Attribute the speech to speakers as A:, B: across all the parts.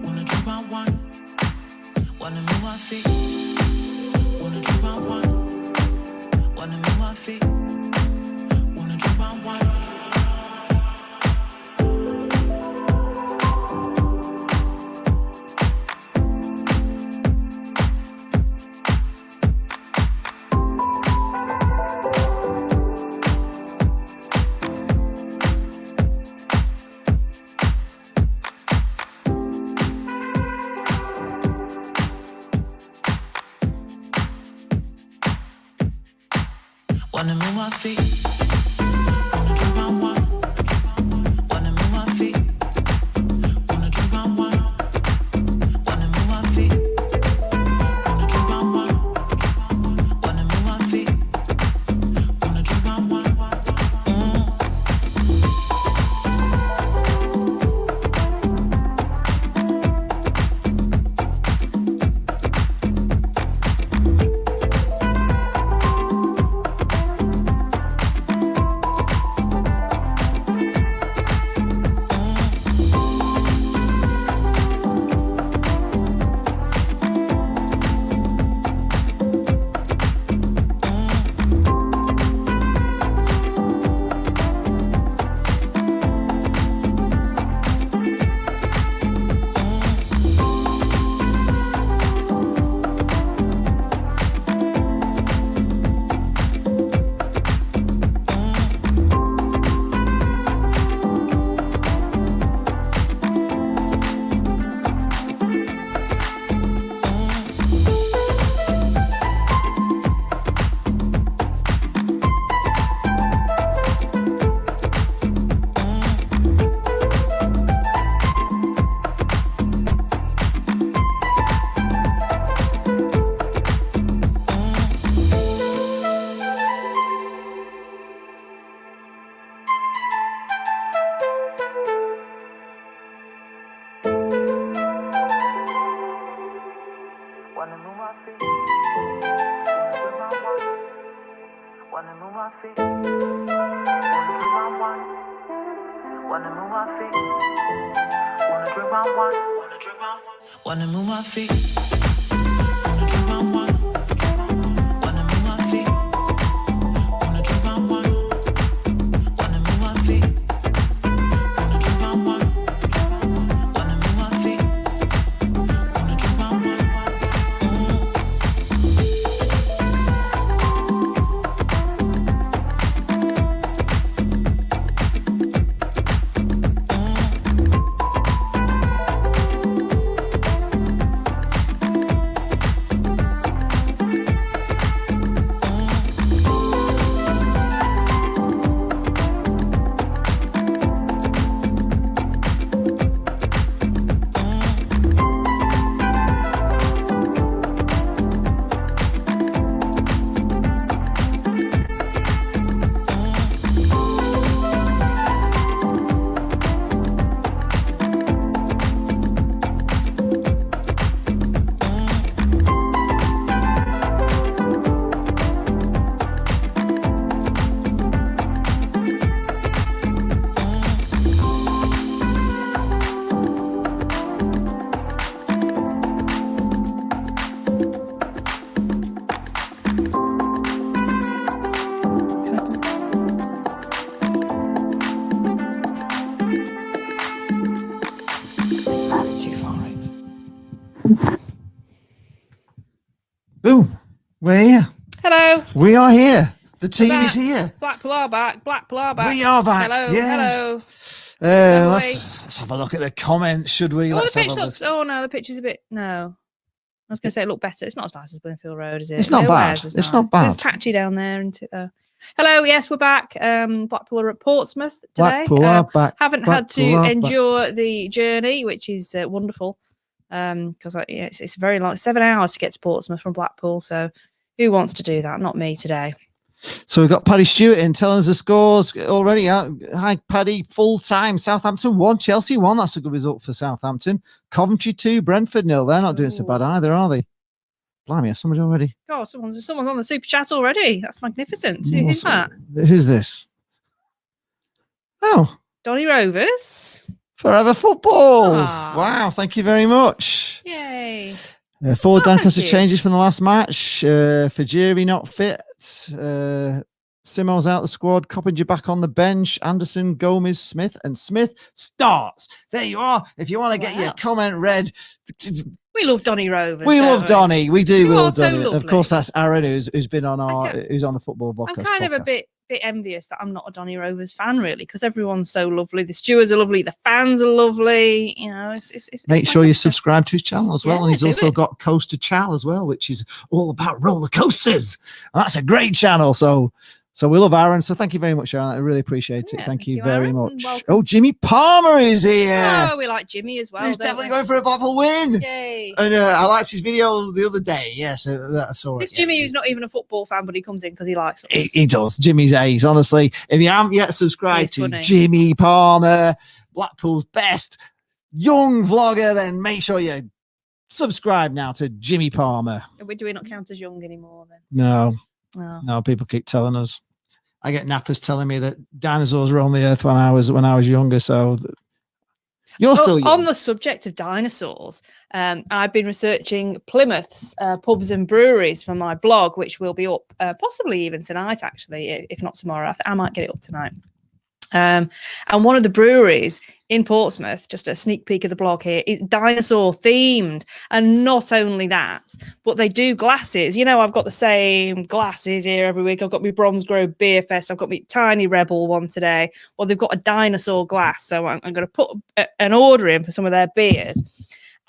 A: Wanna drink round one. Wanna move my feet. Wanna drink round one. Wanna move my feet. Wanna drink round one. Wanna move my feet. Wanna drink round one. Wanna move my feet. Wanna drink round one. Wanna move my feet. Wanna drink round one. Wanna move my feet. Wanna drink round one. Wanna move my feet. Wanna move my feet. Wanna drink round one. Wanna move my feet. Wanna drink round one. Wanna drink round one. Wanna move my feet. Wanna drink round one. Wanna move my feet. Wanna drink round one. Wanna move my feet. Wanna drink round one. Wanna move my feet. Wanna drink round one.
B: Boom. We're here.
A: Hello.
B: We are here. The team is here.
A: Blackpool are back. Blackpool are back.
B: We are back.
A: Hello.
B: Yes.
A: Hello.
B: Let's have a look at the comments, should we?
A: Oh,
B: Let's
A: the pitch
B: have a
A: looks. Oh no, the pitch is a bit. No, I was going to say it looked better. It's not as nice as Bloomfield Road, is it?
B: It's not bad.
A: It's
B: It's not bad.
A: It's patchy down there, isn't it? Though. Hello. Yes, we're back. Blackpool are at Portsmouth today.
B: Blackpool are back.
A: Haven't had to
B: Blackpool are
A: endure the journey, which is wonderful. Because it's very long. 7 hours to get to Portsmouth from Blackpool. So who wants to do that? Not me today.
B: So we've got Paddy Stewart in telling us the scores already. Hi, Paddy. Full time. Southampton 1, Chelsea 1. That's a good result for Southampton. Coventry 2, Brentford 0. They're not doing so bad either, are they? Blimey, has somebody already?
A: God, someone's on the super chat already. That's magnificent. Who's that?
B: Who's this? Oh,
A: Donny Rovers.
B: Forever football.
C: Aw.
B: Wow, thank you very much.
C: Yay.
B: 4 Doncaster
C: you.
B: changes from the last match. Fajiri not fit. Simo's out the squad. Coppinger back on the bench. Anderson, Gomez, Smith, and Smith starts. There you are. If you want to get your
C: Wow.
B: comment read,
C: We love Donny Rovers.
B: we
C: don't
B: love Donny. We do.
C: You
B: We
C: are
B: love
C: so
B: Donny. Of
C: lovely.
B: course, that's Aaron, who's been on
C: Okay.
B: who's on the Football
C: I'm
B: Podcast.
C: kind of a
B: podcast.
C: bit envious that I'm not a Donny Rovers fan, really, because everyone's so lovely. The stewards are lovely. The fans are lovely. You know, it's
B: Make sure you
C: fantastic.
B: subscribe to his channel as well.
C: Yeah,
B: And he's
C: do
B: also
C: it.
B: got Coaster Chal as well, which is all about roller coasters. And that's a great channel. So we love Aaron. So thank you very much, Aaron. I really appreciate it.
C: Yeah,
B: Thank
C: thank
B: you
C: you,
B: very
C: Aaron.
B: much.
C: Welcome.
B: Oh, Jimmy Palmer is here.
C: Oh, we like Jimmy as well.
B: He's
C: don't
B: definitely
C: we?
B: going for a Blackpool win.
C: Yay.
B: And I liked his video the other day. Yes, that's all right.
C: This Jimmy, who's not even a football fan, but he comes in because he likes us.
B: He does. Jimmy's ace. Honestly, if you haven't yet subscribed
C: He's
B: to
C: funny.
B: Jimmy Palmer, Blackpool's best young vlogger, then make sure you subscribe now to Jimmy Palmer.
C: Do we not count as young anymore then?
B: No,
C: No.
B: no, people keep telling us. I get nappers telling me that dinosaurs were on the earth when I was younger. So you're still young.
C: On the subject of dinosaurs, I've been researching Plymouth's pubs and breweries for my blog, which will be up possibly even tonight, actually, if not tomorrow. I might get it up tonight. And one of the breweries in Portsmouth, just a sneak peek of the blog here, is dinosaur themed. And not only that, but they do glasses. You know, I've got the same glasses here every week. I've got my Bronze Grove Beer Fest. I've got my Tiny Rebel one today. Well, they've got a dinosaur glass. So I'm going to put an order in for some of their beers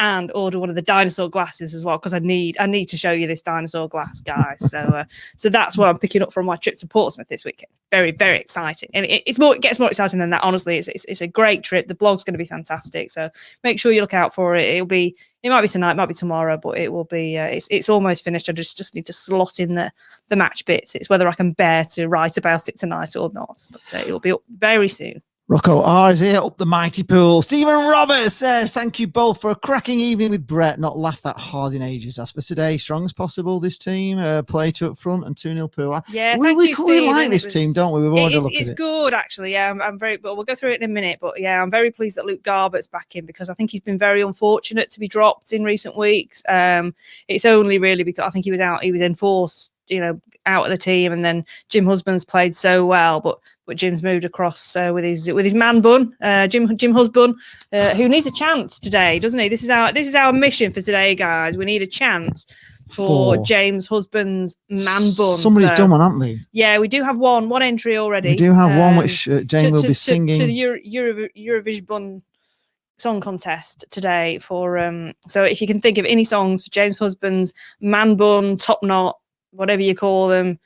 C: and order one of the dinosaur glasses as well, because I need to show you this dinosaur glass, guys. So that's what I'm picking up from my trip to Portsmouth this weekend. Very, very exciting, and it gets more exciting than that. Honestly, it's a great trip. The blog's going to be fantastic, so make sure you look out for it. It might be tonight, might be tomorrow, but it will be. It's almost finished. I just need to slot in the match bits. It's whether I can bear to write about it tonight or not, but it will be up very soon.
B: Rocco R is here, up the mighty pool. Stephen Roberts says, thank you both for a cracking evening with Brett. Not laughed that hard in ages. As for today, strong as possible, this team. Play 2 up front and 2-0 pool.
C: Yeah,
B: we
C: thank you, Stephen.
B: like this team, don't we? We've already looked at
C: It's
B: it.
C: good, actually. Yeah, I'm very, but we'll go through it in a minute. But yeah, I'm very pleased that Luke Garbutt's back in, because I think he's been very unfortunate to be dropped in recent weeks. It's only really because I think he was enforced, out of the team, and then Jim Husband's played so well, but Jim's moved across with his man bun, Jim Husband, who needs a chance today, doesn't he? This is our mission for today, guys. We need a chance for James Husband's man bun.
B: Somebody's done one, haven't they?
C: Yeah, we do have one entry already.
B: We do have one which James will be singing
C: to the Eurovision Bun Song Contest today. For so if you can think of any songs for James Husband's man bun, top knot, whatever you call them,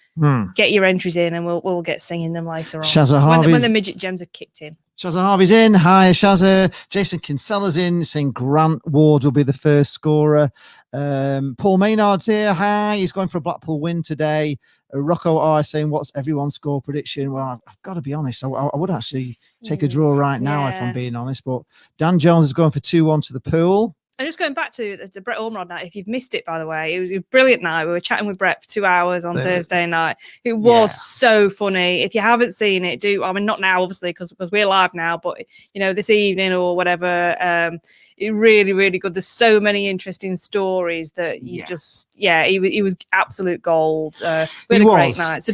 C: get your entries in, and we'll get singing them later on.
B: Shazza Harvey's,
C: when the midget gems have kicked in.
B: Shazza Harvey's in. Hi, Shazza. Jason Kinsella's in, saying Grant Ward will be the first scorer. Paul Maynard's here. Hi, he's going for a Blackpool win today. Rocco R saying, what's everyone's score prediction? Well, I've got to be honest. I would actually take a draw right now, if I'm being honest. But Dan Jones is going for 2-1 to the Pool.
C: And just going back to the Brett Ormerod night, if you've missed it, by the way, it was a brilliant night. We were chatting with Brett for 2 hours on Thursday night. It was so funny. If you haven't seen it, not now, obviously, because we're live now, but, this evening or whatever, it really, really good. There's so many interesting stories that he was absolute gold. We had a great night. So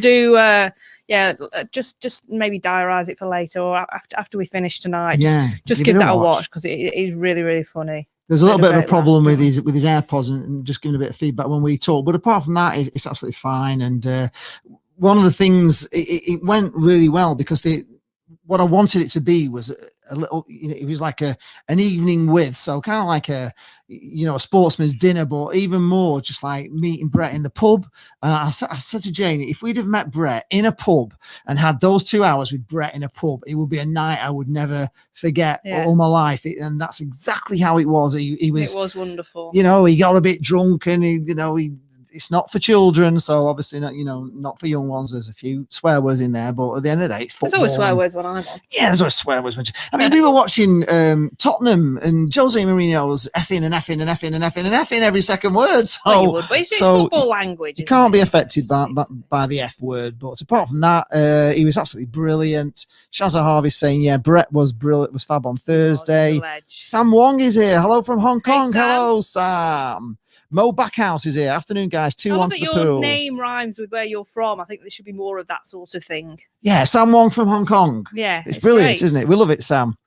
C: just maybe diarise it for later or after we finish tonight. Just give that a watch, because it is really, really funny.
B: There's a little bit of a problem with his AirPods and just giving a bit of feedback when we talk. But apart from that, it's absolutely fine. And one of the things, it went really well, because what I wanted it to be was a little, it was like an evening with, so kind of like a sportsman's dinner, but even more just like meeting Brett in the pub. And I said to Jane, if we'd have met Brett in a pub and had those 2 hours with Brett in a pub, it would be a night I would never forget all my life. And that's exactly how it was. He was.
C: It was wonderful.
B: He got a bit drunk, and he it's not for children, so obviously not, not for young ones. There's a few swear words in there, but at the end of the day, it's football.
C: There's always swear words when I'm on.
B: Yeah, there's always swear words. I mean, we were watching Tottenham, and Jose Mourinho's effing and effing and effing and effing and effing every second word. So,
C: well, you would, but it's football language.
B: You can't be affected by the F word. But apart from that, he was absolutely brilliant. Shazza Harvey's saying, yeah, Brett was brilliant. Was fab on Thursday. Sam Wong is here. Hello from Hong Kong.
C: Sam.
B: Hello, Sam. Mo Backhouse is here. Afternoon, guys. 2-1 to the pool.
C: Your name rhymes with where you're from. I think there should be more of that sort of thing.
B: Yeah, Sam Wong from Hong Kong.
C: Yeah,
B: it's brilliant,
C: great.
B: Isn't it? We love it, Sam.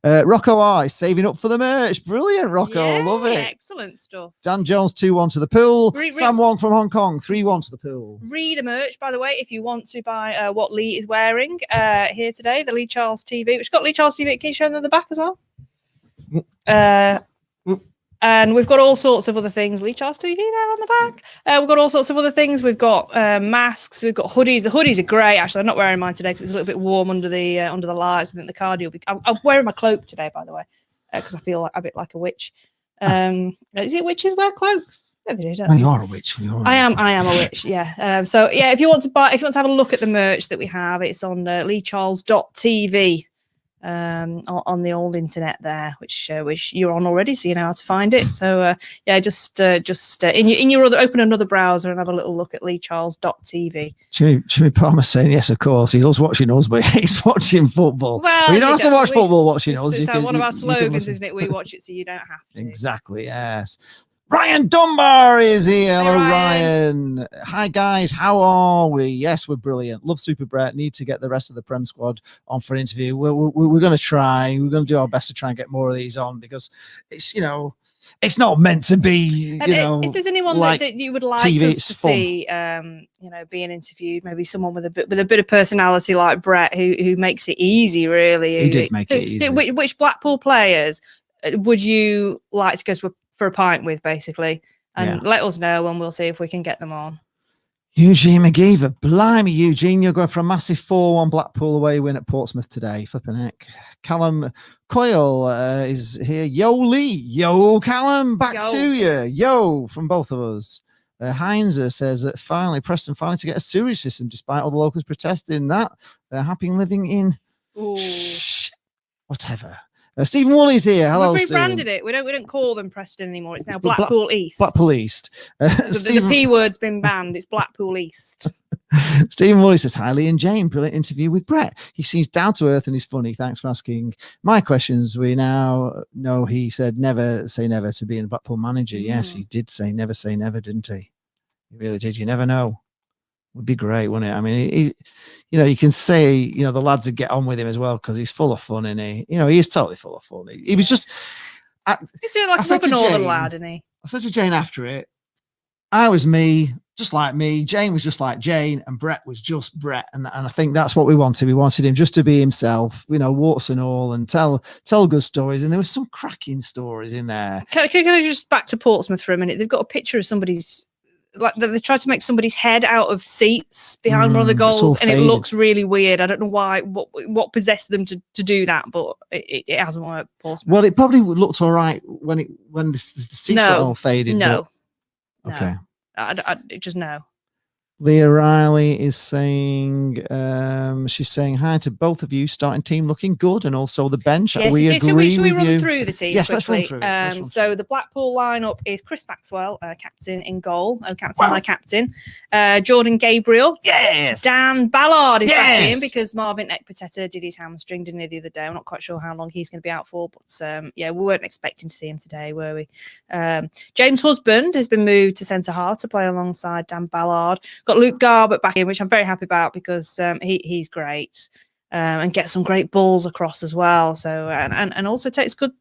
B: Rocco R is saving up for the merch. Brilliant, Rocco. Love it.
C: Excellent stuff.
B: Dan Jones 2-1 to the pool. Sam Wong from Hong Kong 3-1 to the pool.
C: Read the merch, by the way, if you want to buy what Lee is wearing here today, the Lee Charles TV, which got Lee Charles TV. Can you show them the back as well? And we've got all sorts of other things. Lee Charles TV there on the back. We've got all sorts of other things. We've got masks. We've got hoodies. The hoodies are great. Actually, I'm not wearing mine today because it's a little bit warm under the lights. I think the cardio will be. I'm wearing my cloak today, by the way, because I feel a bit like a witch. Is it witches wear cloaks? Yeah, they do,
B: well, you are a witch.
C: I am a witch. Yeah. So yeah, if you want to have a look at the merch that we have, it's on leecharles.tv. On the old internet there, which you're on already, so you know how to find it. So yeah, just in your other, open another browser and have a little look at leecharles.tv.
B: Jimmy Palmer saying yes, of course he loves watching us, but he's watching football.
C: Well,
B: you don't have to watch football watching us.
C: It's one of our slogans, isn't it? We watch it so you don't have to.
B: Exactly. Yes. Ryan Dunbar is here. Hello, Ryan. Hi, guys. How are we? Yes, we're brilliant. Love Super Brett. Need to get the rest of the Prem squad on for an interview. We're going to try. We're going to do our best to try and get more of these on because it's, it's not meant to be,
C: if there's anyone
B: like
C: that you would like
B: TV,
C: us to see, being interviewed, maybe someone with a bit of personality like Brett who makes it easy, really.
B: He did make it easy.
C: Which Blackpool players would you like to go for a pint with, basically, and let us know, and we'll see if we can get them on.
B: Eugene McGeever, blimey, Eugene, you're going for a massive 4-1 Blackpool away win at Portsmouth today. Flipping heck. Callum Coyle is here. Yo, Lee. Yo, Callum, back to you. Yo, from both of us. Heinz says that Preston finally to get a sewage system, despite all the locals protesting that. They're happy living in whatever. Stephen Woolley's here. Hello,
C: We've rebranded
B: Stephen.
C: it. We don't call them Preston anymore. It's now Blackpool East.
B: Blackpool East.
C: So the P word's been banned. It's Blackpool East.
B: Stephen Woolley says, hi, Lee and Jane. Brilliant interview with Brett. He seems down to earth and he's funny. Thanks for asking my questions. We now know he said never say never to being a Blackpool manager. Yes, he did say never, didn't he? He really did. You never know. Would be great, wouldn't it? I mean, you can say, the lads would get on with him as well because he's full of fun, and he is totally full of fun. He was just,
C: he's like a northern lad, isn't he?
B: I said to Jane after it, I was me, just like me. Jane was just like Jane, and Brett was just Brett, and I think that's what we wanted. We wanted him just to be himself, warts and all, and tell good stories. And there was some cracking stories in there.
C: Can I just back to Portsmouth for a minute? They've got a picture of somebody's. Like they tried to make somebody's head out of seats behind one of the goals, and it looks really weird. I don't know why, what possessed them to do that, but it hasn't worked. Portsmouth.
B: Well, it probably looked all right when the seats were all faded.
C: No,
B: okay.
C: Just no.
B: Leah Riley is saying, she's saying hi to both of you. Starting team looking good, and also the bench.
C: Yes,
B: we agree
C: should we
B: with
C: run
B: you.
C: through the team?
B: Yes,
C: quickly?
B: let's run through it.
C: So the Blackpool lineup is Chris Maxwell, captain in goal. My captain. Jordan Gabriel.
B: Yes.
C: Dan Ballard is back in because Marvin Ekpateta did his hamstring, didn't he, the other day? I'm not quite sure how long he's going to be out for, but we weren't expecting to see him today, were we? James Husband has been moved to centre half to play alongside Dan Ballard. Got Luke Garbutt back in, which I'm very happy about because he's great and gets some great balls across as well. So and also takes good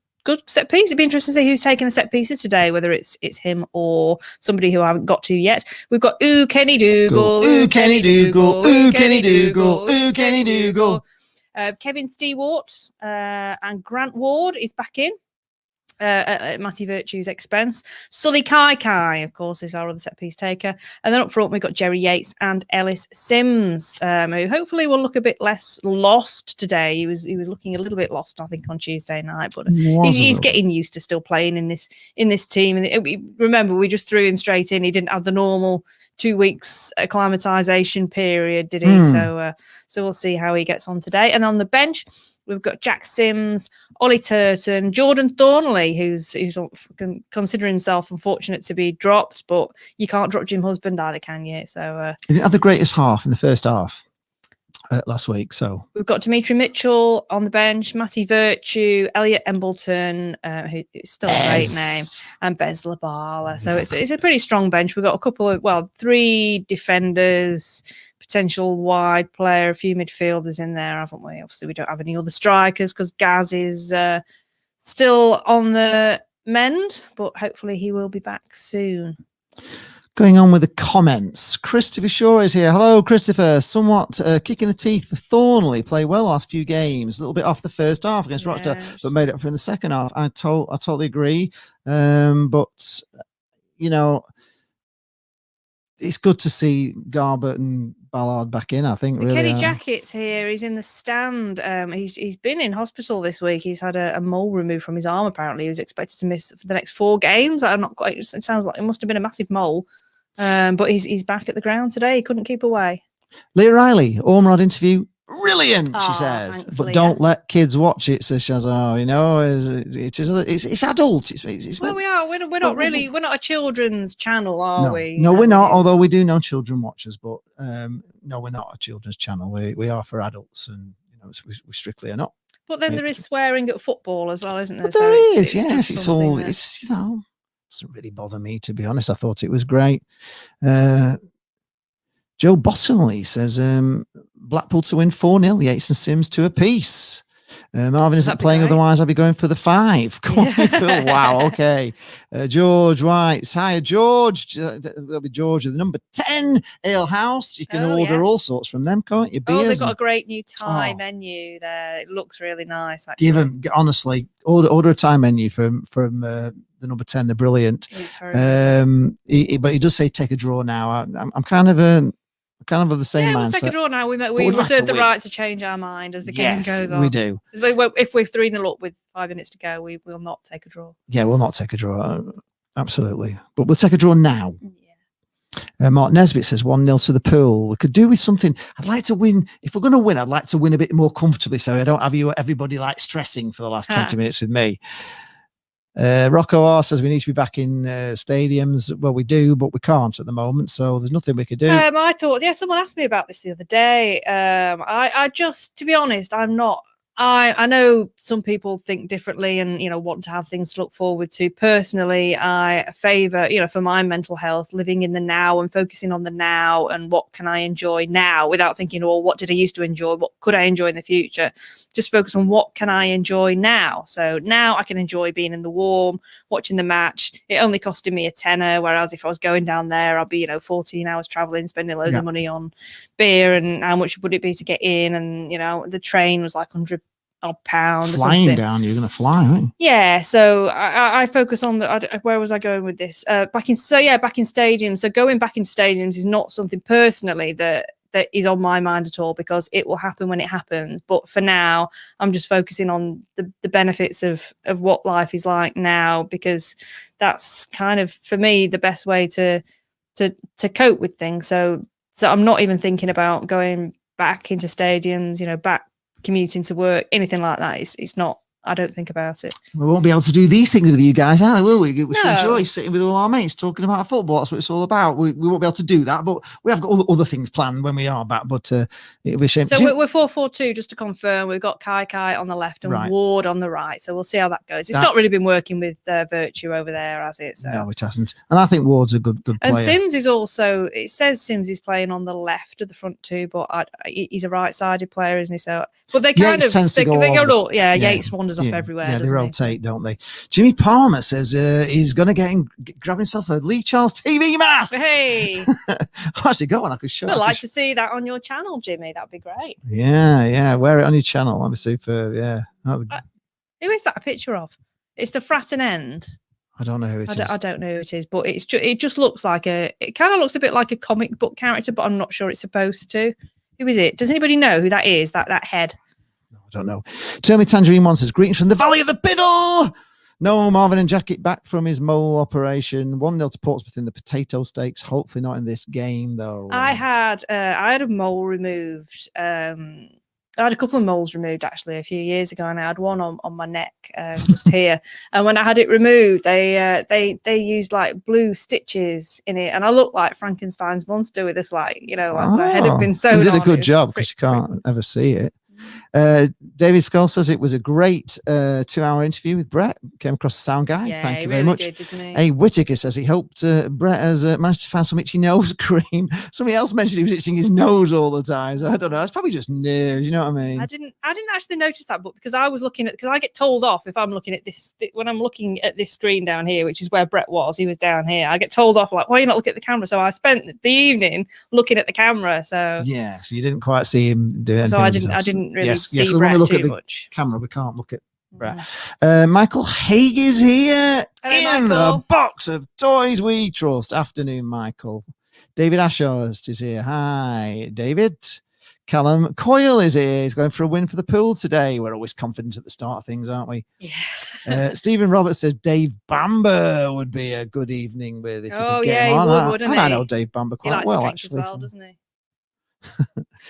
C: set piece. It'd be interesting to see who's taking the set pieces today, whether it's him or somebody who I haven't got to yet. We've got Kenny Dougal,
B: Kenny Dougal, Kenny Dougal, Kenny Dougal.
C: Kevin Stewart and Grant Ward is back in. at Matty Virtue's expense. Sully Kai, of course, is our other set piece taker. And then up front, we've got Jerry Yates and Ellis Sims, who hopefully will look a bit less lost today. He was looking a little bit lost, I think, on Tuesday night, but he's getting used to still playing in this team. And remember, we just threw him straight in. He didn't have the normal 2 weeks acclimatization period, did he? So we'll see how he gets on today. And on the bench, we've got Jack Sims, Ollie Turton, Jordan Thornley, who's considering himself unfortunate to be dropped, but you can't drop Jim Husband either, can you? So
B: he didn't have the greatest half in the first half last week. So we've
C: got Dimitri Mitchell on the bench, Matty Virtue, Elliot Embleton, who's still a great name, and Bez Labala. So it's a pretty strong bench. We've got a couple of 3 defenders, potential wide player, a few midfielders in there, haven't we? Obviously, we don't have any other strikers because Gaz is still on the mend, but hopefully he will be back soon.
B: Going on with the comments, Christopher Shaw is here. Hello, Christopher. Somewhat kicking the teeth for Thornley. Play well last few games. A little bit off the first half against Rochdale, but made up for in the second half. I totally agree. But you know, it's good to see Garbett and Ballard back in, I think. Really,
C: Kenny Jackett's here. He's in the stand. He's been in hospital this week. He's had a mole removed from his arm. Apparently, he was expected to miss for the next 4 games. I'm not quite. It sounds like it must have been a massive mole. But he's back at the ground today. He couldn't keep away.
B: Leah Riley, Ormerod interview. Brilliant, she says.
C: Thanks,
B: but
C: Leah.
B: Don't let kids watch it, says Shazar. You know, it's adult.
C: Well, we are. We're not really. We're not a children's channel, are we?
B: No, we're not. Although we do know children watchers, but no, we're not a children's channel. We are for adults, and you know, we strictly are not.
C: But then there is swearing at football as well, isn't there?
B: But there is. Yes, it's all. It's, you know, doesn't really bother me, to be honest. I thought it was great. Joe Bottomley says Blackpool to win 4-0, Yates and Sims 2 apiece. Marvin isn't playing, great. Otherwise I'll be going for the 5. Come on, Phil. Wow, okay. George writes, hi, George. That'll be George of the number 10 Ale House. You can order all sorts from them, can't you? Beers
C: they've got a great new Thai menu there. It looks really nice, actually.
B: Give them, honestly, order a Thai menu from the number 10. They're brilliant. But he does say take a draw now. I'm kind of the same mindset.
C: We'll take a draw now. We reserve the right to change our mind as the game goes on.
B: We do.
C: If we're 3-0 up with 5 minutes to go, we will not take a draw.
B: Yeah, we'll not take a draw. Absolutely. But we'll take a draw now. Yeah. Mark Nesbitt says 1-0 to the Pool. We could do with something. I'd like to win. If we're going to win, I'd like to win a bit more comfortably, so I don't have everybody like stressing for the last 20 minutes with me. Rocco R says we need to be back in stadiums. Well, we do, but we can't at the moment, so there's nothing we could do.
C: My thoughts, someone asked me about this the other day. I just, to be honest, I'm not. I know some people think differently and, you know, want to have things to look forward to. Personally, I favour, you know, for my mental health, living in the now and focusing on the now and what can I enjoy now without thinking, oh, what did I used to enjoy? What could I enjoy in the future? Just focus on what can I enjoy now. So now I can enjoy being in the warm, watching the match. It only costed me a tenner, whereas if I was going down there, I'd be, you know, 14 hours travelling, spending loads of money on beer, and how much would it be to get in? And, you know, the train was like £100
B: flying down. You're gonna fly, aren't you?
C: Yeah, so I focus on where was I going with this? Back in stadiums. So going back in stadiums is not something personally that is on my mind at all, because it will happen when it happens. But for now, I'm just focusing on the benefits of what life is like now, because that's kind of, for me, the best way to cope with things. So I'm not even thinking about going back into stadiums, you know, back commuting to work, anything like that. It's not. I don't think about it.
B: We won't be able to do these things with you guys, either, will we? We should enjoy sitting with all our mates talking about football. That's what it's all about. We won't be able to do that, but we have got other things planned when we are back. But it'll be a shame.
C: So we're 4-4-2, just to confirm. We've got Kai on the left and Ward on the right. So we'll see how that goes. It's not really been working with Virtue over there, has it? So.
B: No, it hasn't. And I think Ward's a good player.
C: And Sims is also. It says Sims is playing on the left of the front two, but he's a right-sided player, isn't he? So, but they kind
B: Yates
C: of Yates wanders off everywhere.
B: Yeah, they rotate, don't they? Jimmy Palmer says he's going to grab himself a Lee Charles TV mask.
C: Hey,
B: I actually got one. I could show.
C: I'd like to see that on your channel, Jimmy. That'd be great.
B: Yeah. Wear it on your channel. That'd be super. Yeah.
C: Who is that a picture of? It's the Fratton End.
B: I don't know who it is.
C: I don't know who it is, but it just looks like it kind of looks a bit like a comic book character, but I'm not sure it's supposed to. Who is it? Does anybody know who that is? That head?
B: No, I don't know. Turley Tangerine One says, greetings from the Valley of the Biddle. No Marvin and Jacket back from his mole operation. 1-0 to Portsmouth in the potato stakes. Hopefully not in this game, though.
C: I had a mole removed. I had a couple of moles removed actually a few years ago, and I had one on my neck just here. And when I had it removed, they used like blue stitches in it, and I looked like Frankenstein's monster with this my head had been sewn.
B: You did a
C: on.
B: good job because you can't ever see it. David Skull says it was a great 2-hour interview with Brett. Came across a sound guy.
C: Yeah,
B: Thank you
C: really
B: very much.
C: did, didn't he?
B: Hey, Whittaker says he hoped Brett has managed to find some itchy nose cream. Somebody else mentioned he was itching his nose all the time. So I don't know. That's probably just nerves. You know what I mean?
C: I didn't actually notice that, but because I was looking at, because I get told off if I'm looking at this, when I'm looking at this screen down here, which is where Brett was. He was down here. I get told off like, why are you not looking at the camera? So I spent the evening looking at the camera. So
B: yeah, so you didn't quite see him do anything.
C: So I didn't really see
B: when
C: Brett
B: we look
C: too
B: at the
C: much.
B: camera, we can't look at Brett. Michael Haig is here.
C: Hello,
B: in
C: Michael.
B: the box of toys we trust. Afternoon, Michael. David Ashurst is here. Hi, David. Callum Coyle is here. He's going for a win for the pool today. We're always confident at the start of things, aren't we?
C: Yeah.
B: Stephen Roberts says Dave Bamber would be a good evening with. If you could get him
C: he
B: on.
C: would, wouldn't he?
B: I know Dave Bamber
C: He
B: quite
C: likes
B: well,
C: to drink
B: actually.
C: as well, doesn't he?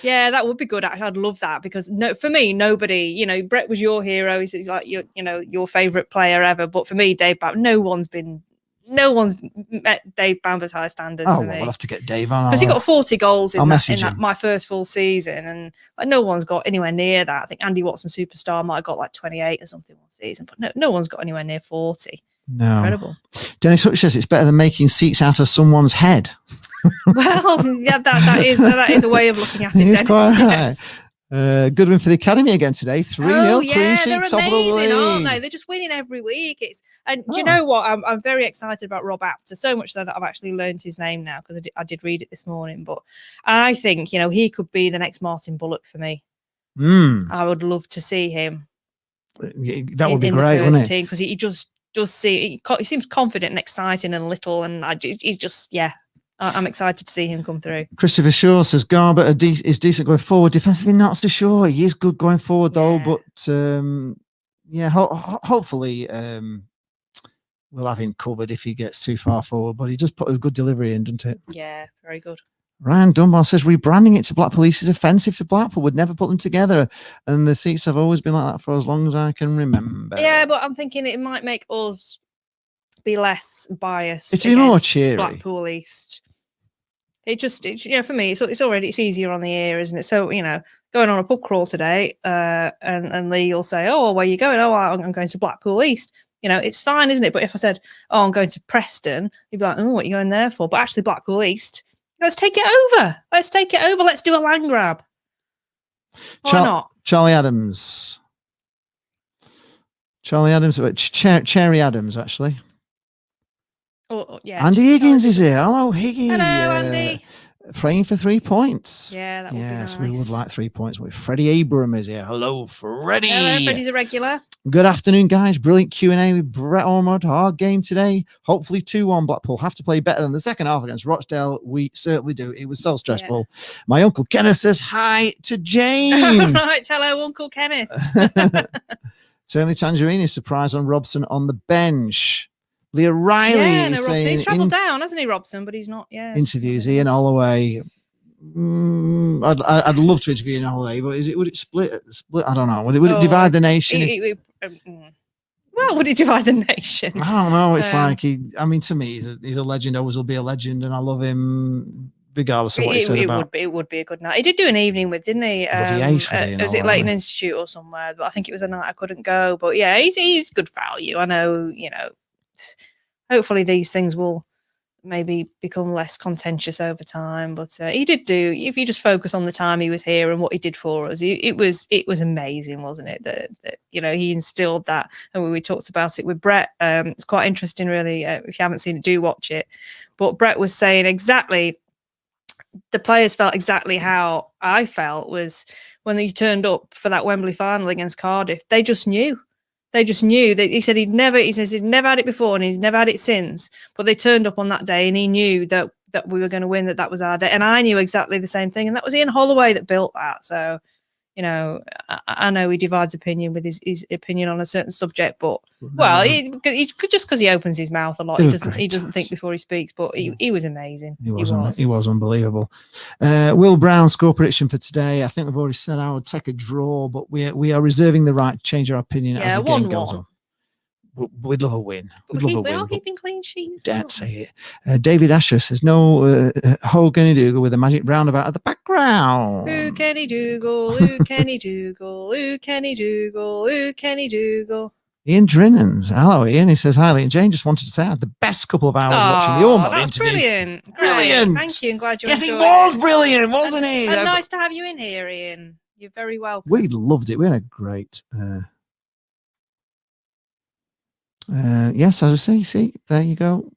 C: Yeah, that would be good. Actually, I'd love that because for me, nobody, Brett was your hero. He's like your favorite player ever. But for me, Dave Bamber, no one's met Dave Bamber's high standards.
B: Oh,
C: for
B: well,
C: me.
B: we'll have to get Dave on.
C: Because he got 40 goals in
B: him.
C: my first full season, and no one's got anywhere near that. I think Andy Watson Superstar might have got like 28 or something one season, but no one's got anywhere near 40.
B: No.
C: Incredible.
B: Dennis Hutch says it's better than making seats out of someone's head.
C: Well, yeah, that is a way of looking at it.
B: It's
C: Dennis,
B: quite
C: yes.
B: right. Good win for the Academy again today. 3-0 clean sheet,
C: they're
B: top of the
C: amazing,
B: league.
C: aren't they? They're just winning every week. Do you know what? I'm very excited about Rob Apter, so much so that I've actually learned his name now because I did read it this morning. But I think he could be the next Martin Bullock for me. I would love to see him.
B: That would be great, wouldn't it?
C: Because he just does see. He seems confident and exciting and little, and he's just I'm excited to see him come through.
B: Christopher Shaw says Garber is decent going forward. Defensively, not so sure. He is good going forward though, but hopefully we'll have him covered if he gets too far forward. But he just put a good delivery in, doesn't it?
C: Yeah, very good.
B: Ryan Dunbar says rebranding it to Blackpool East is offensive to Blackpool. Would never put them together, and the seats have always been like that for as long as I can remember.
C: Yeah, but I'm thinking it might make us be less biased.
B: It's more cheery.
C: Blackpool East. It for me, it's easier on the ear, isn't it? So going on a pub crawl today, and Lee will say, "Oh, where are you going?" "Oh, I'm going to Blackpool East." It's fine, isn't it? But if I said, "Oh, I'm going to Preston," you'd be like, "Oh, what are you going there for?" But actually, Blackpool East. Let's take it over. Let's do a land grab. Why not?
B: Charlie Adams, Cherry Adams, actually.
C: Oh, yeah.
B: Andy Higgins is here. Hello, Higgy.
C: Hello, Andy.
B: Praying for 3 points.
C: Yeah, that would be nice.
B: We would like 3 points. Freddie Abram is here. Hello, Freddie.
C: Hello, Freddie's a regular.
B: Good afternoon, guys. Brilliant Q&A with Brett Ormond. Hard game today. Hopefully 2-1 Blackpool. Have to play better than the second half against Rochdale. We certainly do. It was so stressful. Yeah. My Uncle Kenneth says hi to Jane.
C: Right. Hello, Uncle Kenneth.
B: Certainly Tangerine is surprised on Robson on the bench. Leah Riley.
C: Yeah, no, Robson. He's travelled down, hasn't he, Robson? But he's not. Yeah.
B: Interviews Ian Holloway. I'd love to interview Ian Holloway, but would it split? I don't know. Would it divide the nation?
C: Well, would it divide the nation?
B: I don't know. It's like to me, he's a legend. Always will be a legend, and I love him regardless of what he said about.
C: It would be a good night. He did do an evening with, didn't he? Was it Leighton Institute or somewhere? But I think it was a night I couldn't go. But yeah, he's good value. I know. Hopefully these things will maybe become less contentious over time. But he did do. If you just focus on the time he was here and what he did for us, it was amazing, wasn't it? That he instilled that, and we talked about it with Brett. It's quite interesting, really. If you haven't seen it, do watch it. But Brett was saying exactly. The players felt exactly how I felt was when they turned up for that Wembley final against Cardiff. They just knew. They just knew that he says he'd never had it before and he's never had it since. But they turned up on that day and he knew that we were going to win, that was our day. And I knew exactly the same thing. And that was Ian Holloway that built that. So, I know he divides opinion with his opinion on a certain subject, but he just because he opens his mouth a lot, he doesn't think before he speaks. But he was amazing. He
B: was unbelievable. Will Brown score prediction for today. I think we've already said I would take a draw, but we are reserving the right to change our opinion as the game goes on. We'd love a win.
C: We are keeping clean sheets.
B: Don't say it. David Asher says, no Hogan Dougal with a magic roundabout at the background.
C: Ooh, Kenny Dougal, ooh, Kenny Dougal, ooh, Kenny Dougal, ooh, Kenny Dougal.
B: Ian Drinnans, hello Ian. He says, hi, and Jane just wanted to say I had the best couple of hours watching the All-Mod interview.
C: Brilliant.
B: Brilliant.
C: Thank you. I'm glad you
B: enjoyed it.
C: Yes,
B: he was brilliant, wasn't he?
C: And nice to have you in here, Ian. You're very welcome.
B: We loved it. We had a great... yes, as I say, see, there you go.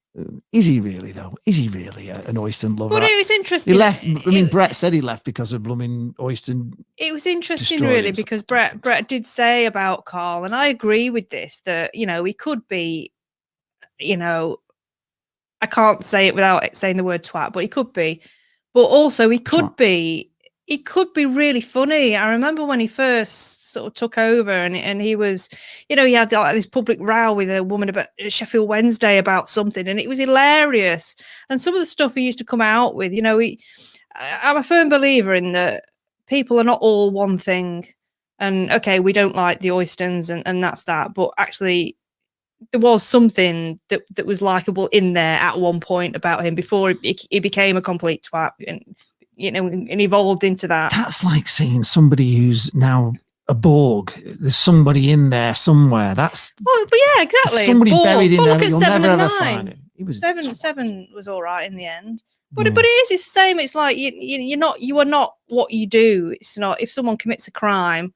B: Is he really, though? Is he really an Oyston lover?
C: But it was interesting.
B: He left. Brett said he left because of blooming Oyston.
C: It was interesting, really, because Brett did say about Carl, and I agree with this, that, he could be, I can't say it without saying the word twat, but he could be. But also he could be really funny. I remember when he first sort of took over and he was, he had this public row with a woman about Sheffield Wednesday about something, and it was hilarious. And some of the stuff he used to come out with, I'm a firm believer in that people are not all one thing. And okay, we don't like the Oystons and that's that. But actually, there was something that was likable in there at one point about him before he became a complete twat and evolved into that.
B: That's like seeing somebody who's now a Borg. There's somebody in there somewhere. But
C: yeah, exactly.
B: Somebody
C: Borg.
B: buried in there. You'll never ever
C: 9.
B: find it. He was
C: seven was all right in the end. But it's the same. It's like you are not what you do. It's not, if someone commits a crime,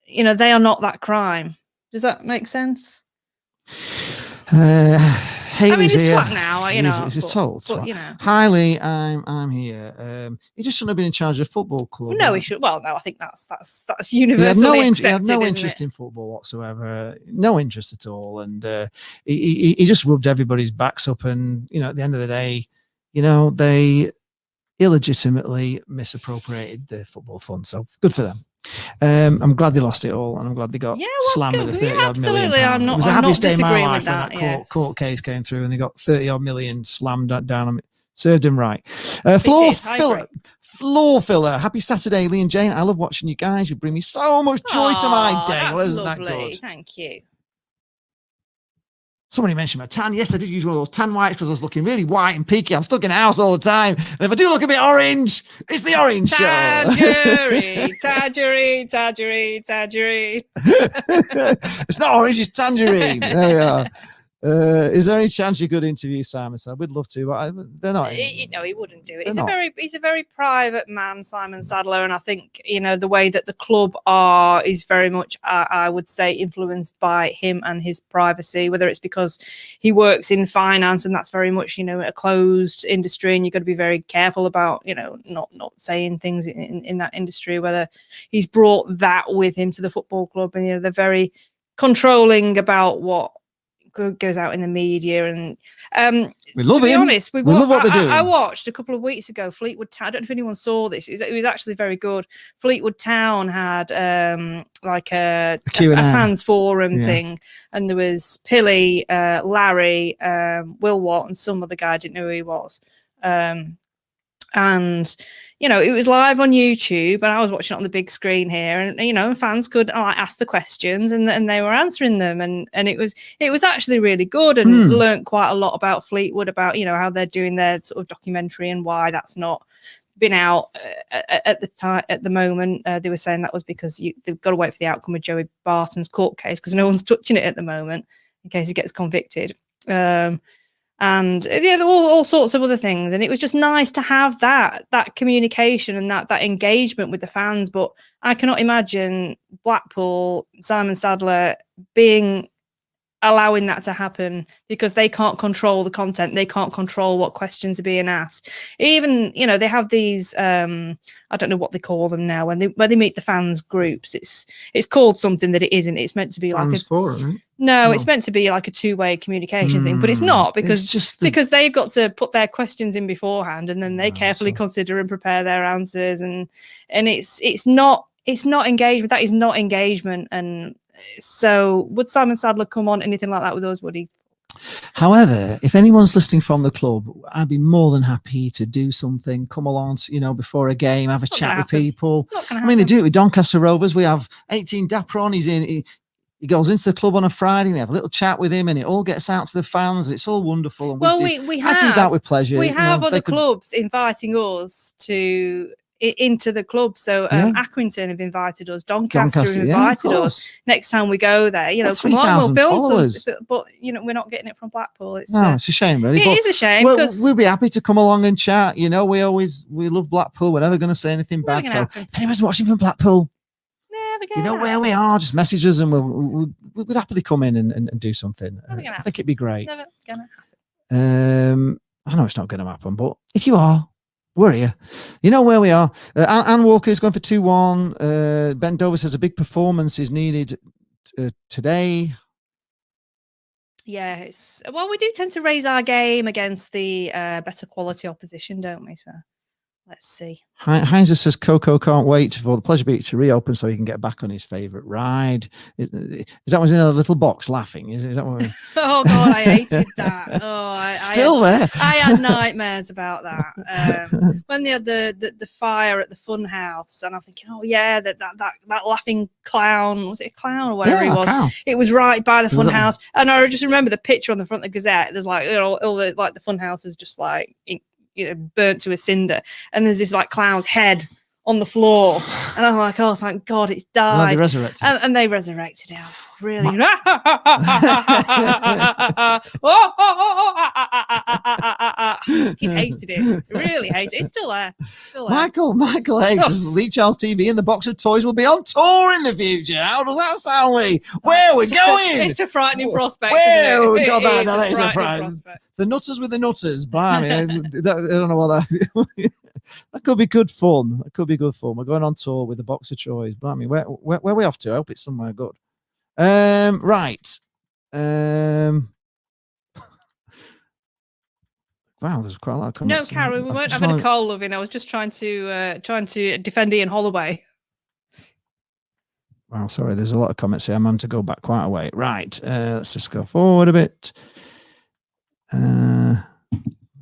C: they are not that crime. Does that make sense?
B: Haley's
C: he's
B: here.
C: twat now,
B: It's told. Hi, Lee, I'm here. He just shouldn't have been in charge of a football club.
C: No, he should. Well, no, I think that's universally accepted.
B: He had no interest in football whatsoever. No interest at all, and he just rubbed everybody's backs up. And at the end of the day, they illegitimately misappropriated the football fund. So good for them. I'm glad they lost it all, and I'm glad they got slammed with the 30-odd million.
C: I'm not,
B: it was the happiest day of my life
C: when
B: that court case came through, and they got 30-odd million slammed down on it. Served him right. Floor filler. Happy Saturday, Lee and Jane. I love watching you guys. You bring me so much joy to my day. Well, isn't that good?
C: Thank you.
B: Somebody mentioned my tan. Yes, I did use one of those tan whites because I was looking really white and peaky. I'm stuck in the house all the time. And if I do look a bit orange, it's the orange
C: tangerine,
B: show.
C: Tangerine.
B: It's not orange, it's tangerine. There we are. Is there any chance you could interview Simon? So we'd love to, but they're not.
C: He wouldn't do it. He's a very private man, Simon Sadler, and I think the way that the club is very much, I would say, influenced by him and his privacy. Whether it's because he works in finance and that's very much a closed industry, and you've got to be very careful about not saying things in that industry. Whether he's brought that with him to the football club, and they're very controlling about what goes out in the media, and
B: we love
C: to be
B: him.
C: honest,
B: we love what they're doing.
C: I watched a couple of weeks ago Fleetwood Town. I don't know if anyone saw this. It was actually very good. Fleetwood Town had like a fans forum thing, and there was Pilly, Larry, Will Watt, and some other guy. I didn't know who he was. And it was live on YouTube, and I was watching it on the big screen here, and fans could ask the questions, and they were answering them, and it was actually really good, and learnt quite a lot about Fleetwood, about how they're doing their sort of documentary and why that's not been out at the time. At the moment, they were saying that was because they've got to wait for the outcome of Joey Barton's court case, because no one's touching it at the moment in case he gets convicted. And all sorts of other things, and it was just nice to have that communication and that engagement with the fans. But I cannot imagine Blackpool, Simon Sadler being allowing that to happen because they can't control the content. They can't control what questions are being asked. Even, you know, they have these, I don't know what they call them now, when they meet the fans groups, it's called something that it isn't. It's meant to be
B: Fans
C: like a
B: forum, right?
C: No, it's meant to be like a two-way communication thing, but it's not because because they've got to put their questions in beforehand and then they carefully consider and prepare their answers, and it's not engagement. That is not engagement. And so, would Simon Sadler come on anything like that with us? Would he?
B: However, if anyone's listening from the club, I'd be more than happy to do something. Come along, before a game, have a chat with people. I mean, they do it with Doncaster Rovers. We have 18 Dapper on. He goes into the club on a Friday and they have a little chat with him and it all gets out to the fans and it's all wonderful. And I do that with pleasure.
C: We have other clubs inviting us into the club. So Accrington have invited us. Doncaster have invited us. Next time we go there, come along, we'll film some. But we're not getting it from Blackpool. It's a
B: shame, really.
C: It is a shame because
B: we'll be happy to come along and chat. We love Blackpool. We're never going to say anything bad. So if anyone's watching from Blackpool, where we are, just message us and we'd happily come in and do something. I think it'd be great.
C: Never gonna happen.
B: I know it's not going to happen, but if you are, where are you? You know where we are. Anne Walker is going for 2-1. Ben Dover says a big performance is needed today.
C: Yeah, we do tend to raise our game against the better quality opposition, don't we? So let's see.
B: Heinz says Coco can't wait for the Pleasure Beach to reopen so he can get back on his favourite ride. Is that what's in a little box laughing? Is that what?
C: Oh God, I hated that. Oh,
B: there.
C: I had nightmares about that. When they had the fire at the fun house, and I'm thinking, oh yeah, that laughing clown, was it a clown or whatever he was?
B: Clown.
C: It was right by the fun house, and I just remember the picture on the front of the Gazette. There's like all the the fun house was just like burnt to a cinder, and there's this like clown's head on the floor, and I'm like, oh thank God it's died.
B: They resurrected
C: and they resurrected it. Really he hated it, really hated it. It's still there.
B: Michael Hayes says Lee Charles TV and the box of toys will be on tour in the future. How does that sound, Lee? Where we're going?
C: It's a frightening prospect.
B: Where we got
C: that?
B: That is a frightening prospect. The Nutters with the Nutters. Blimey, I don't know what that. That could be good fun. We're going on tour with the box of toys. Blimey, where are we off to? I hope it's somewhere good. Right. Wow, there's quite a lot of comments.
C: No, Karen, we weren't having a coal loving. I was just trying to defend Ian Holloway.
B: Wow, sorry, there's a lot of comments here. I'm having to go back quite a way. Right, let's just go forward a bit. Ben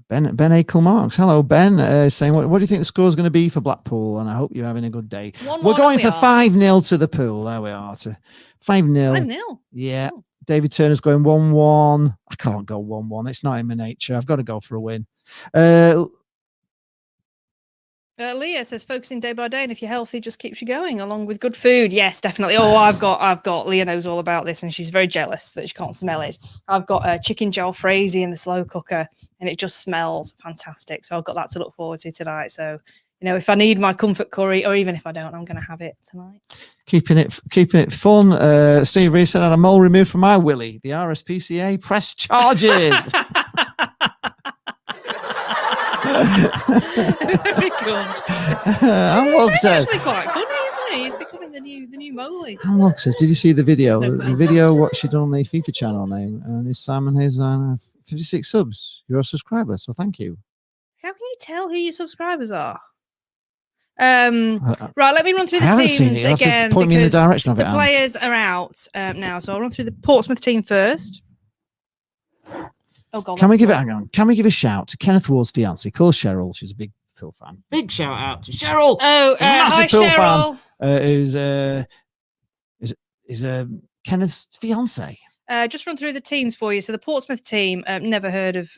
B: Akel Marks. Hello, Ben. Saying, what do you think the score is going to be for Blackpool? And I hope you're having a good day. We're going for 5-0 to the Pool. There we are. To 5-0. 5-0? Yeah. Oh. David Turner's going 1-1. I can't go 1-1. It's not in my nature. I've got to go for a win.
C: Leah says focusing day by day, and if you're healthy, just keeps you going along with good food. Yes, definitely. Oh, I've got Leah knows all about this, and she's very jealous that she can't smell it. I've got a chicken jalfrezi in the slow cooker, and it just smells fantastic. So I've got that to look forward to tonight. So if I need my comfort curry, or even if I don't, I'm going to have it tonight.
B: Keeping it fun. Steve Reese said, I had a mole removed from my willy. The RSPCA press charges.
C: Very good.
B: He's
C: actually quite good, isn't he? He's becoming the new Moley.
B: Hanwog says, did you see the video? The video what she done on the FIFA channel name, and it's Simon Hayes on 56 subs. You're a subscriber, so thank you.
C: How can you tell who your subscribers are? Right, let me run through the teams again.
B: Point me in the direction of it.
C: The players are out now, so I'll run through the Portsmouth team first. Oh God!
B: Can we give a shout to Kenneth Ward's fiancée, called Cheryl? She's a big Phil fan. Big shout out to Cheryl.
C: Oh, hi Cheryl.
B: Is Kenneth's fiancée.
C: Just run through the teams for you. So the Portsmouth team, never heard of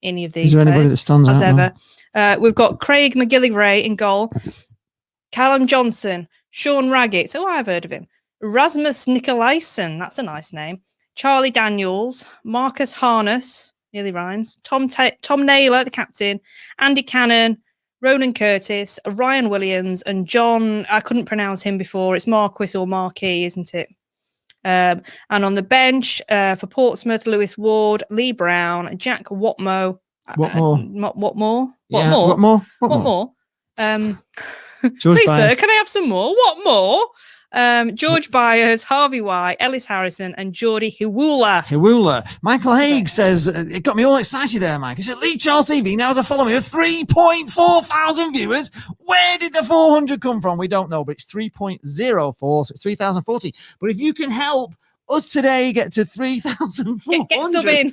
C: any of these.
B: Is there anybody that stands out
C: ever? We've got Craig McGilliray in goal, Callum Johnson, Sean Raggett. Oh, I've heard of him. Rasmus Nicolaisen. That's a nice name. Charlie Daniels, Marcus Harness, nearly rhymes, Tom Naylor, the captain, Andy Cannon, Ronan Curtis, Ryan Williams, and John, I couldn't pronounce him before. It's Marquis or Marquis, isn't it? And on the bench for Portsmouth, Lewis Ward, Lee Brown, Jack Watmo.
B: What more?
C: What more? What
B: Yeah,
C: more?
B: What more?
C: What more?
B: George
C: Please,
B: Byers.
C: sir, can I have some more? What more? George Byers, Harvey White, Ellis Harrison, and Geordie Hiwula.
B: Michael Haig says, it got me all excited there, Mike. He said, Lee Charles TV now has a following of 3.4 thousand viewers. Where did the 400 come from? We don't know, but it's 3.04, so it's 3,040. But if you can help us today get to 3,400.
C: Get some in.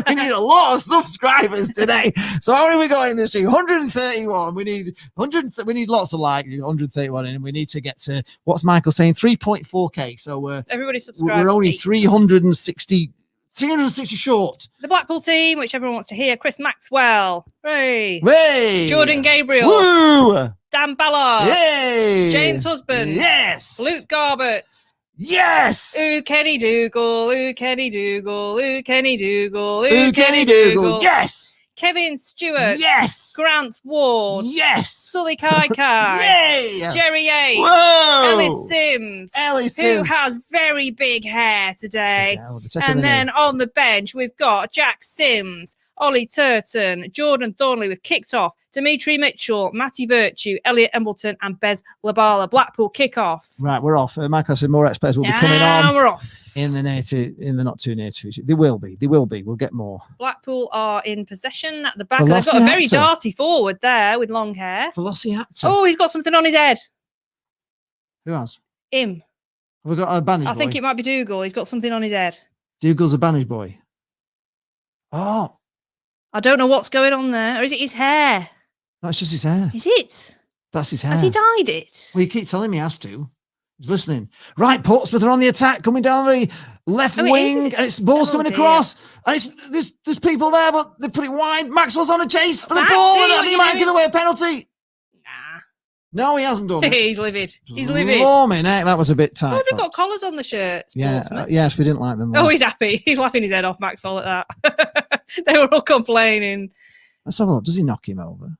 B: We need a lot of subscribers today. So how many have we got in this week? 131. We need 100. We need lots of likes. 131, and we need to get to, what's Michael saying? 3.4k. So
C: everybody subscribe.
B: We're only 360 short.
C: The Blackpool team, which everyone wants to hear. Chris Maxwell. Hey. Jordan Gabriel.
B: Woo!
C: Dan Ballard.
B: Yay!
C: James Husband.
B: Yes.
C: Luke Garbett.
B: Yes.
C: Ooh, Kenny Dougal. Ooh, Kenny Dougal. Ooh, Kenny Dougal.
B: Ooh, Kenny Dougal. Yes.
C: Kevin Stewart.
B: Yes.
C: Grant Ward.
B: Yes.
C: Sully Kai.
B: Yay.
C: Jerry Yates.
B: Whoa.
C: Ellis Sims. Who has very big hair today.
B: Yeah,
C: and then on the bench, we've got Jack Sims, Ollie Turton, Jordan Thornley. We've kicked off. Dimitri Mitchell, Matty Virtue, Elliot Embleton, and Bez Labala. Blackpool kickoff.
B: Right, we're off. Michael said more experts will be coming on.
C: We're off.
B: In the not too near future. They will be. We'll get more.
C: Blackpool are in possession at the back.
B: Velociraptor.
C: They've got a very darty forward there with long hair.
B: Velociraptor.
C: Oh, he's got something on his head.
B: Who has?
C: Him.
B: Have we got a Banish boy?
C: I think it might be Dougal. He's got something on his head.
B: Dougal's a Banish boy. Oh.
C: I don't know what's going on there. Or is it his hair?
B: No, it's just his hair.
C: Is it?
B: That's his hair.
C: Has he dyed it?
B: Well, you keep telling me he has to. He's listening. Right, Portsmouth are on the attack, coming down the left wing, and it's balls coming across, and it's there's people there, but they put it wide. Maxwell's on a chase for the ball, and I think he might give away a penalty.
C: Nah.
B: No, he hasn't done it.
C: He's livid. He's livid.
B: Blimey, heck, that was a bit tight.
C: Oh, they've got collars on the shirts.
B: Yeah, yes, we didn't like them.
C: Oh, he's happy. He's laughing his head off, Maxwell, at that. They were all complaining.
B: Let's have a look. Does he knock him over?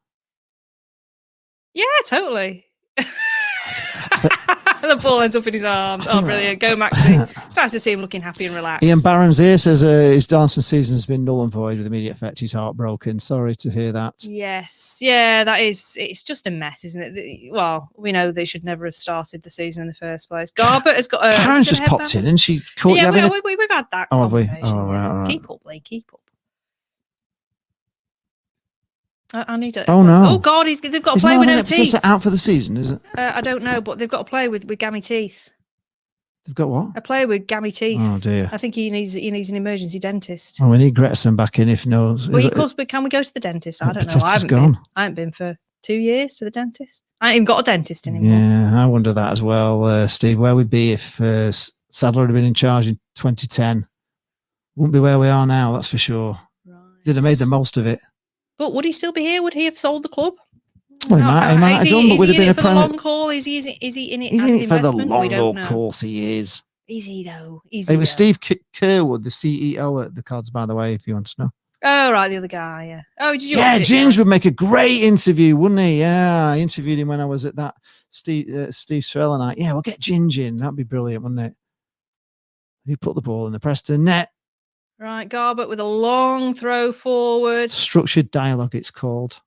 C: Yeah, totally. The ball ends up in his arms. Oh, brilliant. Go, Maxie. It's nice to see him looking happy and relaxed.
B: Ian Barron's here says his dancing season has been null and void with immediate effect. He's heartbroken. Sorry to hear that.
C: Yes. Yeah, that is. It's just a mess, isn't it? Well, we know they should never have started the season in the first place. Garbett has got a.
B: Karen's just popped in and she caught you.
C: Yeah, we've had that conversation.
B: Oh, right.
C: Keep up, Lee. Keep up. I need to.
B: Oh no!
C: Oh God, they've got to play with no teeth.
B: Out for the season, is it?
C: I don't know, but they've got to play with gammy teeth.
B: They've got what?
C: A player with gammy teeth.
B: Oh dear!
C: I think he needs an emergency dentist.
B: Oh, we need Gretson back in if knows.
C: Well, of course, but can we go to the dentist? I don't know. I haven't been for 2 years to the dentist. I ain't even got a dentist anymore.
B: Yeah, I wonder that as well, Steve. Where we'd be if Sadler had been in charge in 2010? Wouldn't be where we are now. That's for sure. Right. They'd have made the most of it.
C: But would he still be here? Would he have sold the club?
B: Well, he might have done, but would have been a
C: for the long haul? Is he in it as an investment?
B: For the long haul, of course he is.
C: Is he though?
B: It was Steve Kerwood, the CEO at the Cards, by the way, if you want to know.
C: Oh, right, the other guy, yeah. Oh, did you?
B: Yeah, Ginge would make a great interview, wouldn't he? Yeah, I interviewed him when I was at that Steve Shrell night. Yeah, we'll get Ginge in. That'd be brilliant, wouldn't it? He put the ball in the Preston net.
C: Right, Garbett with a long throw forward.
B: Structured dialogue, it's called.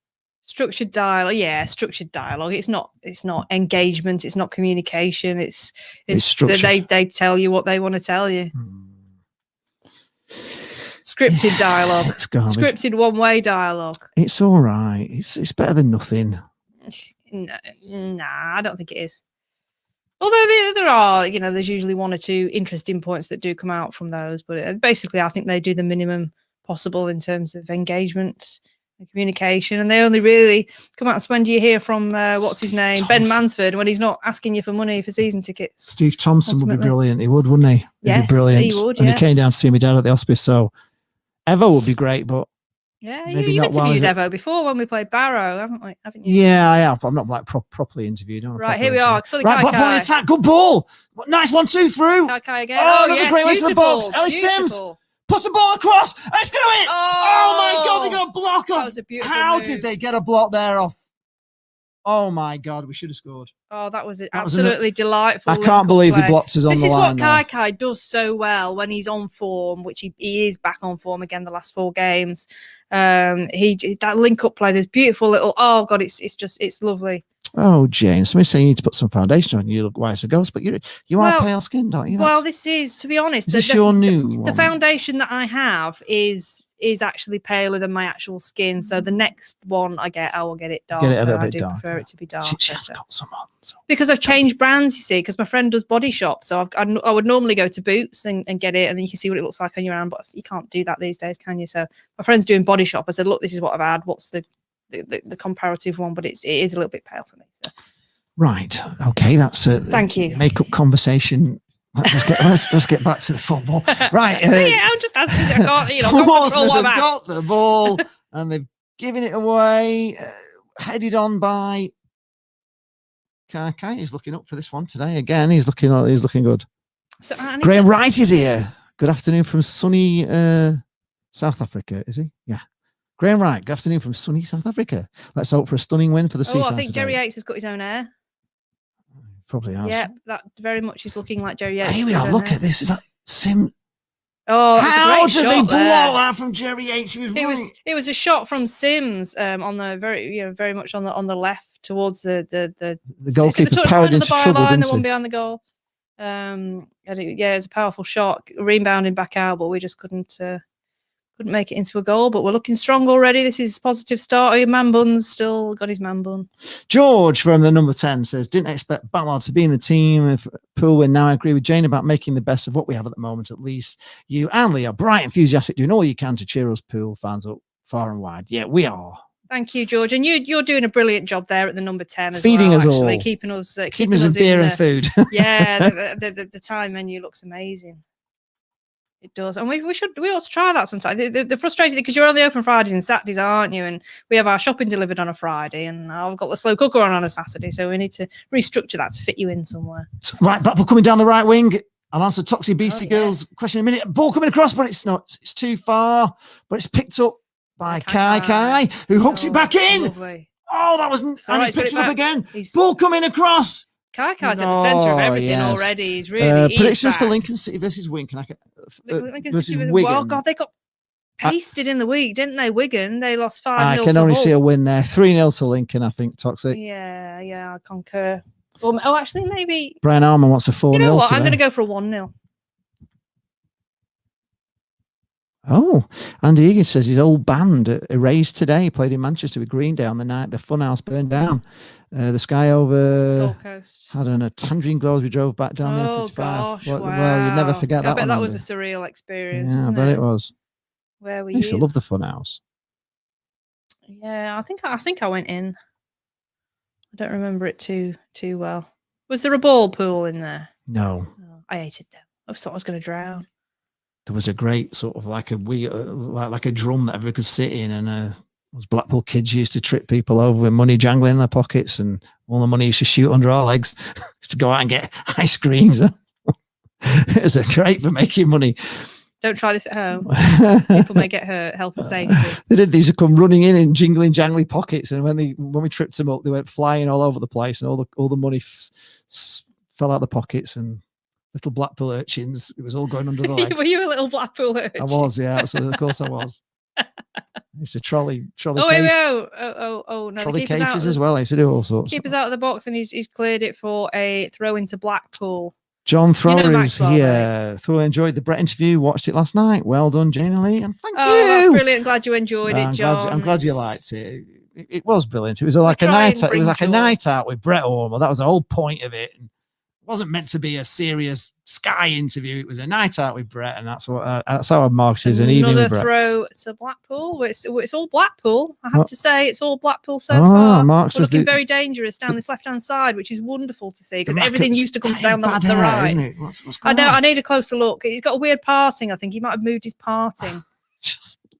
C: Structured dialogue, yeah, structured dialogue. It's not engagement. It's not communication. It's structured. They tell you what they want to tell you. Scripted dialogue.
B: It's garbage.
C: Scripted one-way dialogue.
B: It's all right. It's better than nothing.
C: Nah, I don't think it is. Although there are, there's usually one or two interesting points that do come out from those. But basically, I think they do the minimum possible in terms of engagement and communication. And they only really come out and when do you hear from, what's his name, Thompson. Ben Mansford, when he's not asking you for money for season tickets.
B: Steve Thompson would be brilliant. He would, wouldn't he?
C: Yes,
B: He'd be brilliant.
C: He would,
B: and he came down to see me dad at the hospice. So Evo would be great, but...
C: Yeah, you've interviewed Evo before when we played Barrow, haven't you?
B: Yeah, I have. I'm not properly interviewed.
C: Right, here we are.
B: Right, Blackpool in attack. Good ball. Nice 1-2 through.
C: Kai again.
B: Oh, that's a great way to the box. Ellis Sims puts the ball across. And it's going to hit. Oh, my God, they got a block off.
C: That was a beautiful
B: How
C: move.
B: did they get a block there off Oh my God, we should have scored.
C: Oh, that was
B: was
C: absolutely delightful.
B: I can't believe
C: play.
B: they blocked us on
C: this
B: the
C: is
B: line.
C: what Kai does so well when he's on form, which he is back on form again the last 4 games. That link up play, this beautiful little. Oh God, it's lovely.
B: Oh, Jane, somebody's saying you need to put some foundation on. You look white as a ghost, but you are pale skinned, don't you?
C: Well, this is, to be honest,
B: is this your new
C: the foundation that I have is actually paler than my actual skin. So the next one I will get it darker.
B: Get it a little bit
C: I do
B: darker.
C: prefer it to be darker.
B: She has got some on. So.
C: Because I've changed brands, you see, because my friend does Body Shop. So I would normally go to Boots and get it, and then you can see what it looks like on your hand. But you can't do that these days, can you? So my friend's doing Body Shop. I said, look, this is what I've had. What's the comparative one? But it is a little bit pale for me. So.
B: Right. Okay. That's
C: thank you.
B: Makeup conversation. Let's get back to the football. Right.
C: Yeah, I'm just answering. I can't
B: Portsmouth have got the ball and they've given it away. Headed on by Kai. He's looking up for this one today. Again, he's looking good. So Graham Wright is here. Good afternoon from sunny South Africa. Is he? Yeah. Graham Wright. Good afternoon from sunny South Africa. Let's hope for a stunning win for the Seasiders.
C: I think Jerry Yates has got his own hair.
B: Probably has.
C: Yeah, that very much is looking like Jerry Yates.
B: Here we are. Look at this. Is that Sim?
C: Oh,
B: how did they blow that from Jerry Yates?
C: It was a shot from Sims on the very much on the left towards the
B: goalkeeper parried into trouble, didn't
C: the one behind the goal. It's a powerful shot, rebounding back out, but we just couldn't make it into a goal. But we're looking strong already. This is a positive start. Your man bun's still got his man bun.
B: George from the number 10 says, didn't expect Ballard to be in the team if Poole win. Now I agree with Jane about making the best of what we have at the moment. At least you and Lee are bright, enthusiastic, doing all you can to cheer us Poole fans up far and wide. Yeah, we are.
C: Thank you, George, and you're doing a brilliant job there at the number 10 as
B: feeding
C: well.
B: Us
C: actually,
B: all.
C: keeping us
B: with beer and food.
C: Yeah, the Thai menu looks amazing. It does, and we ought to try that sometime. The frustrating thing, because you're on the open Fridays and Saturdays, aren't you? And we have our shopping delivered on a Friday, and I've got the slow cooker on a Saturday, so we need to restructure that to fit you in somewhere.
B: Right, Blackpool coming down the right wing. I'll answer Toxie Beastie Girls question in a minute. Ball coming across, but it's not. It's too far, but it's picked up by Kai, who hooks it back in.
C: Lovely.
B: Oh, that wasn't. And he picks it up again.
C: He's...
B: Ball coming across.
C: Kai's at the centre of everything already. He's really
B: predictions for Lincoln City versus Wigan.
C: Lincoln City Wigan. Oh God, they got pasted in the week, didn't they? Wigan, they lost 5-0.
B: I can only see a win there. 3-0 to Lincoln, I think. Toxic.
C: Yeah, I concur. Oh, actually, maybe
B: Brian Arman wants a 4-0.
C: You know what? I'm going to go for a 1-0.
B: Oh, Andy Egan says his old band erased today. Played in Manchester with Greendale the night the Funhouse burned down. The sky over
C: Gold Coast
B: had a tangerine glow as we drove back down the M55.
C: Gosh, wow.
B: Well, you'd never forget that.
C: I bet
B: one,
C: that
B: Andy.
C: was a surreal experience.
B: Yeah, I bet it was.
C: Where were
B: you? I used to love the Funhouse.
C: Yeah, I think I went in. I don't remember it too well. Was there a ball pool in there?
B: No.
C: Oh, I hated them. I thought I was going to drown.
B: There was a great sort of like a like a drum that everyone could sit in, and those Blackpool kids used to trip people over with money jangling in their pockets, and all the money used to shoot under our legs to go out and get ice creams. It was great for making money.
C: Don't try this at home. People may get hurt. Health and safety.
B: They did. These would come running in jingling, jangly pockets, and when we tripped them up, they went flying all over the place, and all the money fell out the pockets, and little Blackpool urchins. It was all going under the legs.
C: Were you a little Blackpool urchin?
B: I was, yeah. Of course, I was. I used to trolley.
C: Oh, no!
B: Trolley cases as well. I used to do all sorts.
C: Keep us out of the box, and he's cleared it for a throw into Blackpool.
B: John Thrower is here. Thoroughly enjoyed the Brett interview. Watched it last night. Well done, Jane and Lee, and thank you.
C: That's brilliant. Glad you enjoyed it, John.
B: I'm glad you liked it. It was brilliant. It was like a night out. It was like a night out with Brett Ormer. That was the whole point of it. It wasn't meant to be a serious Sky interview. It was a night out with Brett, and that's how I marked it.
C: Another throw to Blackpool. It's all Blackpool. I have to say, it's all Blackpool so far.
B: Mark
C: We're looking very dangerous down this left-hand side, which is wonderful to see because everything used to come down the right.
B: Isn't it? What's
C: I know. I need a closer look. He's got a weird parting. I think he might have moved his parting.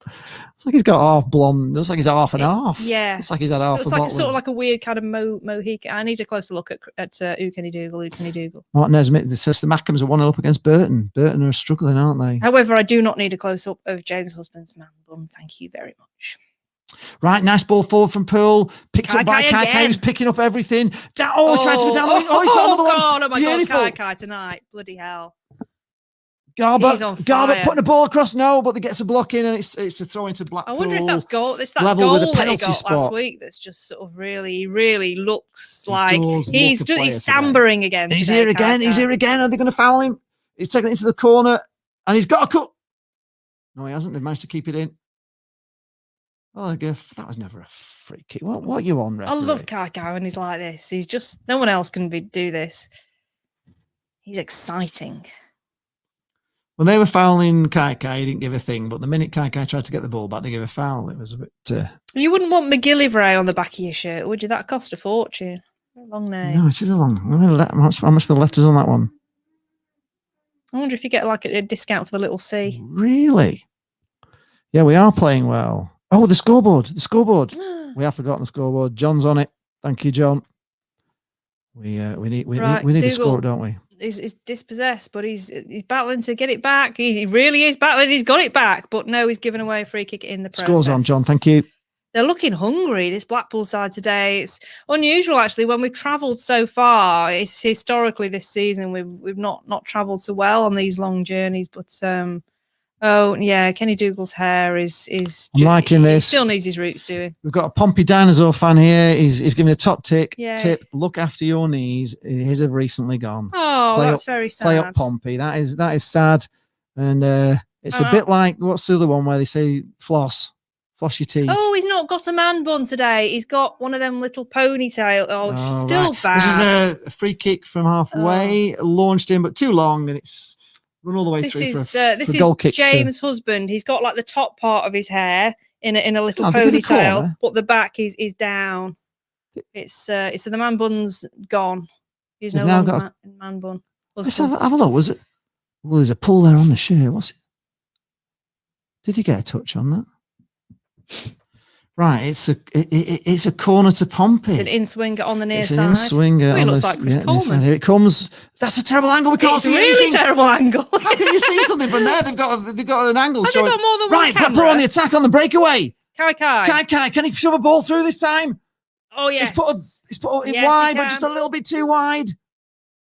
B: It's like he's got half blonde. Looks like he's half and half.
C: Yeah.
B: It's like he's had half.
C: It's like sort of like a weird kind of mohican. I need a closer look at Who Can He Dougal.
B: Martin Nesmith says the Mackhams are 1-0 up against Burton. Burton are struggling, aren't they?
C: However, I do not need a close up of James' husband's man bun. Thank you very much.
B: Right, nice ball forward from Poole. Picked up by
C: Kai
B: Kai, who's
C: again.
B: picking up everything. He's trying to go down the wing. He's got another one.
C: God, oh my
B: Beautiful.
C: God, Kai tonight. Bloody hell.
B: Garbutt,
C: He's on
B: Garbutt
C: fire.
B: putting the ball across. No, but they gets a block in, and it's a throw into Blackpool.
C: I wonder if that's goal. It's that
B: level with
C: goal
B: a
C: that he
B: penalty
C: got last
B: spot.
C: week. That's just sort of really looks like
B: does
C: he's
B: look a player
C: he's
B: today.
C: sambering again.
B: And he's
C: today,
B: here again.
C: Kai.
B: He's here again. Are they going to foul him? He's taking it into the corner, and he's got a cut. No, he hasn't. They've managed to keep it in. Oh, that was never a free kick. What are you on, referee?
C: I love Kai when he's like this. He's just no one else can do this. He's exciting.
B: When they were fouling Kai, he didn't give a thing. But the minute Kai tried to get the ball back, they gave a foul. It was a bit.
C: You wouldn't want McGillivray on the back of your shirt, would you? That cost a fortune. A long name.
B: No, it is a long. How much for the letters on that one?
C: I wonder if you get like a discount for the little C.
B: Really? Yeah, we are playing well. Oh, the scoreboard. We have forgotten the scoreboard. John's on it. Thank you, John. We need the score, don't we?
C: He's dispossessed, but he's battling to get it back. He really is battling. He's got it back, but no, he's given away a free kick in the process.
B: Scores on, John. Thank you.
C: They're looking hungry, this Blackpool side today. It's unusual, actually, when we've travelled so far. It's historically this season we've not travelled so well on these long journeys. But Kenny Dougal's hair is.
B: I'm liking this.
C: He still needs his roots doing.
B: We've got a Pompey dinosaur fan here. He's giving a top tip.
C: Yay.
B: Look after your knees. His have recently gone.
C: Oh, that's very sad.
B: Play up Pompey. That is sad, and it's a bit like what's the other one where they say floss your teeth.
C: Oh, he's not got a man bun today. He's got one of them little ponytail. Oh, still
B: right.
C: bad.
B: This is a free kick from halfway, launched in, but too long, and it's run all the way through. This is
C: goal kick. James' husband. He's got like the top part of his hair in a little ponytail, but the back is down. It's the man bun's gone. He's no longer got a man bun.
B: Let's have a look. Was it? Well, there's a pull there on the shirt. What's it? Did he get a touch on that? Right, it's a corner to Pompey.
C: It's an in-swinger on the near side.
B: It's an in-swinger.
C: It looks like Chris Coleman.
B: Here it comes. That's a terrible angle. We can't see anything.
C: It's a really terrible angle.
B: How can you see something from there? They've got an angle.
C: Have they got more than one camera?
B: Blackpool on the attack on the breakaway.
C: Kai.
B: Can he shove a ball through this time?
C: Oh yes.
B: He's put it wide, but just a little bit too wide.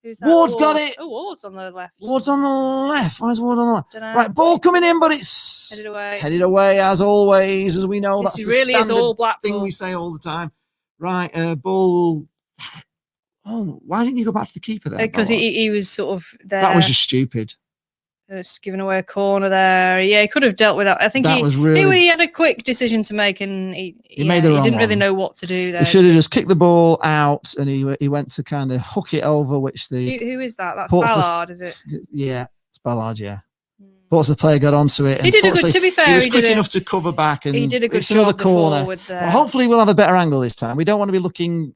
C: Who's that?
B: Ward's got it.
C: Oh, Ward's on the left.
B: Ward's on the left. Why is Ward on the left? Right, ball coming in, but it's headed away as always, as we know.
C: This
B: that's
C: really is all Blackpool
B: thing we say all the time. Right, ball. Oh, why didn't you go back to the keeper there?
C: Because he was sort of there.
B: That was just stupid.
C: It's giving away a corner there. Yeah, he could have dealt with that. I think he had a quick decision to make, and he didn't really know what to do there.
B: He should have just kicked the ball out, and he went to kind of hook it over. Which
C: who is that? That's Ballard, is it?
B: Yeah, it's Ballard. Yeah, Portsmouth player got onto it. And
C: he did a good. To be fair,
B: he was quick enough to cover back, and
C: he did a good
B: it's
C: job.
B: Another corner. Well, hopefully, we'll have a better angle this time. We don't want to be looking.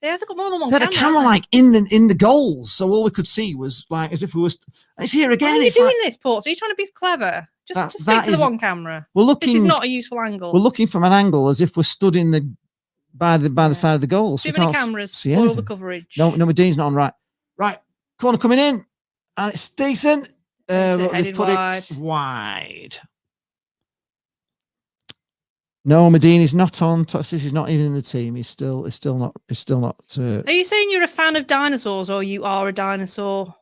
C: Yeah, they've got more than one.
B: They had a camera like in the goals, so all we could see was like as if we were. It's here again.
C: Why are you doing this, Port? Are you trying to be clever? Just stick to the one camera. This is not a useful angle.
B: We're looking from an angle as if we're stood in the by the side of the goal. So
C: too many cameras spoil the coverage.
B: No, Dean's not on. Right, corner coming in, and it's decent. They've put it wide. No, Medini's not on. He's not even in the team. He's still not. Are
C: you saying you're a fan of dinosaurs, or you are a dinosaur?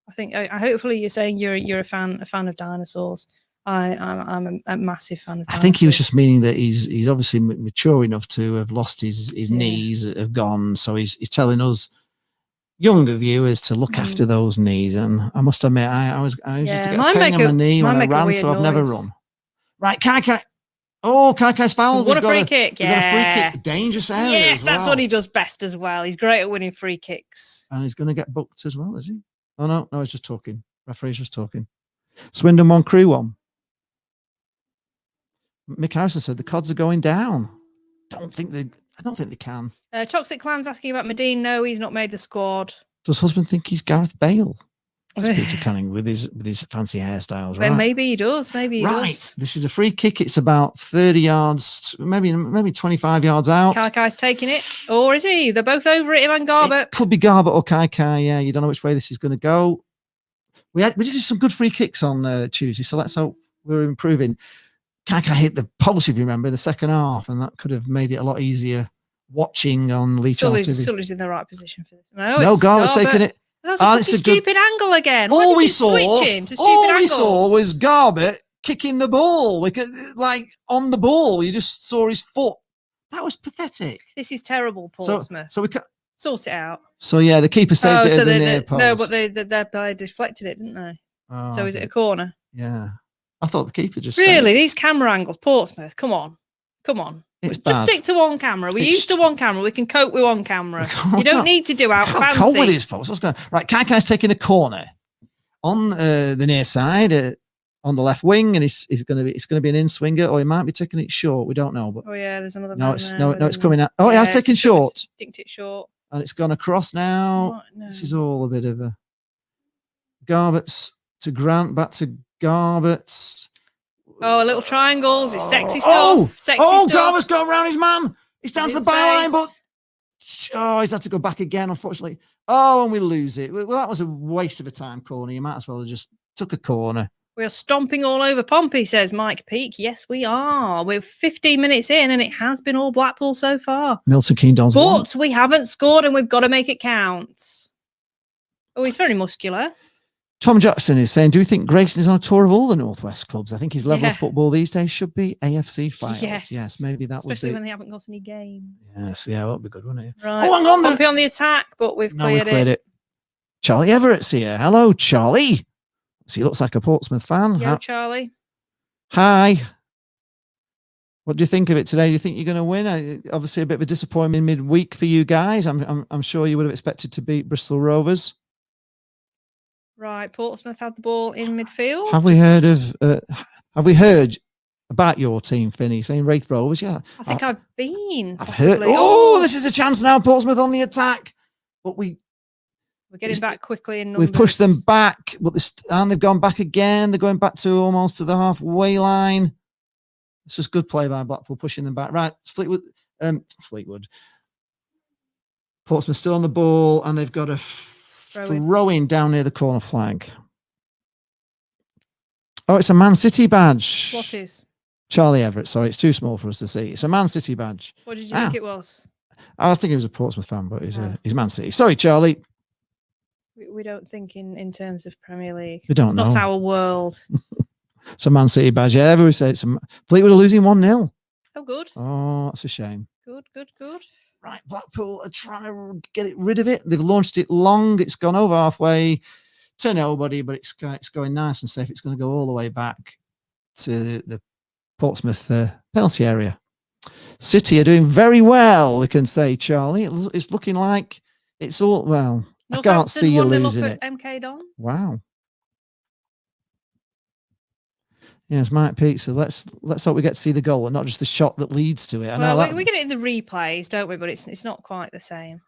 C: I think. Hopefully, you're saying you're a fan of dinosaurs. I'm a massive fan of dinosaurs.
B: I think he was just meaning that he's obviously mature enough to have lost his knees, have gone. So he's telling us younger viewers to look after those knees. And I must admit, I used to get a pain on my knee when I ran, so I've never run. Right, Kai. Oh, Kaikai's fouled.
C: What a free kick.
B: We've got a free kick. Dangerous area.
C: Yes, that's what he does best as well. He's great at winning free kicks.
B: And he's going to get booked as well, is he? Oh, no, he's just talking. Referee's just talking. Swindon 1, Crew 1. Mick Harrison said the Cods are going down. I don't think they can.
C: Toxic Clan's asking about Medine. No, he's not made the squad.
B: Does husband think he's Gareth Bale? That's Peter Canning with his fancy hairstyles, right?
C: Well, maybe he does. Right.
B: This is a free kick. It's about 30 yards, maybe 25 yards out.
C: Kaikai's taking it, or is he? They're both over it, him and Garbutt.
B: It could be Garbutt or Kaikai. Yeah, you don't know which way this is going to go. We did some good free kicks on Tuesday, so let's hope we're improving. Kaka hit the post, if you remember, in the second half, and that could have made it a lot easier watching on Lee Charles TV.
C: Sully's in the right position for this. No,
B: Garbert's taking it.
C: That's a fucking stupid angle again. Why did you switch him to stupid angles?
B: We saw was Garbett kicking the ball. Like on the ball, you just saw his foot. That was pathetic.
C: This is terrible, Portsmouth.
B: So we can
C: sort it out.
B: So yeah, the keeper saved it at the near post.
C: No, but they deflected it, didn't they?
B: Oh,
C: so is it a corner?
B: Yeah, I thought the keeper just
C: really these camera angles, Portsmouth. Come on.
B: It's
C: Just
B: bad.
C: stick to one camera. We're used to one camera. We can cope with one camera. You don't need to do out fancy.
B: Cope with his folks. What's going on? Right, Kaikai's taking a corner on the near side on the left wing, and it's going to be an in swinger, or he might be taking it short. We don't know. But
C: there's another.
B: No, it's coming out. Oh, yeah, it's taken short.
C: Dinked it short,
B: and it's gone across now. No. This is all a bit of a Garbett's to Grant, back to Garbett's.
C: Oh, little triangles. It's sexy stuff. Sexy stuff.
B: Garbert's gone around his man. He's down to the byline, but he's had to go back again, unfortunately. Oh, and we lose it. Well, that was a waste of a time corner. You might as well have just took a corner.
C: We're stomping all over Pompey, says Mike Peake. Yes, we are. We're 15 minutes in, and it has been all Blackpool so far.
B: Milton Keynes
C: but we haven't scored, and we've got to make it count. Oh, he's very muscular.
B: Tom Jackson is saying, do you think Grayson is on a tour of all the Northwest clubs? I think his level of football these days should be AFC finals. Yes, maybe that would be.
C: Especially when they haven't got any games.
B: Yes, yeah, that would be good, wouldn't it?
C: Right.
B: Oh, hang on.
C: Pompey on the attack, but we've cleared it.
B: Charlie Everett's here. Hello, Charlie. So he looks like a Portsmouth fan.
C: Yo, Charlie.
B: Hi. What do you think of it today? Do you think you're going to win? Obviously, a bit of a disappointment midweek for you guys. I'm sure you would have expected to beat Bristol Rovers.
C: Right, Portsmouth had the ball in midfield.
B: Have we heard about your team, Finney? Saying Wraith Rovers, yeah.
C: I think I've been.
B: I've heard. Oh, this is a chance now. Portsmouth on the attack, but we're
C: getting back quickly in numbers.
B: We've pushed them back, but they've gone back again. They're going back to almost to the halfway line. It's just good play by Blackpool, pushing them back. Right, Fleetwood. Portsmouth still on the ball, and they've got a throw-in down near the corner flag. Oh, it's a Man City badge.
C: What is?
B: Charlie Everett. Sorry, it's too small for us to see. It's a Man City badge.
C: What did you think it was?
B: I was thinking he was a Portsmouth fan, but he's Man City. Sorry, Charlie.
C: We don't think in terms of Premier League.
B: We don't know.
C: It's not our world.
B: It's a Man City badge. Yeah, everybody say it's Fleetwood are losing 1-0.
C: Oh, good.
B: Oh, that's a shame.
C: Good.
B: Right, Blackpool are trying to get rid of it. They've launched it long. It's gone over halfway to nobody, but it's going nice and safe. It's going to go all the way back to the Portsmouth penalty area. City are doing very well, we can say, Charlie. It's looking like it's all, well, I can't see you losing it.
C: MK Don.
B: Wow. Yes, Mike Peake. So let's hope we get to see the goal and not just the shot that leads to it.
C: We get it in the replays, don't we? But it's not quite the same.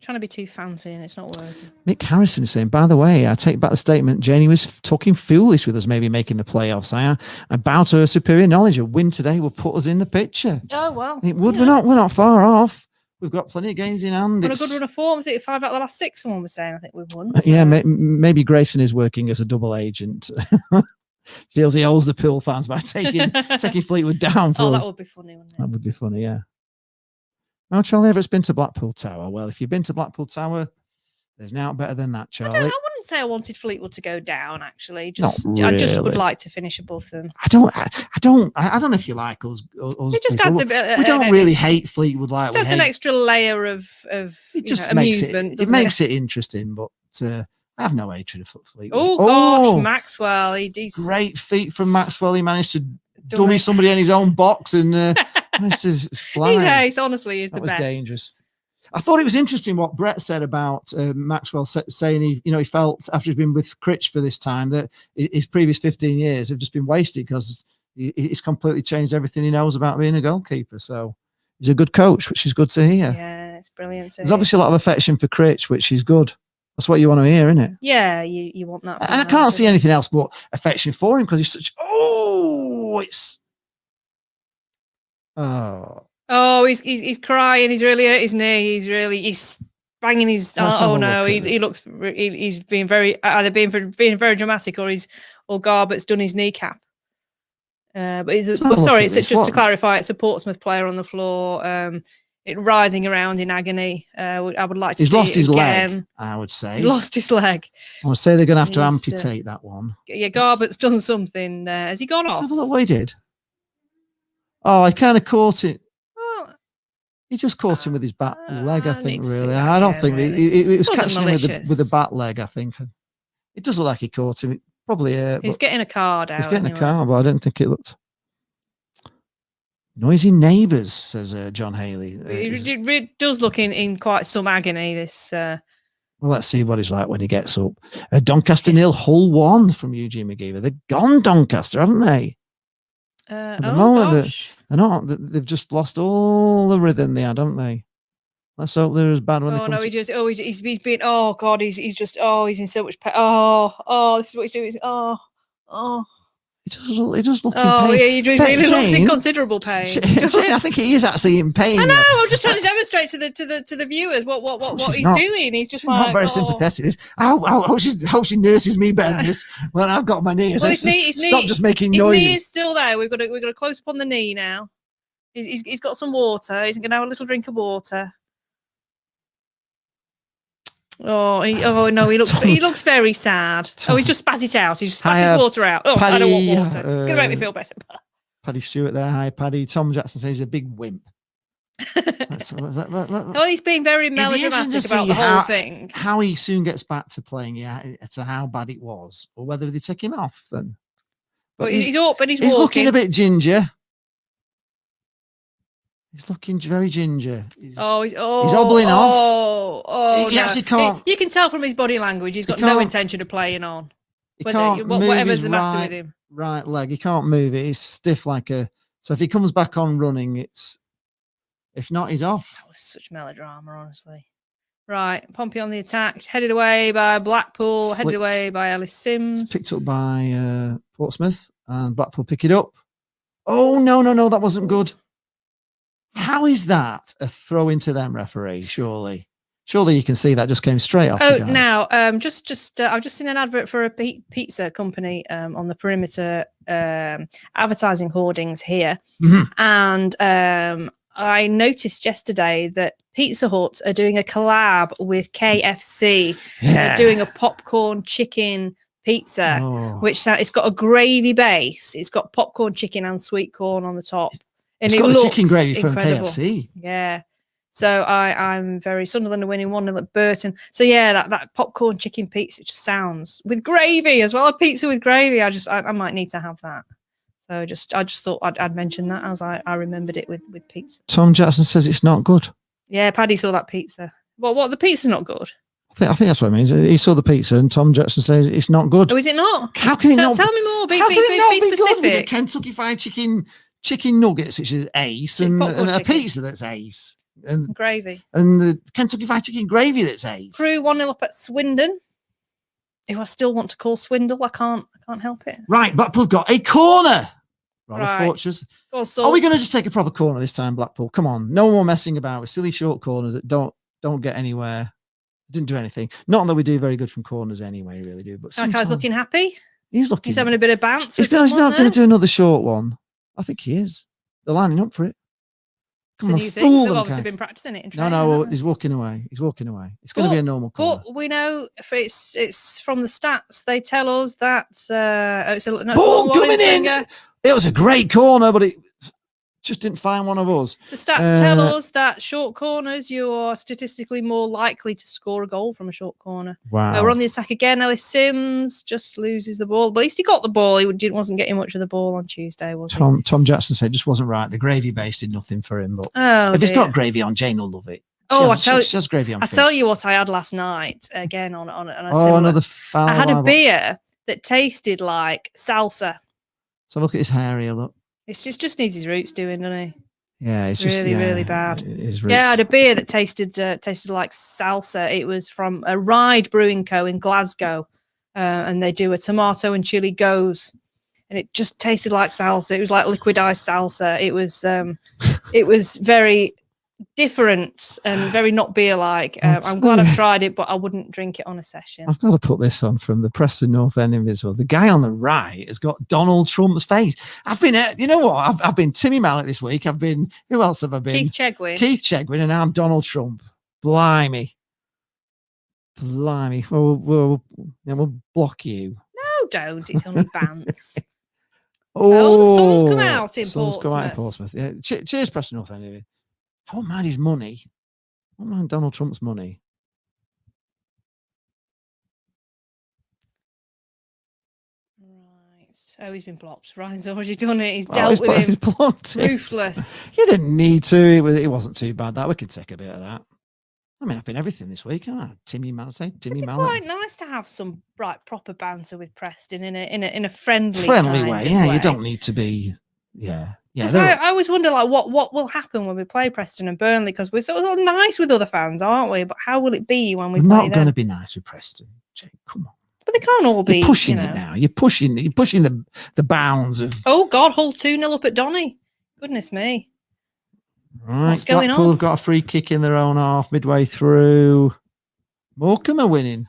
C: Trying to be too fancy and it's not working.
B: Mick Harrison is saying, by the way, I take back the statement. Janie was talking foolish with us, maybe making the playoffs. I bow to her superior knowledge. A win today will put us in the picture.
C: Oh well,
B: it would. We're not far off. We've got plenty of games in hand.
C: On a good run of form. Is it 5 out of the last 6? Someone was saying. I think we've won. So.
B: Yeah, maybe Grayson is working as a double agent. Feels he owes the Pool fans by taking Fleetwood down. For
C: that would be funny, wouldn't it?
B: That would be funny, yeah. Oh, Charlie Everett's been to Blackpool Tower. Well, if you've been to Blackpool Tower, there's now better than that, Charlie.
C: I wouldn't say I wanted Fleetwood to go down. Actually,
B: really.
C: I just would like to finish above them.
B: I don't know if you like us.
C: It just adds a bit.
B: We don't really hate Fleetwood like.
C: Just adds an extra layer of amusement.
B: It makes it interesting, but I have no hatred for Fleetwood.
C: Oh gosh, Maxwell, he's
B: great feat from Maxwell. He managed to dummy somebody in his own box and.
C: He's honestly the best. That was
B: dangerous. I thought it was interesting what Brett said about Maxwell saying he felt after he's been with Critch for this time that his previous 15 years have just been wasted because he's completely changed everything he knows about being a goalkeeper. So he's a good coach, which is good to hear.
C: Yeah, it's brilliant.
B: There's obviously a lot of affection for Critch, which is good. That's what you want to hear, isn't it?
C: Yeah, you want that.
B: I can't see anything else but affection for him because he's such.
C: He's crying. He's really hurt his knee. He's banging his.
B: Let's have
C: Oh
B: a
C: no,
B: look at
C: he looks. He's being either being very dramatic or Garbutt's done his kneecap. But sorry, it's just to clarify, it's a Portsmouth player on the floor, writhing around in agony. I would like to.
B: He's
C: see
B: lost
C: it
B: his
C: again.
B: leg. I would say
C: He lost his leg.
B: I would say they're going to have to amputate that one.
C: Yeah, Garbutt's done something. Has he gone off?
B: Let's have a look what he did. Oh, I kind of caught it.
C: Well,
B: he just caught him with his back leg, I think, really.
C: I
B: don't think
C: really.
B: it was catching him with the back leg, I think. It does look like he caught him. Probably
C: he's getting a card out.
B: He's getting a card, but I don't think it looked. Noisy neighbours, says John Haley.
C: It does look in quite some agony, this.
B: Well, let's see what he's like when he gets up. Doncaster 0, Hull 1 from Eugene McGeever. They've gone Doncaster, haven't they? At the moment, they're not. They've just lost all the rhythm they had, haven't they? Let's hope they're as bad when they come.
C: No, he's been. Oh God, he's in so much pain. Oh, this is what he's doing. Oh.
B: He does look in pain.
C: Oh yeah, he really looks in considerable pain.
B: Jane, I think he is actually in pain.
C: I know. I'm just trying to demonstrate to the viewers what he's doing. He's just
B: not very sympathetic. How she nurses me better than this when I've got my knee.
C: Well, Stop
B: just making noises.
C: His knee is still there. We've got to close up on the knee now. He's got some water. He's going to have a little drink of water. Oh no, he looks very sad. He's just spat it out. He's just spat his water out. Oh, Paddy, I don't want water. It's going to make me feel better.
B: Paddy Stewart there. Hi, Paddy. Tom Jackson says he's a big wimp.
C: He's being very melodramatic about the whole thing.
B: How he soon gets back to playing, to how bad it was, or whether they take him off then.
C: But he's up and he's
B: walking. Looking a bit ginger. He's looking very ginger. He's hobbling off. He actually can't.
C: You can tell from his body language he's got no intention of playing on.
B: Whatever's
C: the matter with him.
B: Right leg, he can't move it. He's stiff like a. So if he comes back on running, it's. If not, he's off.
C: That was such melodrama, honestly. Right, Pompey on the attack, headed away by Blackpool, headed away by Ellis Sims.
B: It's picked up by Portsmouth, and Blackpool pick it up. Oh no, that wasn't good. How is that a throw into them, referee? Surely you can see that just came straight off.
C: Oh, now, I've just seen an advert for a pizza company on the perimeter advertising hoardings here, and I noticed yesterday that Pizza Hut are doing a collab with KFC.
B: Yeah.
C: They're doing a popcorn chicken pizza, which it's got a gravy base. It's got popcorn chicken and sweet corn on the top. And
B: it's got the chicken gravy
C: incredible.
B: From KFC.
C: Yeah. So I'm very Sunderland are winning 1-0 at Burton. So yeah, that popcorn chicken pizza just sounds with gravy as well. A pizza with gravy. I might need to have that. So I just thought I'd mention that as I remembered it with pizza.
B: Tom Jackson says it's not good.
C: Yeah, Paddy saw that pizza. What the pizza's not good?
B: I think that's what it means. He saw the pizza, and Tom Jackson says it's not good.
C: Oh, is it not?
B: How can it not?
C: Tell me more. Be
B: specific.
C: Good with
B: the Kentucky Fried Chicken nuggets, which is ace, and a pizza that's ace, and
C: gravy,
B: and the Kentucky Fried Chicken gravy that's ace.
C: Crew 1-0 up at Swindon, who I still want to call Swindle. I can't help it.
B: Right, Blackpool got a corner. Rather fortuitous.
C: Are
B: we going to just take a proper corner this time, Blackpool? Come on, no more messing about with silly short corners that don't get anywhere. Didn't do anything. Not that we do very good from corners anyway, really do. But
C: that guy's looking happy.
B: He's
C: having a bit of bounce.
B: He's not going to do another short one. I think he is. They're lining up for it. Come on, fool them.
C: They've obviously been practicing it.
B: No, he's walking away. It's going to be a normal corner.
C: But we know if it's from the stats. They tell us that it's a
B: ball coming in. It was a great corner, but it just didn't find one of us.
C: The stats tell us that short corners, you are statistically more likely to score a goal from a short corner.
B: Wow.
C: We're on the attack again. Ellis Sims just loses the ball. But at least he got the ball. He wasn't getting much of the ball on Tuesday, was he? Tom
B: Jackson said it just wasn't right. The gravy base did nothing for him. But if it's got gravy on, Jane will love it. She has gravy on.
C: I tell you what I had last night again on
B: another foul.
C: I had a beer that tasted like salsa.
B: So look at his hair here, look.
C: It just needs his roots doing, doesn't he?
B: Yeah, it's
C: really bad. I had a beer that tasted like salsa. It was from a Ride Brewing Co. in Glasgow, and they do a tomato and chili goes, and it just tasted like salsa. It was like liquid ice salsa. It was very different and very not beer-like. I'm glad I've tried it, but I wouldn't drink it on a session.
B: I've got to put this on from the Preston North End Invisible. The guy on the right has got Donald Trump's face. I've been, you know what? I've been Timmy Mallet this week. I've been, who else have I been?
C: Keith Chegwin,
B: and now I'm Donald Trump. Blimey. We'll block you.
C: No, don't. It's only bants.
B: Oh,
C: the sun's come out in
B: sun's
C: Portsmouth.
B: come out in Portsmouth. Yeah. Cheers, Preston North End. I won't mind his money. I won't mind Donald Trump's money.
C: Right. Oh, he's been blocked. Ryan's already done it. He's dealt with him.
B: Blocked.
C: Ruthless.
B: You didn't need to. It wasn't too bad. That we could take a bit of that. I mean, I've been everything this week. Timmy Mallet.
C: Quite nice to have some proper banter with Preston in a friendly
B: way. Yeah, way. You don't need to be. Yeah.
C: I always wonder, like, what will happen when we play Preston and Burnley, because we're sort of nice with other fans, aren't we? But how will it be when we play them?
B: Not going to be nice with Preston, Jake. Come on.
C: But they can't all be.
B: You're pushing it now. You're pushing the bounds of.
C: Oh God, Hull 2-0 up at Donny. Goodness me.
B: Right,
C: what's going
B: Blackpool
C: on?
B: Have got a free kick in their own half midway through. Morecambe are winning.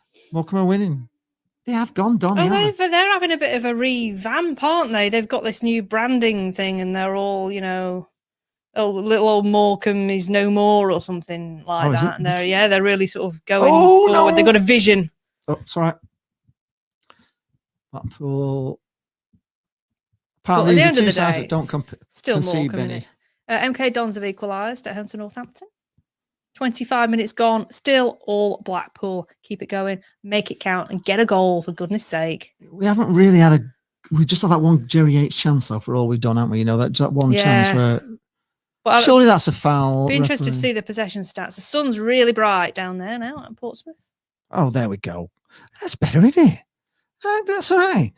B: They have gone Donny.
C: Oh, they're having a bit of a revamp, aren't they? They've got this new branding thing, and they're all, little old Morecambe is no more or something like that. And they're really sort of going forward. No. They've got a vision.
B: Oh, it's all right. Blackpool. Apparently, the two sides that don't
C: still
B: concede
C: Morecambe.
B: many.
C: MK Dons have equalised at home to Northampton. 25 minutes gone, still all Blackpool. Keep it going, make it count, and get a goal, for goodness sake.
B: We haven't really had we just had that one Jerry H chance, though, for all we've done, haven't we? That one chance where. But surely that's a foul.
C: Be interested to see the possession stats. The sun's really bright down there now at Portsmouth.
B: Oh, there we go. That's better, isn't it? That's all right.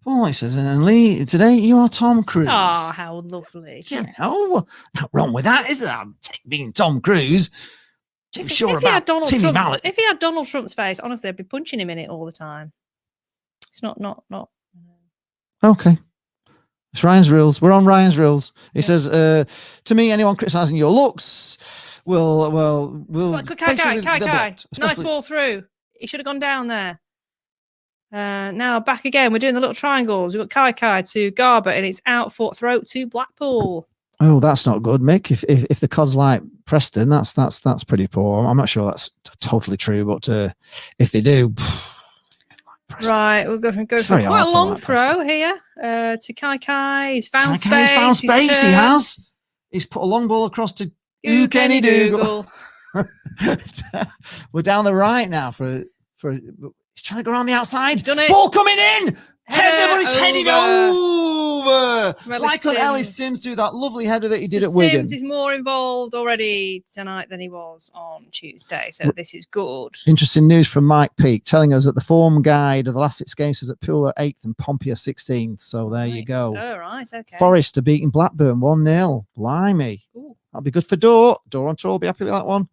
B: Paul says, and Lee, today you are Tom Cruise.
C: Oh, how lovely.
B: You know, not wrong with that, is there? Being Tom Cruise. Too sure about Timmy Mallet.
C: If he had Donald Trump's face, honestly, I'd be punching him in it all the time. It's not.
B: Okay. It's Ryan's rules. We're on Ryan's rules. He says, to me, anyone criticising your looks will.
C: Kai. Nice ball through. He should have gone down there. Now back again. We're doing the little triangles. We've got Kai to Garber, and it's out for throat to Blackpool.
B: Oh, that's not good, Mick. If the cod's like Preston, that's pretty poor. I'm not sure that's totally true, but if they do,
C: right, we'll go for quite a long throw here to Kai. He's found space.
B: He's found space. He has. He's put a long ball across to Kenny Dougal. We're down the right now for. He's trying to go around the outside.
C: He's done it.
B: Ball coming in. He's heading over. Like on Ellis Sims do that lovely header that he did at Wigan.
C: Sims is more involved already tonight than he was on Tuesday, so this is good.
B: Interesting news from Mike Peake telling us that the form guide of the last 6 games is that Poole are 8th and Pompey are 16th. So there you go.
C: Oh, right, okay.
B: Forest are beating Blackburn 1-0. Blimey. Ooh. That'll be good for Door on tour will be happy with that one.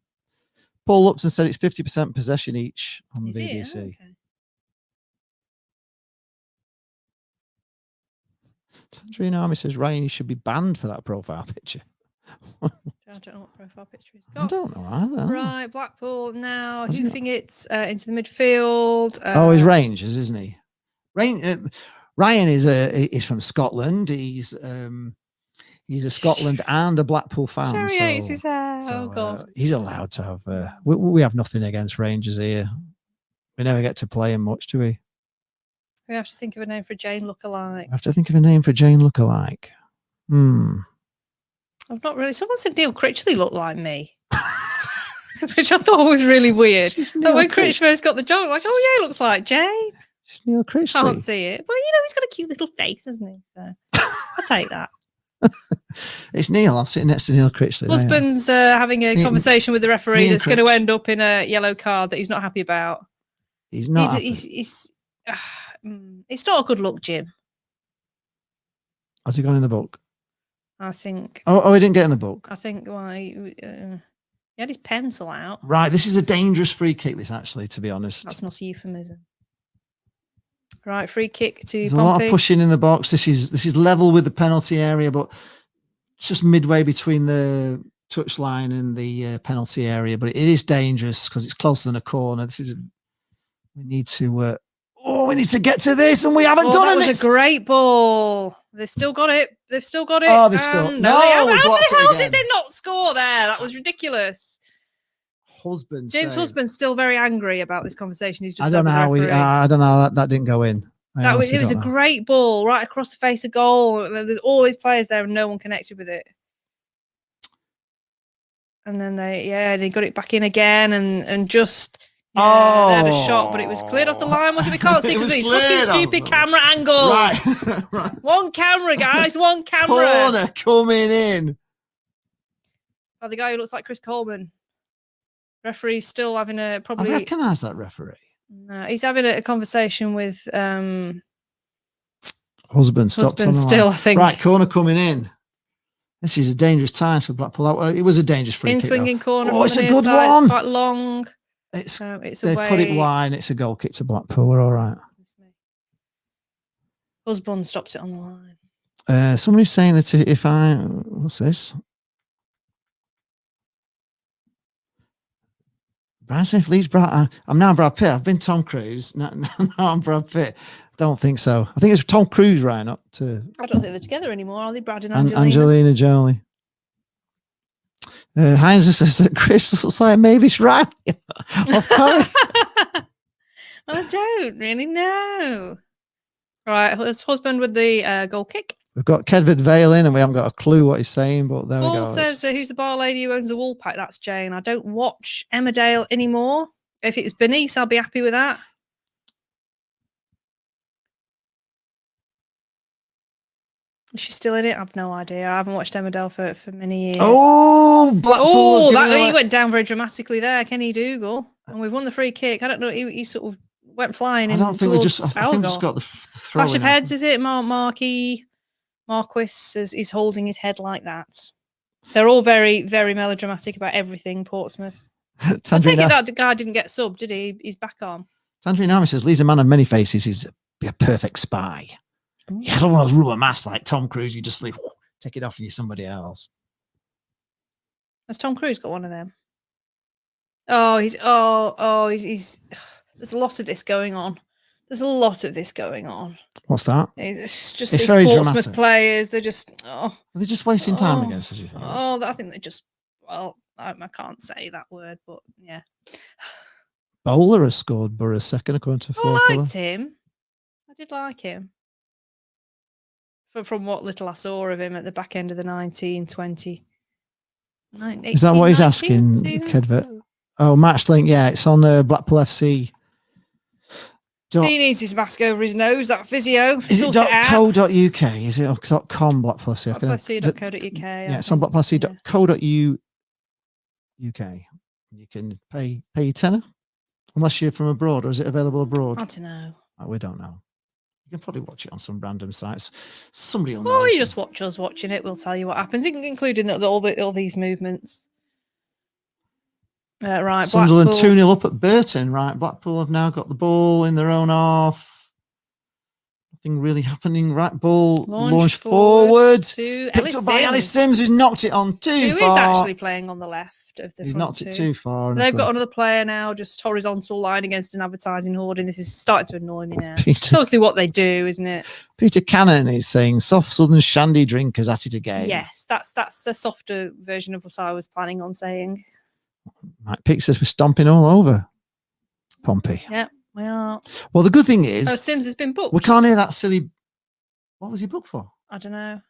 B: Paul Upton said it's 50% possession each on the BBC.
C: Okay.
B: Tangerine Army says, Ryan, you should be banned for that profile picture.
C: I don't know what profile picture he's got.
B: I don't know either.
C: Right, Blackpool now hoofing it into the midfield.
B: He's Rangers, isn't he? Ryan is from Scotland. He's a Scotland and a Blackpool fan.
C: Sure, hates his hair. Oh God,
B: he's allowed to have. We have nothing against Rangers here. We never get to play him much, do we?
C: We have to think of a name for a Jane lookalike. I've not really. Someone said Neil Critchley looked like me, which I thought was really weird. But when Critch first got the job, like, oh yeah, he looks like Jane.
B: Just Neil Critchley.
C: Can't see it. Well, he's got a cute little face, hasn't he? So I'll take that.
B: It's Neil. I'm sitting next to Neil Critchley.
C: Husband's having a conversation with the referee that's going to end up in a yellow card that he's not happy about.
B: He's not.
C: It's not a good look, Jim.
B: Has he gone in the book?
C: I think.
B: Oh, he didn't get in the book.
C: I think he had his pencil out.
B: Right, this is a dangerous free kick. This actually, to be honest,
C: that's not a euphemism. Right, free kick to
B: There's
C: Pompey.
B: A lot of pushing in the box. This is level with the penalty area, but it's just midway between the touchline in the penalty area, but it is dangerous because it's closer than a corner. We need to get to this, and we haven't done it.
C: That was a great ball. They've still got it.
B: Oh, they scored.
C: No,
B: No,
C: how
B: blocked
C: the
B: it
C: hell
B: again.
C: did they not score there? That was ridiculous. James Husband's still very angry about this conversation. He's just
B: I don't know how that didn't go in.
C: It was a great ball right across the face of goal. There's all these players there and no one connected with it. And then they got it back in again and just they had a shot, but it was cleared off the line. Was it? We can't see because of these fucking stupid camera angles.
B: Right.
C: One camera, guys. One camera.
B: Corner coming in.
C: Oh, the guy who looks like Chris Coleman. Referee's still having
B: I recognise that referee.
C: No, he's having a conversation with
B: Husband
C: still, I think.
B: Right, corner coming in. This is a dangerous time for Blackpool. It was a dangerous free kick.
C: In-swinging corner.
B: Oh, it's a good one.
C: It's quite long.
B: It's
C: they've
B: put it wide. It's a goal kick to Blackpool. We're all right.
C: Husband stops it on the line.
B: Somebody's saying that what's this? Brian said, Leeds, I'm now Brad Pitt. I've been Tom Cruise. Now I'm Brad Pitt. Don't think so. I think it's Tom Cruise right up to.
C: I don't think they're together anymore, are they, Brad and Angelina?
B: Angelina Jolie. Heinz says that Chris looks like Mavis Riley. Of course.
C: I don't really know. Right, his husband with the goal kick.
B: We've got Kedvard Vale in, and we haven't got a clue what he's saying, but there we go.
C: Paul says, who's the bar lady who owns the wool pack? That's Jane. I don't watch Emmerdale anymore. If it's Bernice, I'll be happy with that. Is she still in it? I've no idea. I haven't watched Emmerdale for many years.
B: Oh, Blackpool.
C: He went down very dramatically there, Kenny Dougal. And we've won the free kick. I don't know. He sort of went flying. I think we just
B: got the throw.
C: Clash of heads, is it? Marquis is holding his head like that. They're all very, very melodramatic about everything, Portsmouth. I take it that guy didn't get subbed, did he? He's back on.
B: Tangerine Army says, Lee's a man of many faces. He's a perfect spy. Yeah, I don't want those rubber masks like Tom Cruise. You just take it off and you're somebody else.
C: Has Tom Cruise got one of them? He's there's a lot of this going on.
B: What's that?
C: It's just
B: it's
C: these
B: very
C: Portsmouth
B: dramatic.
C: Players. They're just
B: they're just wasting time against us, you think?
C: I think they just I can't say that word, but yeah.
B: Bowler has scored Borough's second according to
C: I liked him. I did like him. From what little I saw of him at the back end of the 1920.
B: Is that what he's asking, Kedvert? Oh, match link, yeah, it's on Blackpool FC.
C: He needs his mask over his nose, that physio.
B: Is it .co.uk? Is it .com, Blackpool FC?
C: BlackpoolFC.co.uk.
B: Yeah, it's on blackpoolfc.co.uk. You can pay your tenner, unless you're from abroad, or is it available abroad?
C: I don't know.
B: We don't know. You can probably watch it on some random sites. Somebody will know.
C: Or you just watch us watching it. We'll tell you what happens, including all these movements. Right,
B: Sunderland 2-0 up at Burton. Right, Blackpool have now got the ball in their own half. Nothing really happening. Right, ball launched forward. Picked up by Ellis Sims, who's knocked it on too far.
C: Who is actually playing on the left of the
B: He's
C: front
B: knocked it too far.
C: They've got another player now, just horizontal line against an advertising hoarding. This is starting to annoy me now. It's obviously what they do, isn't it?
B: Peter Cannon is saying soft southern shandy drinkers at it again.
C: Yes, that's the softer version of what I was planning on saying.
B: Mike Pick says we're stomping all over Pompey.
C: Yeah, we are.
B: Well, the good thing is
C: Sims has been booked.
B: We can't hear that silly. What was he booked for?
C: I don't know.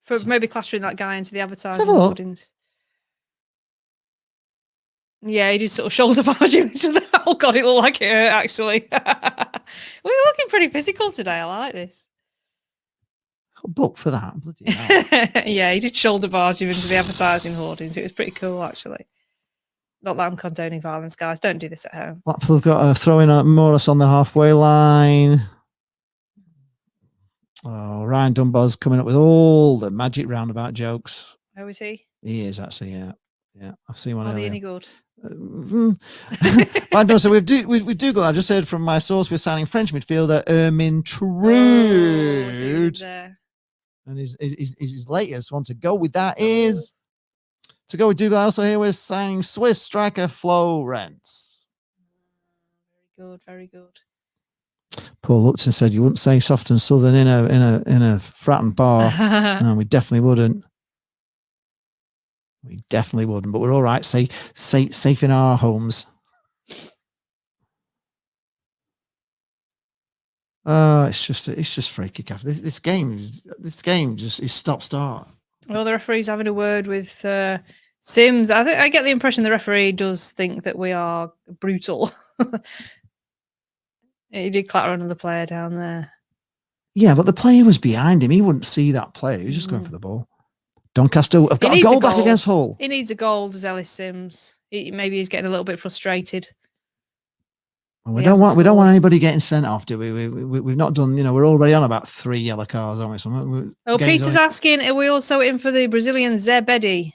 C: For maybe clattering that guy into the advertising hoardings. Yeah, he did sort of shoulder barge him into the. Oh God, it looked like it hurt actually. We're looking pretty physical today. I like this.
B: Book for that. Bloody hell.
C: Yeah, he did shoulder barge him into the advertising hoardings. It was pretty cool, actually. Not that I'm condoning violence, guys. Don't do this at home.
B: Blackpool have got a throw in more or less on the halfway line. Oh, Ryan Dunbar's coming up with all the magic roundabout jokes.
C: Oh, is he?
B: He is actually, yeah. Yeah, I've seen one.
C: Are they any good?
B: I don't. So with Dougal, I just heard from my source we're signing French midfielder Ermin Trude. And his latest one to go with that is to go with Dougal. Also here we're signing Swiss striker Florence.
C: Very good, very good.
B: Paul Lupton said you wouldn't say soft and southern in a Fratton bar. No, we definitely wouldn't. We definitely wouldn't. But we're all right. Safe in our homes. It's just free kick after this game just is stop start.
C: Well, the referee's having a word with Sims. I get the impression the referee does think that we are brutal. He did clatter another player down there.
B: Yeah, but the player was behind him. He wouldn't see that player. He was just going for the ball. Doncaster have got a goal back against Hull.
C: He needs a goal, does Ellis Sims. Maybe he's getting a little bit frustrated.
B: And we don't want anybody getting sent off, do we? We've not done. We're already on about 3 yellow cards, aren't we?
C: Peter's asking, are we also in for the Brazilian Zebedi?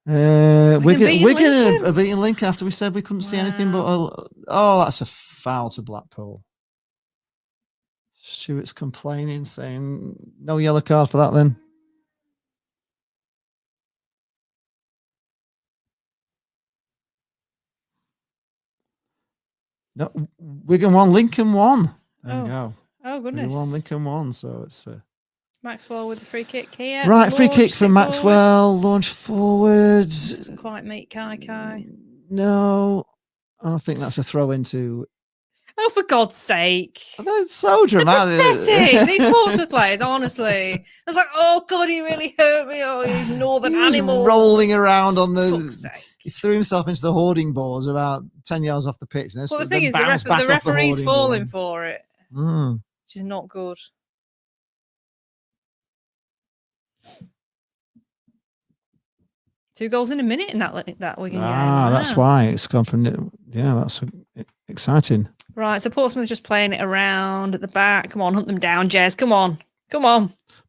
B: Wigan have beaten Lincoln after we said we couldn't see anything, but that's a foul to Blackpool. Stuart's complaining, saying no yellow card for that then. No, Wigan won, Lincoln won. There we go.
C: Oh goodness.
B: Wigan won, Lincoln won. So it's
C: Maxwell with the free kick here.
B: Right, free kick from Maxwell. Launch forwards.
C: Doesn't quite meet Kai.
B: No, I think that's a throw into.
C: Oh, for God's sake!
B: That's so dramatic.
C: Pathetic. These Portsmouth players, honestly. I was like, oh God, he really hurt me. Oh, these northern animals
B: rolling around on the.
C: Fuck's sake.
B: He threw himself into the hoarding boards about 10 yards off the pitch.
C: Well, the thing is, the referee's falling for it, which is not good. Two goals in a minute in that Wigan game.
B: That's why it's gone from. Yeah, that's exciting.
C: Right, so Portsmouth just playing it around at the back. Come on, hunt them down, Jez. Come on.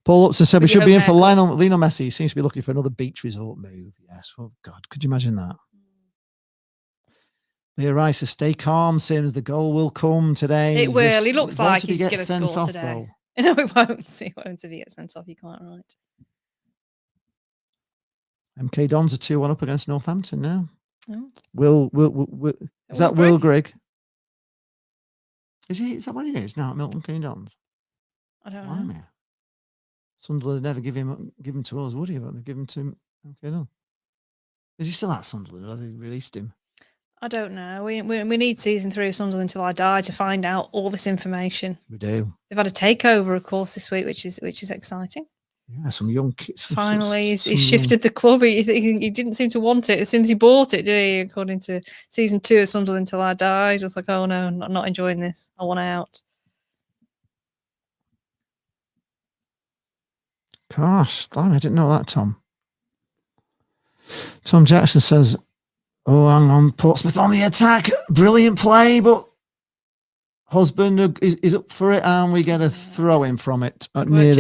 B: Paul Upson said we should be in for Lionel Messi. He seems to be looking for another beach resort move. Yes. Oh God, could you imagine that? Leo Rice says, stay calm, Sims. The goal will come today.
C: It will. He looks like he's going to score
B: off,
C: today. No, he won't. He won't if he gets sent off. You're quite right.
B: MK Dons are 2-1 up against Northampton now.
C: Oh.
B: Will is that Will Grigg? Is that what he is now at Milton Keynes Dons?
C: I don't know.
B: Sunderland never give him to us, would he? But they give him to MK Dons. Is he still at Sunderland, or have they released him?
C: I don't know. We need season 3 of Sunderland Until I Die to find out all this information.
B: We do.
C: They've had a takeover, of course, this week, which is exciting.
B: Yeah, some young kids.
C: Finally, he's shifted the club. He didn't seem to want it as soon as he bought it, did he? According to season 2 of Sunderland Until I Die, he's just like, oh no, I'm not enjoying this. I want out.
B: Gosh, I didn't know that, Tom. Tom Jackson says, oh, hang on, Portsmouth on the attack. Brilliant play, but Husband is up for it, and we get a throw in from it near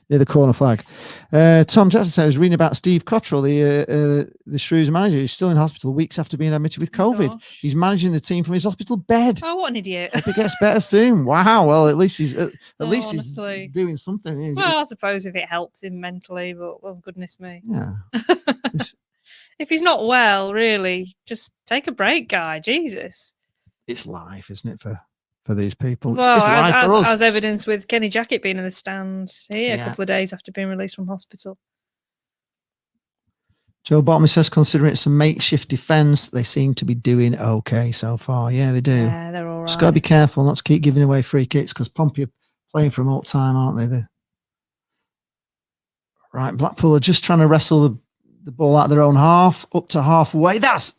B: the corner flag. Tom Jackson says, I was reading about Steve Cottrell, the Shrews manager. He's still in hospital weeks after being admitted with COVID.
C: Gosh.
B: He's managing the team from his hospital bed.
C: Oh, what an idiot!
B: Hope he gets better soon. Wow. Well, at least he's he's doing something.
C: Well, I suppose if it helps him mentally, but well, goodness me.
B: Yeah.
C: If he's not well, really, just take a break, guy. Jesus.
B: It's life, isn't it, for these people?
C: Well,
B: it's life for us.
C: As evidence with Kenny Jackett being in the stand here a couple of days after being released from hospital.
B: Joe Bottom says, considering it's a makeshift defence, they seem to be doing okay so far. Yeah, they do.
C: Yeah, they're all right.
B: Just got to be careful not to keep giving away free kicks, because Pompey are playing for them all the time, aren't they? Right, Blackpool are just trying to wrestle the ball out of their own half, up to halfway. That's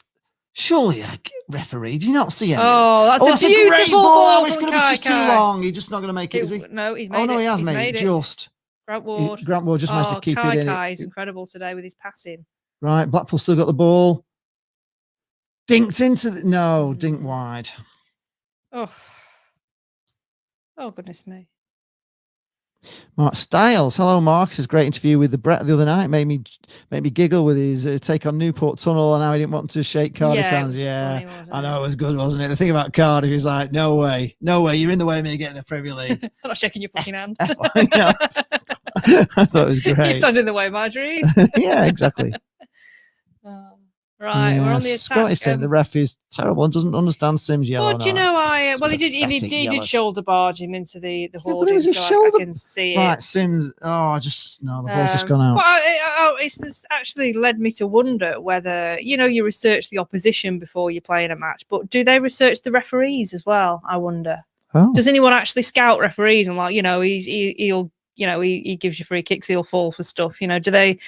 B: surely a referee. Do you not see it?
C: Oh, that's a beautiful ball.
B: It's going to be just too long. He's just not going to make it, is he?
C: No, he's made it.
B: Oh, no, he has made it. Just.
C: Grant Ward
B: just managed to keep it in.
C: Kai is incredible today with his passing.
B: Right, Blackpool still got the ball. Dinked into the... No, dinked wide.
C: Oh, goodness me.
B: Mark Styles, hello, Mark. His great interview with the Brett the other night made me giggle with his take on Newport Tunnel and how he didn't want to shake Cardiff's
C: Yeah, it
B: hands.
C: was
B: Yeah,
C: funny, wasn't
B: I know
C: it?
B: it was good, wasn't it? The thing about Cardiff is like, no way, you're in the way of me getting the Premier League.
C: I'm not shaking your fucking hand.
B: Yeah. I thought it was
C: You
B: great.
C: stand in the way of my dream.
B: Yeah, exactly.
C: Right,
B: Yeah,
C: we're on the attack.
B: Scotty's saying the ref is terrible and doesn't understand Sim's yellow.
C: Well, do you know, well, he
B: pathetic
C: did
B: yellow.
C: shoulder barge him into the
B: but
C: hoarding,
B: it was a
C: so
B: shoulder.
C: I can see it.
B: Right, Sims. Oh, the ball's just gone out.
C: But it's just actually led me to wonder whether, you research the opposition before you're playing a match, but do they research the referees as well? I wonder.
B: Oh.
C: Does anyone actually scout referees and he gives you free kicks, he'll fall for stuff. Do they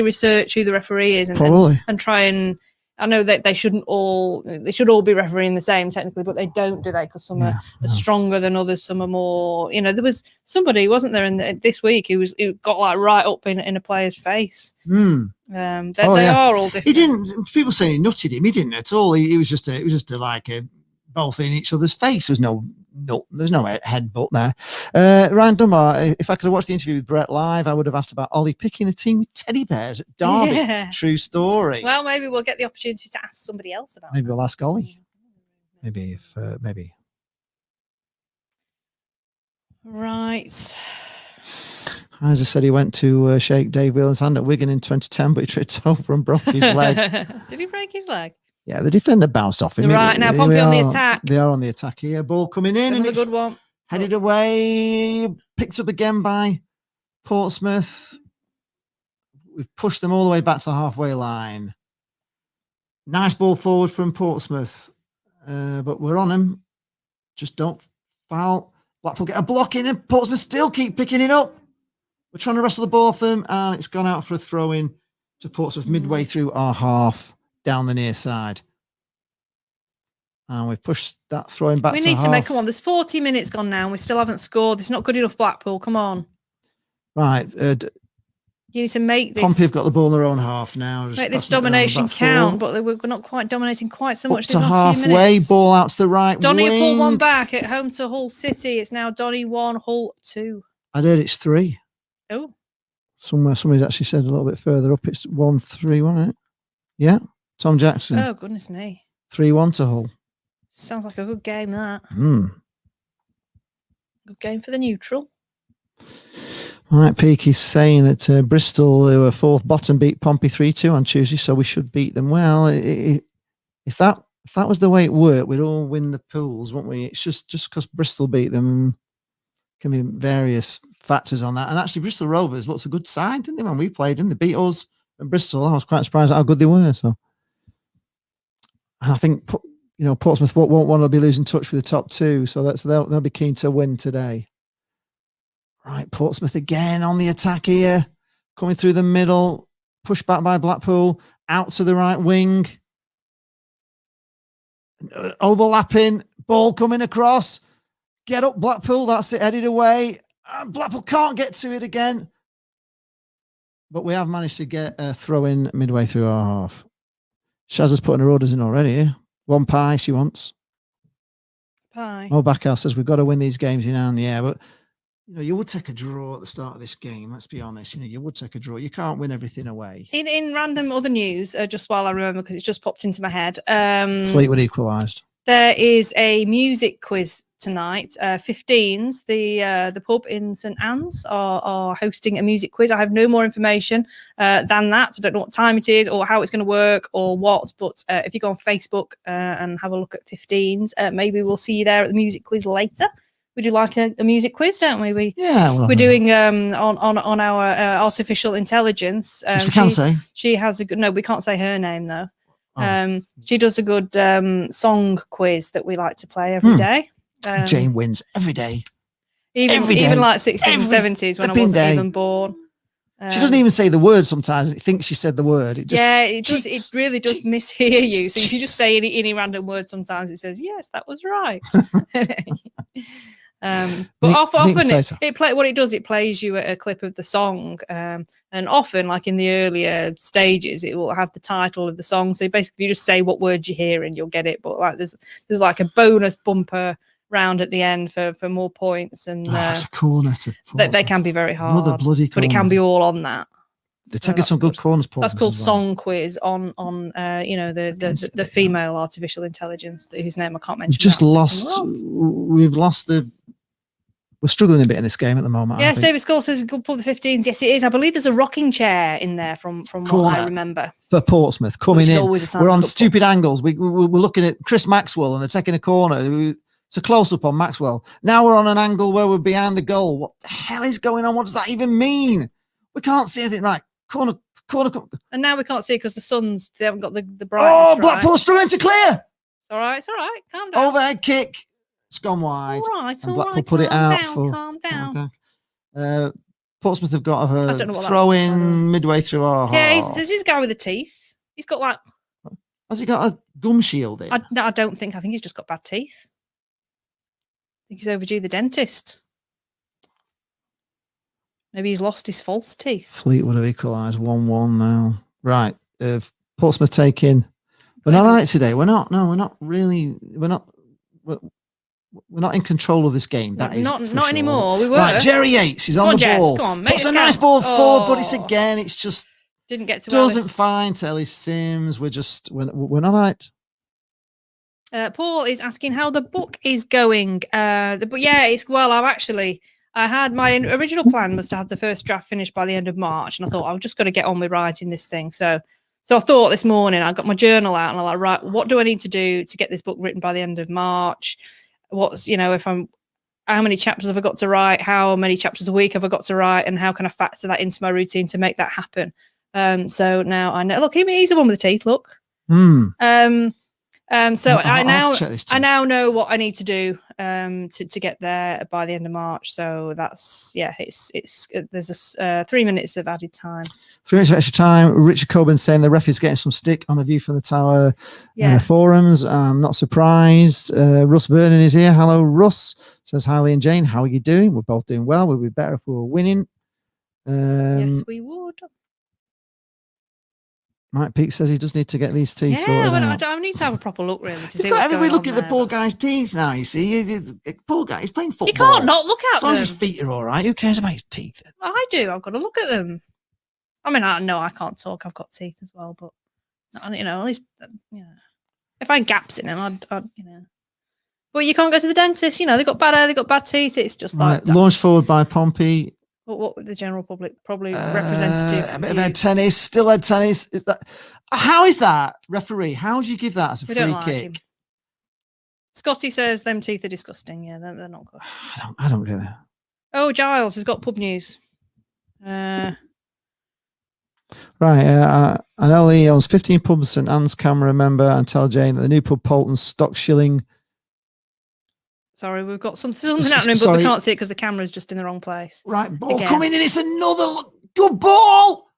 C: research who the referee is and try and, I know that they should all be refereeing the same technically, but they don't, do they? Because some are stronger than others, some are more, there was somebody, wasn't there, this week who got like right up in a player's face. They are all different.
B: He didn't, people say he nutted him, he didn't at all. It was just both in each other's face. There's no headbutt there. Ryan Dunbar, if I could have watched the interview with Brett live, I would have asked about Ollie picking a team with teddy bears at Derby. Yeah. True story.
C: Well, maybe we'll get the opportunity to ask somebody else about
B: Maybe we'll ask Ollie. Maybe.
C: Right.
B: As I said, he went to shake Dave Whelan's hand at Wigan in 2010, but he tripped over and broke his leg.
C: Did he break his leg?
B: Yeah, the defender bounced off him.
C: Right, now Pompey on the attack.
B: They are on the attack here. Ball coming in.
C: Another
B: and
C: good one.
B: Headed away. Picked up again by Portsmouth. We've pushed them all the way back to the halfway line. Nice ball forward from Portsmouth. But we're on him. Just don't foul. Blackpool get a block in and Portsmouth still keep picking it up. We're trying to wrestle the ball off them and it's gone out for a throw in to Portsmouth midway through our half. Down the near side. And we've pushed that throwing back to half. We need to
C: come on, there's 40 minutes gone now and we still haven't scored. It's not good enough, Blackpool. Come on.
B: Right.
C: You need to make this.
B: Pompey have got the ball in their own half now.
C: Make this domination count, but we're not quite dominating quite so much.
B: Up to halfway, ball out to the right
C: Donny
B: wing.
C: pull one back at home to Hull City. It's now Donny 1, Hull 2.
B: I heard it's 3.
C: Oh.
B: Somebody's actually said a little bit further up. It's 1-3, wasn't it? Yeah. Tom Jackson.
C: Oh, goodness me.
B: 3-1 to Hull.
C: Sounds like a good game, that. Good game for the neutral.
B: All right, Peaky's saying that Bristol, who were fourth bottom, beat Pompey 3-2 on Tuesday, so we should beat them. Well, if that was the way it worked, we'd all win the pools, wouldn't we? It's just because Bristol beat them. Can be various factors on that. And actually, Bristol Rovers looks a good side, didn't they, when we played them? They beat us and Bristol. I was quite surprised at how good they were. So, and I think Portsmouth won't want to be losing touch with the top two, so they'll be keen to win today. Right, Portsmouth again on the attack here, coming through the middle, pushed back by Blackpool, out to the right wing, overlapping, ball coming across, get up Blackpool, that's it, headed away. Blackpool can't get to it again, but we have managed to get a throw in midway through our half. Shaz has put her orders in already. One pie she wants.
C: Pie.
B: Oh, Backhouse says we've got to win these games in hand. Yeah, but you would take a draw at the start of this game. Let's be honest. You would take a draw. You can't win everything away.
C: In random other news, just while I remember, because it's just popped into my head.
B: Fleetwood equalised.
C: There is a music quiz tonight. 15s, the pub in St Anne's are hosting a music quiz. I have no more information than that. I don't know what time it is or how it's going to work or what, but if you go on Facebook and have a look at 15s, maybe we'll see you there at the music quiz later. We do like a music quiz, don't we? We're doing on our artificial intelligence.
B: Which we can say.
C: She has a good. No, we can't say her name though. She does a good song quiz that we like to play every day.
B: Jane wins every day.
C: Even like 60s and 70s when I wasn't even born.
B: She doesn't even say the word sometimes. It thinks she said the word. It
C: does. It really does mishear you. So if you just say any random word, sometimes it says, yes, that was right. But often it plays you a clip of the song, and often, like in the earlier stages, it will have the title of the song. So basically, you just say what word you hear and you'll get it. But like there's like a bonus bumper round at the end for more points, and
B: It's a corner to
C: they can be very hard.
B: Another bloody corner.
C: But it can be all on that.
B: They're taking some good corners.
C: That's called Song Quiz on the female artificial intelligence whose name I can't mention.
B: We've lost the. We're struggling a bit in this game at the moment.
C: Yes, David Skull says good pub the 15s. Yes, it is. I believe there's a rocking chair in there from what I remember.
B: For Portsmouth coming in. We're on stupid angles. We're looking at Chris Maxwell and they're taking a corner. It's a close up on Maxwell. Now we're on an angle where we're behind the goal. What the hell is going on? What does that even mean? We can't see anything. Right. Corner.
C: And now we can't see because the Suns, they haven't got the brightness.
B: Oh, Blackpool struggling to clear.
C: It's all right. Calm down.
B: Overhead kick. It's gone wide.
C: All right.
B: Blackpool put it out for.
C: Calm down.
B: Portsmouth have got a throw in midway through our.
C: Yeah, this is the guy with the teeth. He's got like.
B: Has he got a gum shield in?
C: I don't think. I think he's just got bad teeth. I think he's overdue the dentist. Maybe he's lost his false teeth.
B: Fleetwood have equalised 1-1 now. Right. Portsmouth taking. We're not on it today. We're not. No, we're not really. We're not in control of this game. That is
C: not
B: sure.
C: Anymore. We were.
B: Right, Jerry Yates is on the
C: Jess,
B: ball.
C: Come on,
B: It's a nice ball forward, but it's just
C: didn't get to.
B: Doesn't find Ellis Sims. We're not on it.
C: Paul is asking how the book is going. I had my original plan was to have the first draft finished by the end of March, and I thought I've just got to get on with writing this thing. So I thought this morning I got my journal out and I'm like, right, what do I need to do to get this book written by the end of March? How many chapters have I got to write? How many chapters a week have I got to write? And how can I factor that into my routine to make that happen? So now I know. Look, he's the one with the teeth. Look. So I now know what I need to do to get there by the end of March. So that's there's 3 minutes of added time.
B: 3 minutes of extra time. Richard Coburn saying the ref is getting some stick on a view from the tower forums. I'm not surprised. Russ Vernon is here. Hello, Russ. Says hi, Lee and Jane. How are you doing? We're both doing well. We'd be better if we were winning.
C: Yes, we would.
B: Mike Peake says he does need to get these teeth sorted out.
C: I need to have a proper look, really.
B: Everybody look at the poor guy's teeth now, you see. Poor guy, he's playing football.
C: You can't not look at them.
B: As long as his feet are all right, who cares about his teeth?
C: I do. I've got to look at them. I mean, I know I can't talk. I've got teeth as well, but, at least, if I had gaps in them, I'd. But you can't go to the dentist. They've got bad hair, they've got bad teeth. It's just like that.
B: Launched forward by Pompey.
C: What the general public probably representative?
B: A bit of head tennis, still head tennis. How is that, referee? How do you give that as a free kick?
C: Him. Scotty says them teeth are disgusting. Yeah, they're not good.
B: I don't get that.
C: Oh, Giles has got pub news.
B: Right, I know he owns 15 pubs, St Anne's camera member, and tell Jane that the new pub Polton stock shilling.
C: Sorry, we've got something happening, but we can't see it because the camera's just in the wrong place.
B: Right, ball coming in. It's another good ball.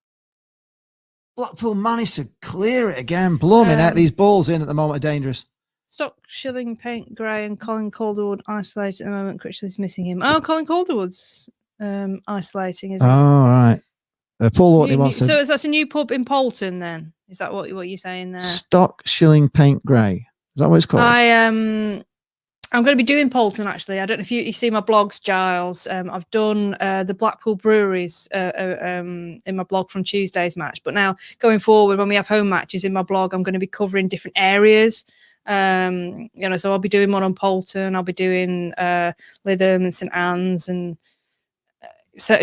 B: Blackpool managed to clear it again. Blooming out these balls in at the moment are dangerous.
C: Stock Shilling, Paint Gray, and Colin Calderwood isolated at the moment. Critchley's missing him. Oh, Colin Calderwood's isolating, isn't he?
B: Oh, right. Paul Ortney wants
C: So that's a new pub in Polton then? Is that what you're saying there?
B: Stock Shilling, Paint Gray. Is that what it's called?
C: I'm going to be doing Polton, actually. I don't know if you see my blogs, Giles. I've done the Blackpool Breweries in my blog from Tuesday's match. But now, going forward, when we have home matches in my blog, I'm going to be covering different areas. So I'll be doing one on Polton. I'll be doing Lytham and St Anne's and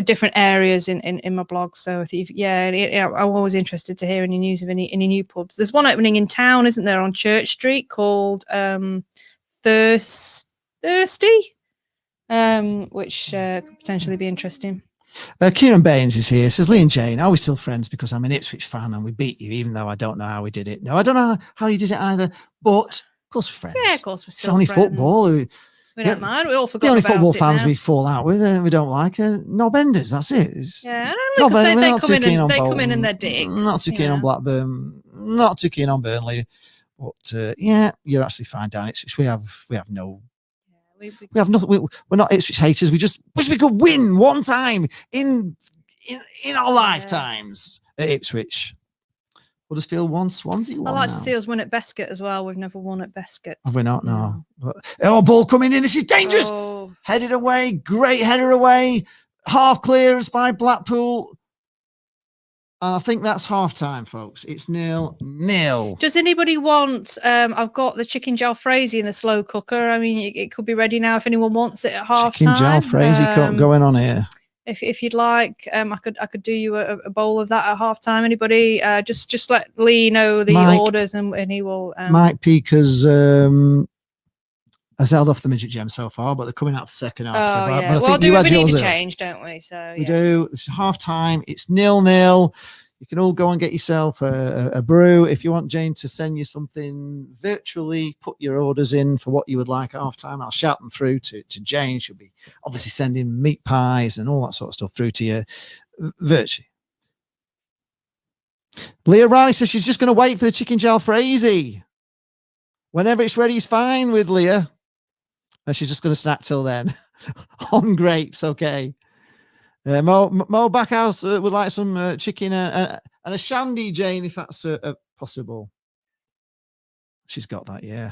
C: different areas in my blog. So I'm always interested to hear any news of any new pubs. There's one opening in town, isn't there, on Church Street called... Thirsty, which could potentially be interesting.
B: Kieran Baines is here. Says Lee and Jane, are we still friends because I'm an Ipswich fan and we beat you, even though I don't know how we did it? No, I don't know how you did it either, but of course we're friends.
C: Yeah, of course we're still
B: friends. It's only football.
C: We don't mind. We all forgot
B: the only
C: about
B: football
C: it
B: fans
C: now.
B: we fall out with, we don't like, knob enders. That's it.
C: Yeah, I don't know, because they come in and they're dicks.
B: Not too keen on Blackburn. Not too keen on Burnley. But you're actually fine down Ipswich. We have no. We have nothing. We're not Ipswich haters. We just wish we could win one time in our lifetimes at Ipswich. Huddersfield 1, Swansea 1.
C: I like
B: now.
C: to see us win at Bescott as well. We've never won at Bescott.
B: Have we not? No. Oh, ball coming in. This is dangerous.
C: Oh.
B: Headed away. Great header away. Half clearance by Blackpool. And I think that's half time, folks. It's 0-0.
C: Does anybody want? I've got the chicken jalfrezi in the slow cooker. I mean, it could be ready now if anyone wants it at half
B: Chicken
C: time.
B: jalfrezi going on here.
C: If you'd like, I could do you a bowl of that at half time. Anybody? Just let Lee know the orders and he will.
B: Mike Peaker's has held off the midget gem so far, but they're coming out for the second half.
C: Oh,
B: but
C: yeah.
B: I think we
C: need to change, don't we? So
B: we do. It's half time. It's 0-0. You can all go and get yourself a brew. If you want Jane to send you something virtually, put your orders in for what you would like at half time. I'll shout them through to Jane. She'll be obviously sending meat pies and all that sort of stuff through to you virtually. Leah Riley says she's just going to wait for the chicken jalfrezi. Whenever it's ready, it's fine with Leah. And she's just going to snack till then. On grapes, okay. Mo Backhouse would like some chicken and a shandy, Jane, if that's possible. She's got that, yeah.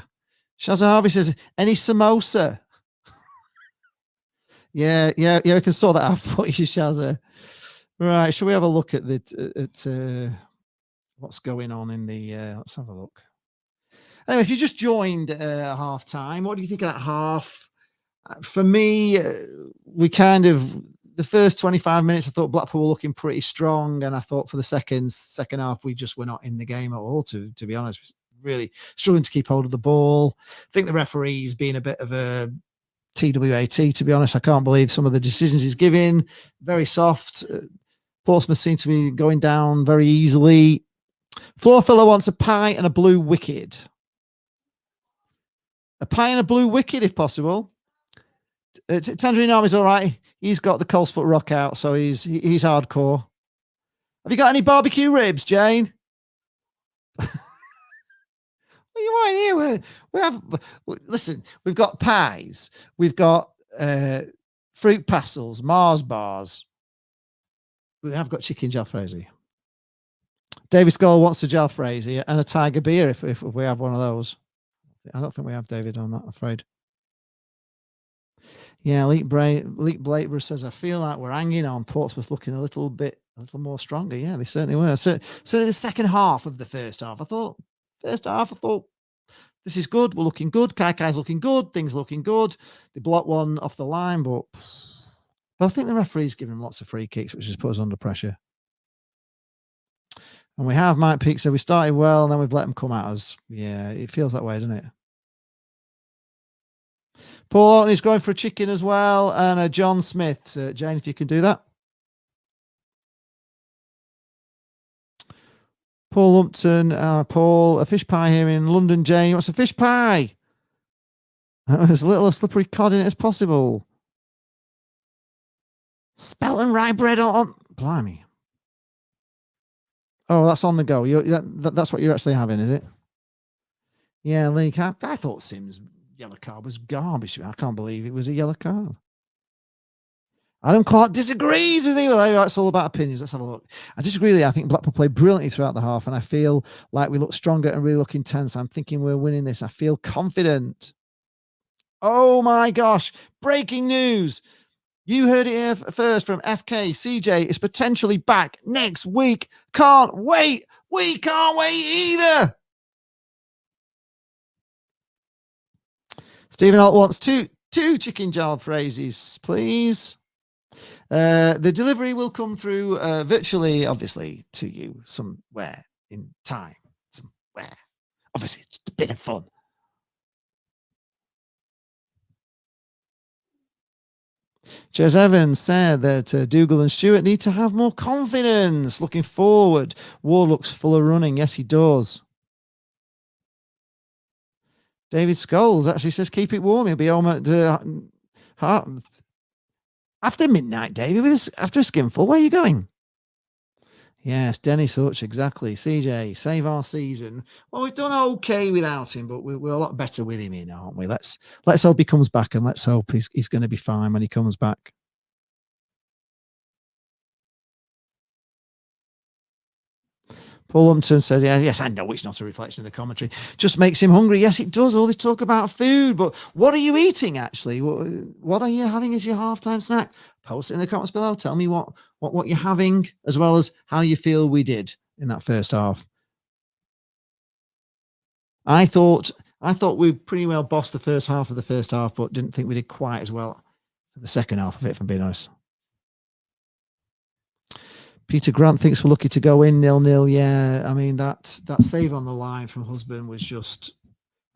B: Shazza Harvey says, any samosa? yeah, we can sort that out for you, Shazza. Right, shall we have a look at what's going on in the... let's have a look. Anyway, if you just joined half time, what do you think of that half? For me, we kind of, the first 25 minutes, I thought Blackpool were looking pretty strong. And I thought for the second half, we just were not in the game at all, to be honest. Really struggling to keep hold of the ball. I think the referee's been a bit of a TWAT, to be honest. I can't believe some of the decisions he's giving. Very soft. Portsmouth seem to be going down very easily. Floorfiller wants a pie and a blue wicked. A pie and a blue wicked, if possible. Tangerine Army's all right. He's got the Colesfoot rock out, so he's hardcore. Have you got any barbecue ribs, Jane? Well, you weren't here. Listen, we've got pies. We've got fruit pastels, Mars bars. We have got chicken jalfrezi. David Skull wants a jalfrezi and a tiger beer if we have one of those. I don't think we have David on that, I'm afraid. Yeah, Leek Blakeber says, I feel like we're hanging on. Portsmouth looking a little more stronger. Yeah, they certainly were. So the second half of the first half, I thought, this is good. We're looking good. Kai's looking good. Things looking good. They blocked one off the line, but I think the referee's given them lots of free kicks, which has put us under pressure. And we have Mike Peake said we started well and then we've let them come at us. Yeah, it feels that way, doesn't it? Paul Orton's going for a chicken as well. And John Smith. Jane, if you can do that. Paul Lumpton. Paul, a fish pie here in London. Jane, what's a fish pie? As little a slippery cod in it as possible. Spelt and rye bread on. Blimey. Oh, that's on the go. That's what you're actually having, is it? Yeah, Lee. I thought Sims' yellow card was garbage. I can't believe it was a yellow card. Adam Clark disagrees with me. Well, it's all about opinions. Let's have a look. I disagree with you. I think Blackpool played brilliantly throughout the half, and I feel like we look stronger and really look intense. I'm thinking we're winning this. I feel confident. Oh my gosh. Breaking news. You heard it here first from FK. CJ is potentially back next week. Can't wait. We can't wait either. Stephen Holt wants two chicken jalfrezis, please. The delivery will come through virtually, obviously, to you somewhere in time. Somewhere. Obviously, it's just a bit of fun. Jez Evans said that Dougal and Stewart need to have more confidence. Looking forward. Ward looks full of running. Yes, he does. David Scholes actually says, keep it warm. He'll be home at after midnight, David, after a skinful. Where are you going? Yes, Denny Such, exactly. CJ, save our season. Well, we've done okay without him, but we're a lot better with him in, aren't we? Let's hope he comes back, and let's hope he's going to be fine when he comes back. Paul Lumpton says, yes, I know it's not a reflection of the commentary. Just makes him hungry. Yes, it does. All this talk about food, but what are you eating actually? What are you having as your halftime snack? Post it in the comments below. Tell me what you're having, as well as how you feel we did in that first half. I thought we pretty well bossed the first half of the first half, but didn't think we did quite as well for the second half of it, if I'm being honest. Peter Grant thinks we're lucky to go in 0-0. Yeah, I mean, that save on the line from Husband was just,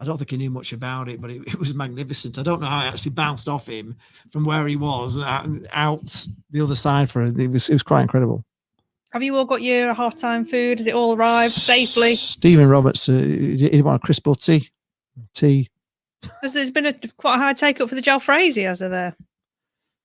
B: I don't think he knew much about it, but it was magnificent. I don't know how it actually bounced off him from where he was out the other side for it. It was quite incredible.
C: Have you all got your half-time food? Has it all arrived safely?
B: Stephen Roberts, he want a crisp tea.
C: There's been quite a high take-up for the Jalfrezi, as are there.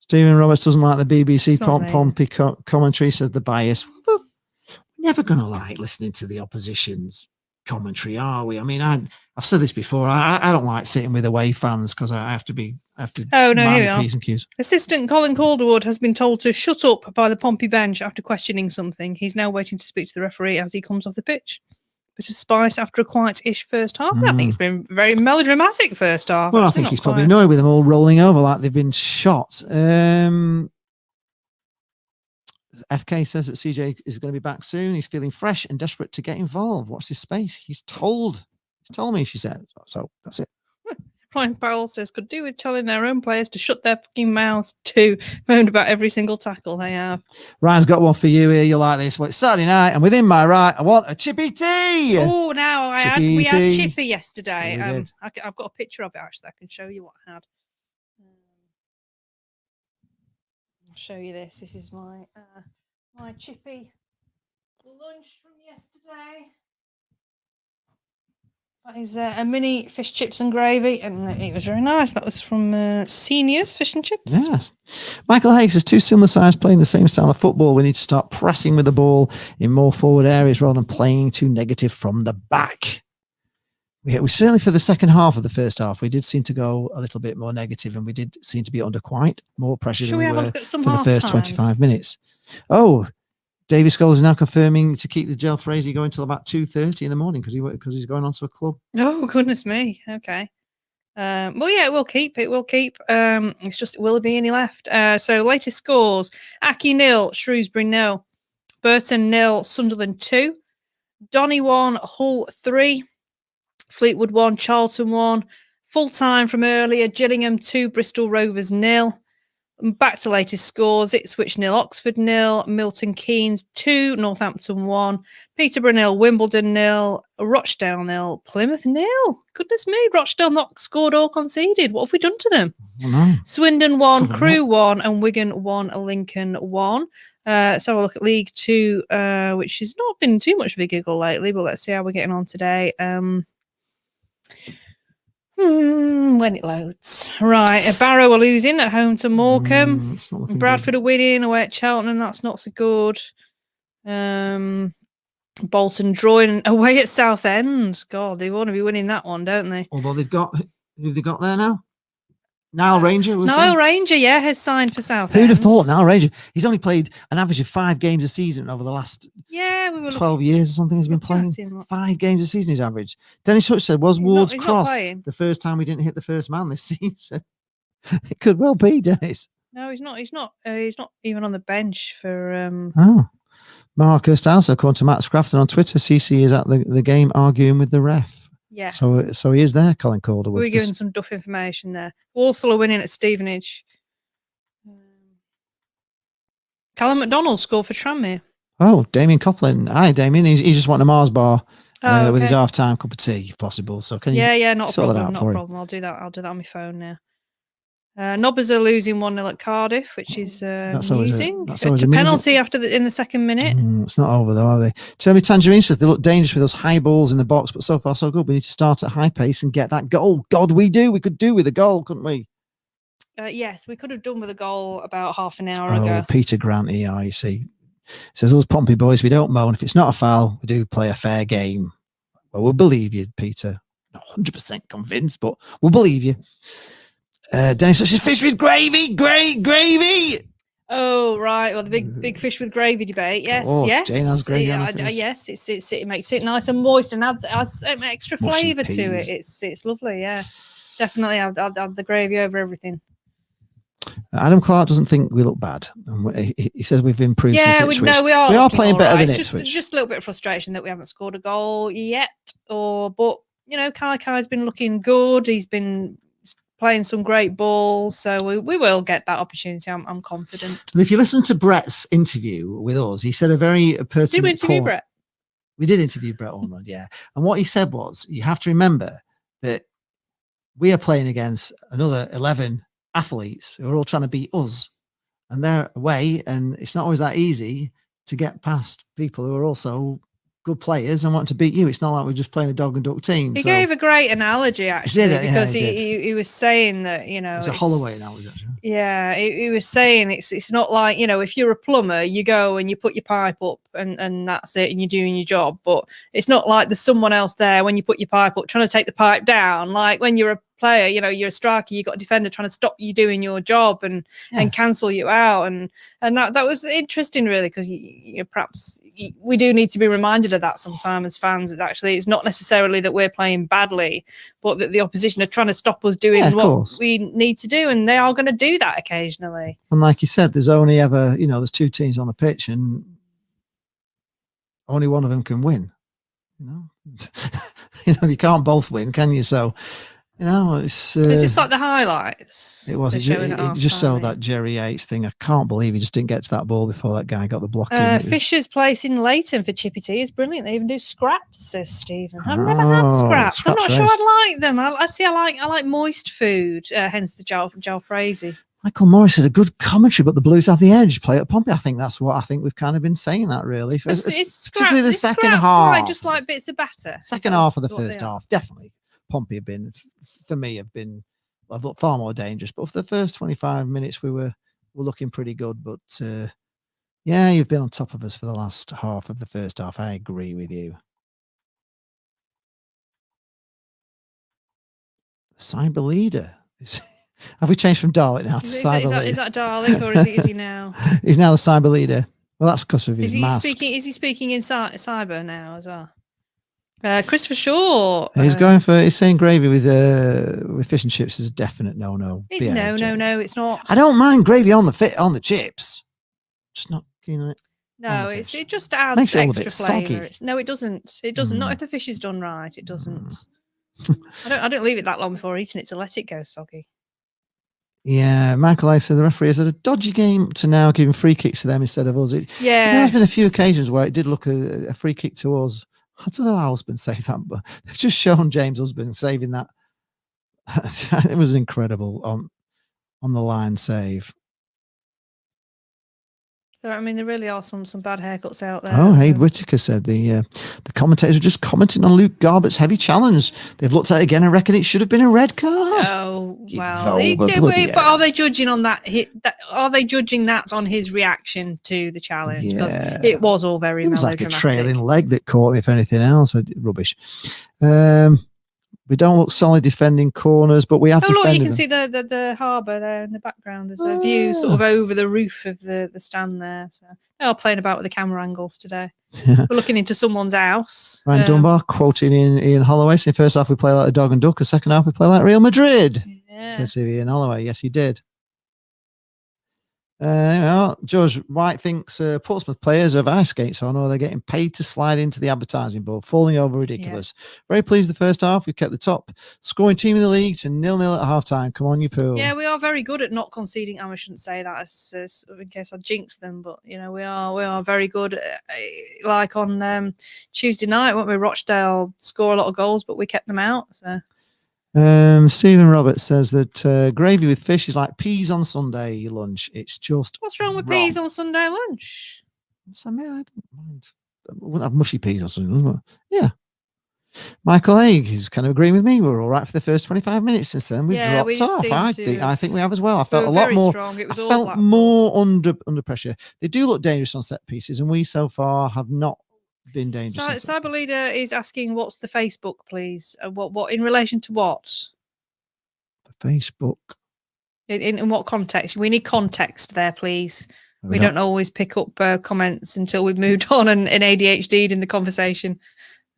B: Stephen Roberts doesn't like the BBC Pompey commentary, says the bias. Well, we're never going to like listening to the opposition's commentary, are we? I mean, I've said this before. I don't like sitting with away fans because I have to mind the P's and Q's. Assistant
C: Colin Calderwood has been told to shut up by the Pompey bench after questioning something. He's now waiting to speak to the referee as he comes off the pitch. Bit of spice after a quiet-ish first half. I think it's been very melodramatic first half.
B: Well, I think he's probably annoyed with them all rolling over like they've been shot. FK says that CJ is going to be back soon. He's feeling fresh and desperate to get involved. What's his space? He's told me, she said. So that's it.
C: Ryan Powell says, could do with telling their own players to shut their fucking mouths too. Moaned about every single tackle they have.
B: Ryan's got one for you here. You like this? Well, it's Saturday night, and within my right, I want a chippy tea.
C: Oh, now we had chippy yesterday. I've got a picture of it actually. I can show you what I had. I'll show you this. This is my chippy lunch from yesterday. That is a mini fish chips and gravy, and it was very nice. That was from Seniors Fish and Chips.
B: Yes. Michael Hayes says, two similar sides playing the same style of football. We need to start pressing with the ball in more forward areas rather than playing too negative from the back. We certainly, for the second half of the first half, we did seem to go a little bit more negative, and we did seem to be under quite more pressure than we were for the first 25 minutes. Oh, David Scholes is now confirming to keep the Jalfrezi going till about 2:30 in the morning because he's going on to a club.
C: Oh, goodness me. Okay. Well, yeah, we'll keep it. We'll keep. It's just, will there be any left? So latest scores: Aki 0, Shrewsbury 0, Burton 0, Sunderland 2, Donny 1, Hull 3, Fleetwood 1, Charlton 1. Full time from earlier: Gillingham 2, Bristol Rovers 0. Back to latest scores: Ipswich 0, Oxford 0, Milton Keynes 2, Northampton 1, Peterborough 0, Wimbledon 0, Rochdale 0, Plymouth 0. Goodness me, Rochdale not scored or conceded. What have we done to them? Swindon 1, Crewe 1, and Wigan 1, Lincoln 1. Let's have a look at League 2, which has not been too much of a giggle lately, but let's see how we're getting on today. When it loads. Right, Barrow are losing at home to Morecambe. Bradford are winning away at Cheltenham. That's not so good. Bolton drawing away at Southend. God, they want to be winning that one, don't they?
B: Although who've they got there now? Niall Ranger.
C: Niall Ranger, yeah, has signed for Southend.
B: Who'd have thought Niall Ranger? He's only played an average of 5 games a season over the last 12 years or something. He's been playing 5 games a season. His average. Dennis Hutch said, "Was Ward's cross the first time we didn't hit the first man this season?" It could well be, Dennis.
C: No, he's not. He's not even on the bench for.
B: Mark Hurst, according to Matt Scrafton on Twitter, CC is at the game arguing with the ref.
C: Yeah.
B: So he is there, Colin Calderwood.
C: We're giving some duff information there. Walsall are winning at Stevenage. Callum McDonald scored for Tranmere.
B: Oh, Damien Coughlin. Hi, Damien. He's just wanting a Mars bar with his half-time cup of tea, if possible. So can you?
C: Yeah, not a problem. Not a problem. I'll do that on my phone now. Nobbers are losing 1-0 at Cardiff, which is amusing. That's always a penalty in the second minute.
B: It's not over though, are they? Tell me, Tangerine says they look dangerous with those high balls in the box, but so far so good. We need to start at high pace and get that goal. God, we do. We could do with a goal, couldn't we?
C: Yes, we could have done with a goal about half an hour ago.
B: Peter Grant, you see, says us Pompey boys, we don't moan. If it's not a foul, we do play a fair game. Well, we'll believe you, Peter. Not 100% convinced, but we'll believe you. Dennis says fish with gravy, great gravy.
C: Oh right, well the big fish with gravy debate. Yes,
B: course,
C: yes,
B: Jane has gravy on her fish.
C: yes. It makes it nice and moist and adds extra
B: Mushy
C: flavour to it.
B: peas.
C: It's lovely. Yeah, definitely. I'd have the gravy over everything.
B: Adam Clark doesn't think we look bad. And he says we've improved since
C: Yeah,
B: Ipswich.
C: we are.
B: We are
C: looking
B: playing
C: all
B: better
C: right.
B: than
C: It's
B: Ipswich.
C: just a little bit of frustration that we haven't scored a goal yet. But Kai Kai's been looking good. He's been playing some great balls, so we will get that opportunity. I'm confident.
B: And if you listen to Brett's interview with us, he said a very pertinent
C: Did we interview
B: point.
C: Brett?
B: We did interview Brett Ormond, yeah. And what he said was, you have to remember that we are playing against another 11 athletes who are all trying to beat us, and they're away, and it's not always that easy to get past people who are also good players and want to beat you. It's not like we're just playing a dog and duck team.
C: He gave a great analogy actually, because he was saying that
B: it's a Holloway analogy. Actually.
C: Yeah, he was saying it's not like, if you're a plumber, you go and you put your pipe up and that's it, and you're doing your job. But it's not like there's someone else there when you put your pipe up trying to take the pipe down. Like when you're a player, you're a striker, you've got a defender trying to stop you doing your job and cancel you out. And that was interesting, really, because perhaps we do need to be reminded of that sometimes as fans. It's not necessarily that we're playing badly, but that the opposition are trying to stop us doing what we need to do, and they are going to do that occasionally.
B: And like you said, there's only ever, there's two teams on the pitch and only one of them can win. You can't both win, can you? So, it's
C: just like the highlights.
B: It was. It just showed that Jerry Yates thing. I can't believe he just didn't get to that ball before that guy got the block in.
C: Fisher's place in Leighton for Chippy Tea is brilliant. They even do scraps, says Stephen. I've never had scraps. I'm not sure I'd like them. I like moist food. Hence the jalfrezi.
B: Michael Morris had a good commentary, but the Blues have the edge. Play at Pompey. I think that's what we've kind of been saying that really. Particularly the second half.
C: Just like bits of batter.
B: Second half of the first half, definitely. Pompey have been, for me, I've looked far more dangerous. But for the first 25 minutes, we were looking pretty good. But you've been on top of us for the last half of the first half. I agree with you. Cyber leader. Have we changed from Dalek now to cyber leader?
C: Is that Dalek or is he now?
B: He's now the cyber leader. Well, that's because of his mask.
C: Is he speaking in cyber now as well? Christopher Shaw.
B: He's saying gravy with fish and chips is a definite no.
C: No, it's not.
B: I don't mind gravy on the chips. Just not keen on it.
C: No, it just adds
B: Makes it
C: extra flavour.
B: No,
C: it doesn't. It doesn't. Not if the fish is done right. It doesn't. I don't leave it that long before eating it to let it go soggy.
B: Yeah, Michael I said the referee has had a dodgy game to now giving free kicks to them instead of us. There has been a few occasions where it did look a free kick to us. I don't know how Husband saved that, but they've just shown James Husband saving that. It was incredible on the line save.
C: I mean, there really are some bad haircuts out there.
B: Oh, Hayde Whittaker said the commentators were just commenting on Luke Garbutt's heavy challenge. They've looked at it again and reckon it should have been a red card.
C: Oh, well. But are they judging on that? Are they judging that on his reaction to the challenge? Because it was all very melodramatic.
B: It was like a trailing leg that caught him, if anything else. Rubbish. We don't look solid defending corners, but we have defended.
C: Oh, look, you can see the harbour there in the background. There's a view sort of over the roof of the stand there. So they are playing about with the camera angles today. We're looking into someone's house.
B: Ryan Dunbar quoting Ian Holloway saying, first half we play like a dog and duck, the second half we play like Real Madrid.
C: Yeah.
B: Courtesy of Ian Holloway. Yes, he did. George White thinks Portsmouth players have ice skates on, or they're getting paid to slide into the advertising board, falling over ridiculous. Very pleased the first half. We kept the top scoring team in the league to 0-0 at half time. Come on, you pool.
C: Yeah, we are very good at not conceding. I shouldn't say that as in case I jinx them, but we are very good. Like on Tuesday night, weren't we? Rochdale score a lot of goals, but we kept them out. So.
B: Stephen Roberts says that gravy with fish is like peas on Sunday lunch. It's just
C: what's wrong with peas on Sunday lunch?
B: I don't mind. I wouldn't have mushy peas on Sunday lunch. Yeah. Michael Haig is kind of agreeing with me. We were all right for the first 25 minutes. Since then we dropped off. I think we have as well. I felt a lot more strong. It was I felt more under pressure. They do look dangerous on set pieces, and we so far have not been dangerous.
C: Cyber Leader is asking, what's the Facebook, please? What in relation to what?
B: The Facebook.
C: In what context? We need context there, please. We
B: don't
C: don't always pick up comments until we've moved on and ADHD'd in the conversation.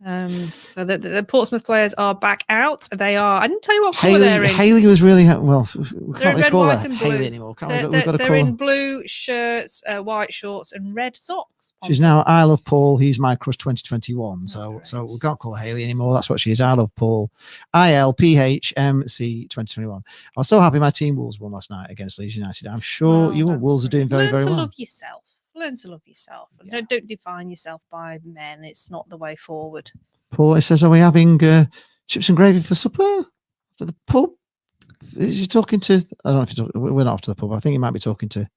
C: So the Portsmouth players are back out. They are. I didn't tell you what colour they're in.
B: Haley was really well. We
C: They're
B: can't
C: in red,
B: call
C: white,
B: her
C: and blue.
B: Haley anymore. Can't we? We've got to
C: They're
B: call
C: in
B: her.
C: blue shirts, white shorts, and red socks.
B: She's now I Love Paul. He's my crush 2021.
C: That's
B: So
C: great.
B: so we can't call her Haley anymore. That's what she is. I Love Paul. ILPHMC 2021. I was so happy my team Wolves won last night against Leeds United. I'm sure
C: Well,
B: your
C: that's
B: Wolves are doing very,
C: Learn
B: very
C: to
B: well.
C: love yourself. Learn to love yourself.
B: Yeah.
C: Don't define yourself by men. It's not the way forward.
B: Paul, it says, are we having chips and gravy for supper to the pub? Is he talking to? I don't know if you're talking. We're not off to the pub. I think he might be talking to.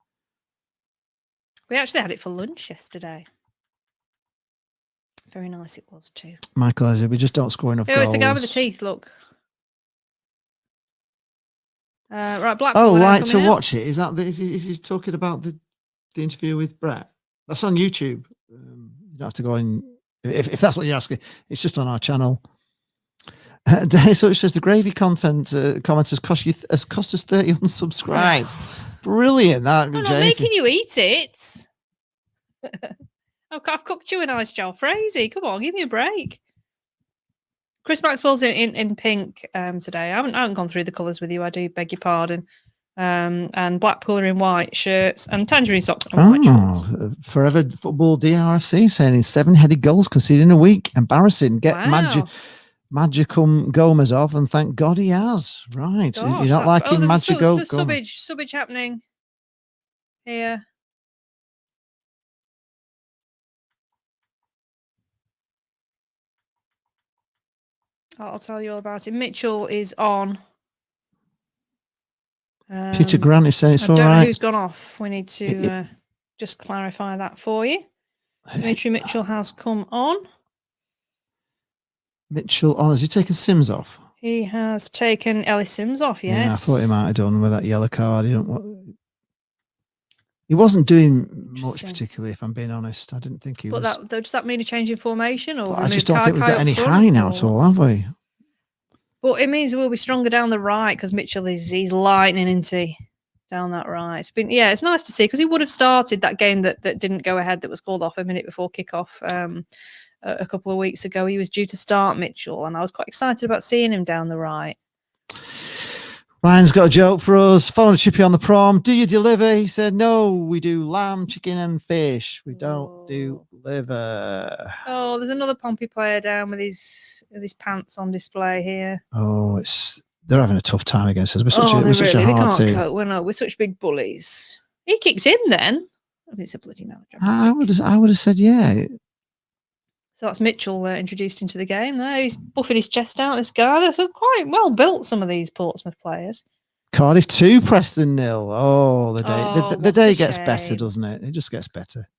C: We actually had it for lunch yesterday. Very nice it was too.
B: Michael, we just don't score enough goals.
C: It's the guy with the teeth. Look. Right, Blackpool.
B: Oh, like to watch it. Is that is he talking about the interview with Brett? That's on YouTube. You don't have to go in if that's what you're asking. It's just on our channel. So it says the gravy content comment has cost us 30 unsubscribe. Brilliant.
C: I'm not making you eat it. I've cooked you a nice jalfrezi. Come on, give me a break. Chris Maxwell's in pink today. I haven't gone through the colours with you. I do beg your pardon. And Blackpool are in white shirts and tangerine socks and white shorts.
B: Forever Football DRFC saying in 7-headed goals conceded in a week. Embarrassing. Get Magicum Gomez off, and thank God he has. Right. Gosh, you're not liking Magic Gomez.
C: Subbage happening here. I'll tell you all about it. Mitchell is on.
B: Peter Grant is saying it's all right.
C: I don't know who's gone off. We need to just clarify that for you. Dimitri Mitchell has come on.
B: Mitchell on. Has he taken Sims off?
C: He has taken Ellis Sims off, yes.
B: Yeah, I thought he might have done with that yellow card. He wasn't doing much particularly, if I'm being honest. I didn't think he was.
C: But does that mean a change in formation? Or
B: I just don't think we've got any high now at all, have we?
C: Well, it means we'll be stronger down the right because Mitchell he's lightning into down that right. It's nice to see because he would have started that game that didn't go ahead, that was called off a minute before kickoff a couple of weeks ago. He was due to start, Mitchell, and I was quite excited about seeing him down the right.
B: Ryan's got a joke for us. Phone a chippy on the prom. Do you deliver? He said, no, we do lamb, chicken, and fish. We don't do liver.
C: Oh, there's another Pompey player down with his pants on display here.
B: Oh, they're having a tough time against us. We're such a hard team.
C: We're such big bullies. He kicked him then. I mean, it's a bloody melodrama.
B: I would have said yeah.
C: So that's Mitchell introduced into the game there. He's buffing his chest out, this guy. They're quite well built, some of these Portsmouth players.
B: Cardiff 2, Preston 0. Oh, the day gets better, doesn't it? It just gets better.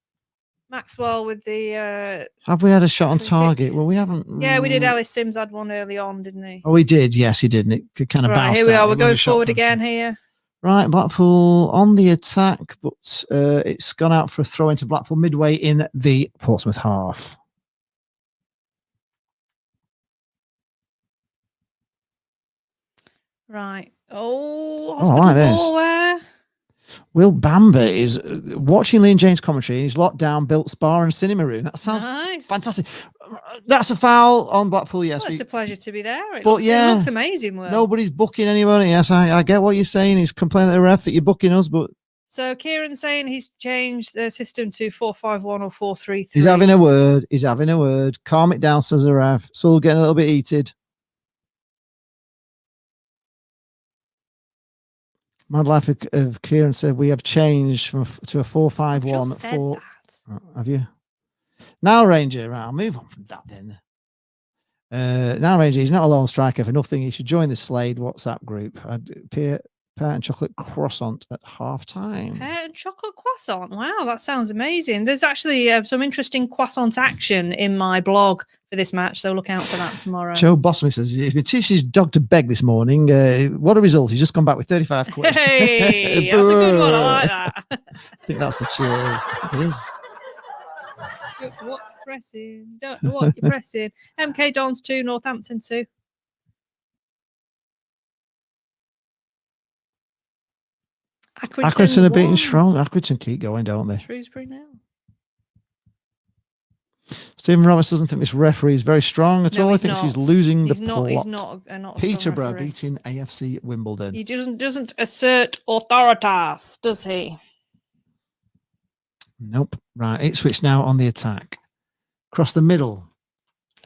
C: Maxwell with the...
B: Have we had a shot on target? Kick? Well, we haven't...
C: Yeah, we did. Ellis Sims had one early on, didn't he?
B: Oh, he did. Yes, he did. And it kind of bounced
C: here we
B: out.
C: are. We're going forward again here.
B: Right, Blackpool on the attack, but it's gone out for a throw into Blackpool midway in the Portsmouth half.
C: Right. Oh,
B: I like this.
C: Ball there.
B: Will Bamber is watching Lee and James commentary, and he's locked down, built spa and cinema room. That sounds fantastic. That's a foul on Blackpool, yes.
C: Well, it's a pleasure to be there. It looks amazing. Will.
B: Nobody's booking anyone. Yes, I get what you're saying. He's complaining to the ref that you're booking us, but...
C: So Kieran's saying he's changed the system to 4-5-1 or 4-3-3.
B: He's having a word. Calm it down, says the ref. So we're getting a little bit heated. Mad Life of Kieran said we have changed to a 4-5-1. Have you? Now Ranger, right, I'll move on from that then. Now Ranger, he's not a lone striker for nothing. He should join the Slade WhatsApp group. Pear and chocolate croissant at half time.
C: Pear and chocolate croissant. Wow, that sounds amazing. There's actually some interesting croissant action in my blog for this match, so look out for that tomorrow.
B: Joe Bosman says he's been teaching his dog to beg this morning. What a result! He's just come back with 35 quid.
C: Hey, that's a good one. I like that.
B: I think that's the cheers. I think it is.
C: What you're pressing? Don't know what you're pressing. MK Dons 2, Northampton 2.
B: Accrington are beating
C: won.
B: strong. Accrington keep going, don't they?
C: Shrewsbury now.
B: Stephen Roberts doesn't think this referee is very strong at all. I think she's losing the plot.
C: He's not a strong
B: Peterborough
C: referee.
B: beating AFC Wimbledon.
C: He doesn't assert authoritas, does he?
B: Nope. Right. Ipswich now on the attack. Across the middle.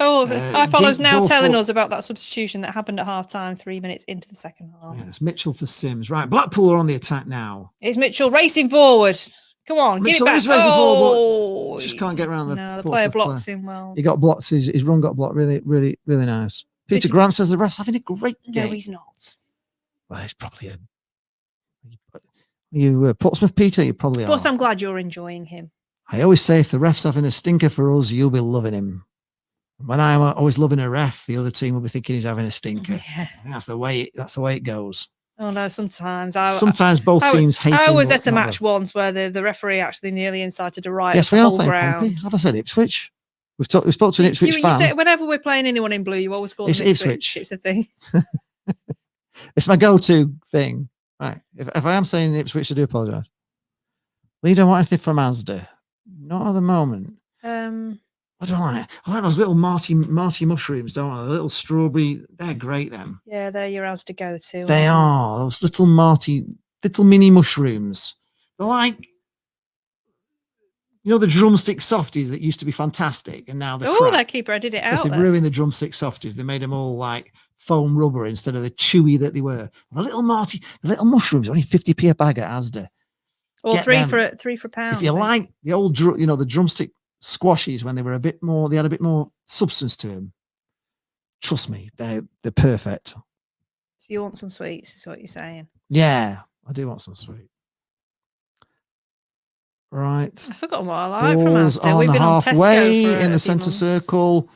C: Oh, iFollow's now
B: ball
C: telling
B: for-
C: us about that substitution that happened at half time, 3 minutes into the second half.
B: Yes, Mitchell for Sims. Right. Blackpool are on the attack now.
C: It's Mitchell racing forward. Come on,
B: Mitchell
C: give it
B: is
C: back.
B: racing forward,
C: Oh,
B: just can't get around the
C: No, the
B: Portsmouth
C: player blocks him well.
B: He got blocked. His run got blocked. Really, really, really nice. Peter Grant says the ref's having a great game.
C: No, he's not.
B: Well, he's probably a. You Portsmouth, Peter. You probably
C: Of course,
B: are.
C: I'm glad you're enjoying him.
B: I always say if the ref's having a stinker for us, you'll be loving him. When I'm always loving a ref, the other team will be thinking he's having a stinker.
C: Yeah.
B: That's the way it goes.
C: Oh no, sometimes
B: Both teams hate him.
C: I was at a
B: not
C: match once where the referee actually nearly incited a riot.
B: Yes,
C: the
B: we are
C: whole
B: playing
C: ground.
B: Pompey. Have I said Ipswich? We spoke to an Ipswich
C: You
B: fan.
C: say whenever we're playing anyone in blue, you always call
B: It's
C: them
B: Ipswich.
C: It's a thing.
B: It's my go-to thing. Right. If I am saying Ipswich, I do apologise. Lee, don't want anything from Asda. Not at the moment. I don't like. I like those little Marty mushrooms, don't I? The little strawberry. They're great. Them.
C: Yeah, they're your as to go to.
B: They are those little mini mushrooms. They're like, the drumstick softies that used to be fantastic, and now they're
C: Oh,
B: crap.
C: that keeper, I did it
B: Because
C: out
B: they've
C: there.
B: ruined the drumstick softies. They made them all like foam rubber instead of the chewy that they were. The little mushrooms, only 50p a bag at Asda.
C: Or
B: Get
C: three
B: them.
C: for a pound.
B: If you
C: I think.
B: like the old, the drumstick squashies when they were they had a bit more substance to them. Trust me, they're perfect.
C: So you want some sweets, is what you're saying.
B: Yeah, I do want some sweet. Right.
C: I forgot what I like from
B: Balls
C: Asda. We've been on Tesco
B: halfway
C: for
B: in the
C: a few
B: centre
C: months.
B: circle.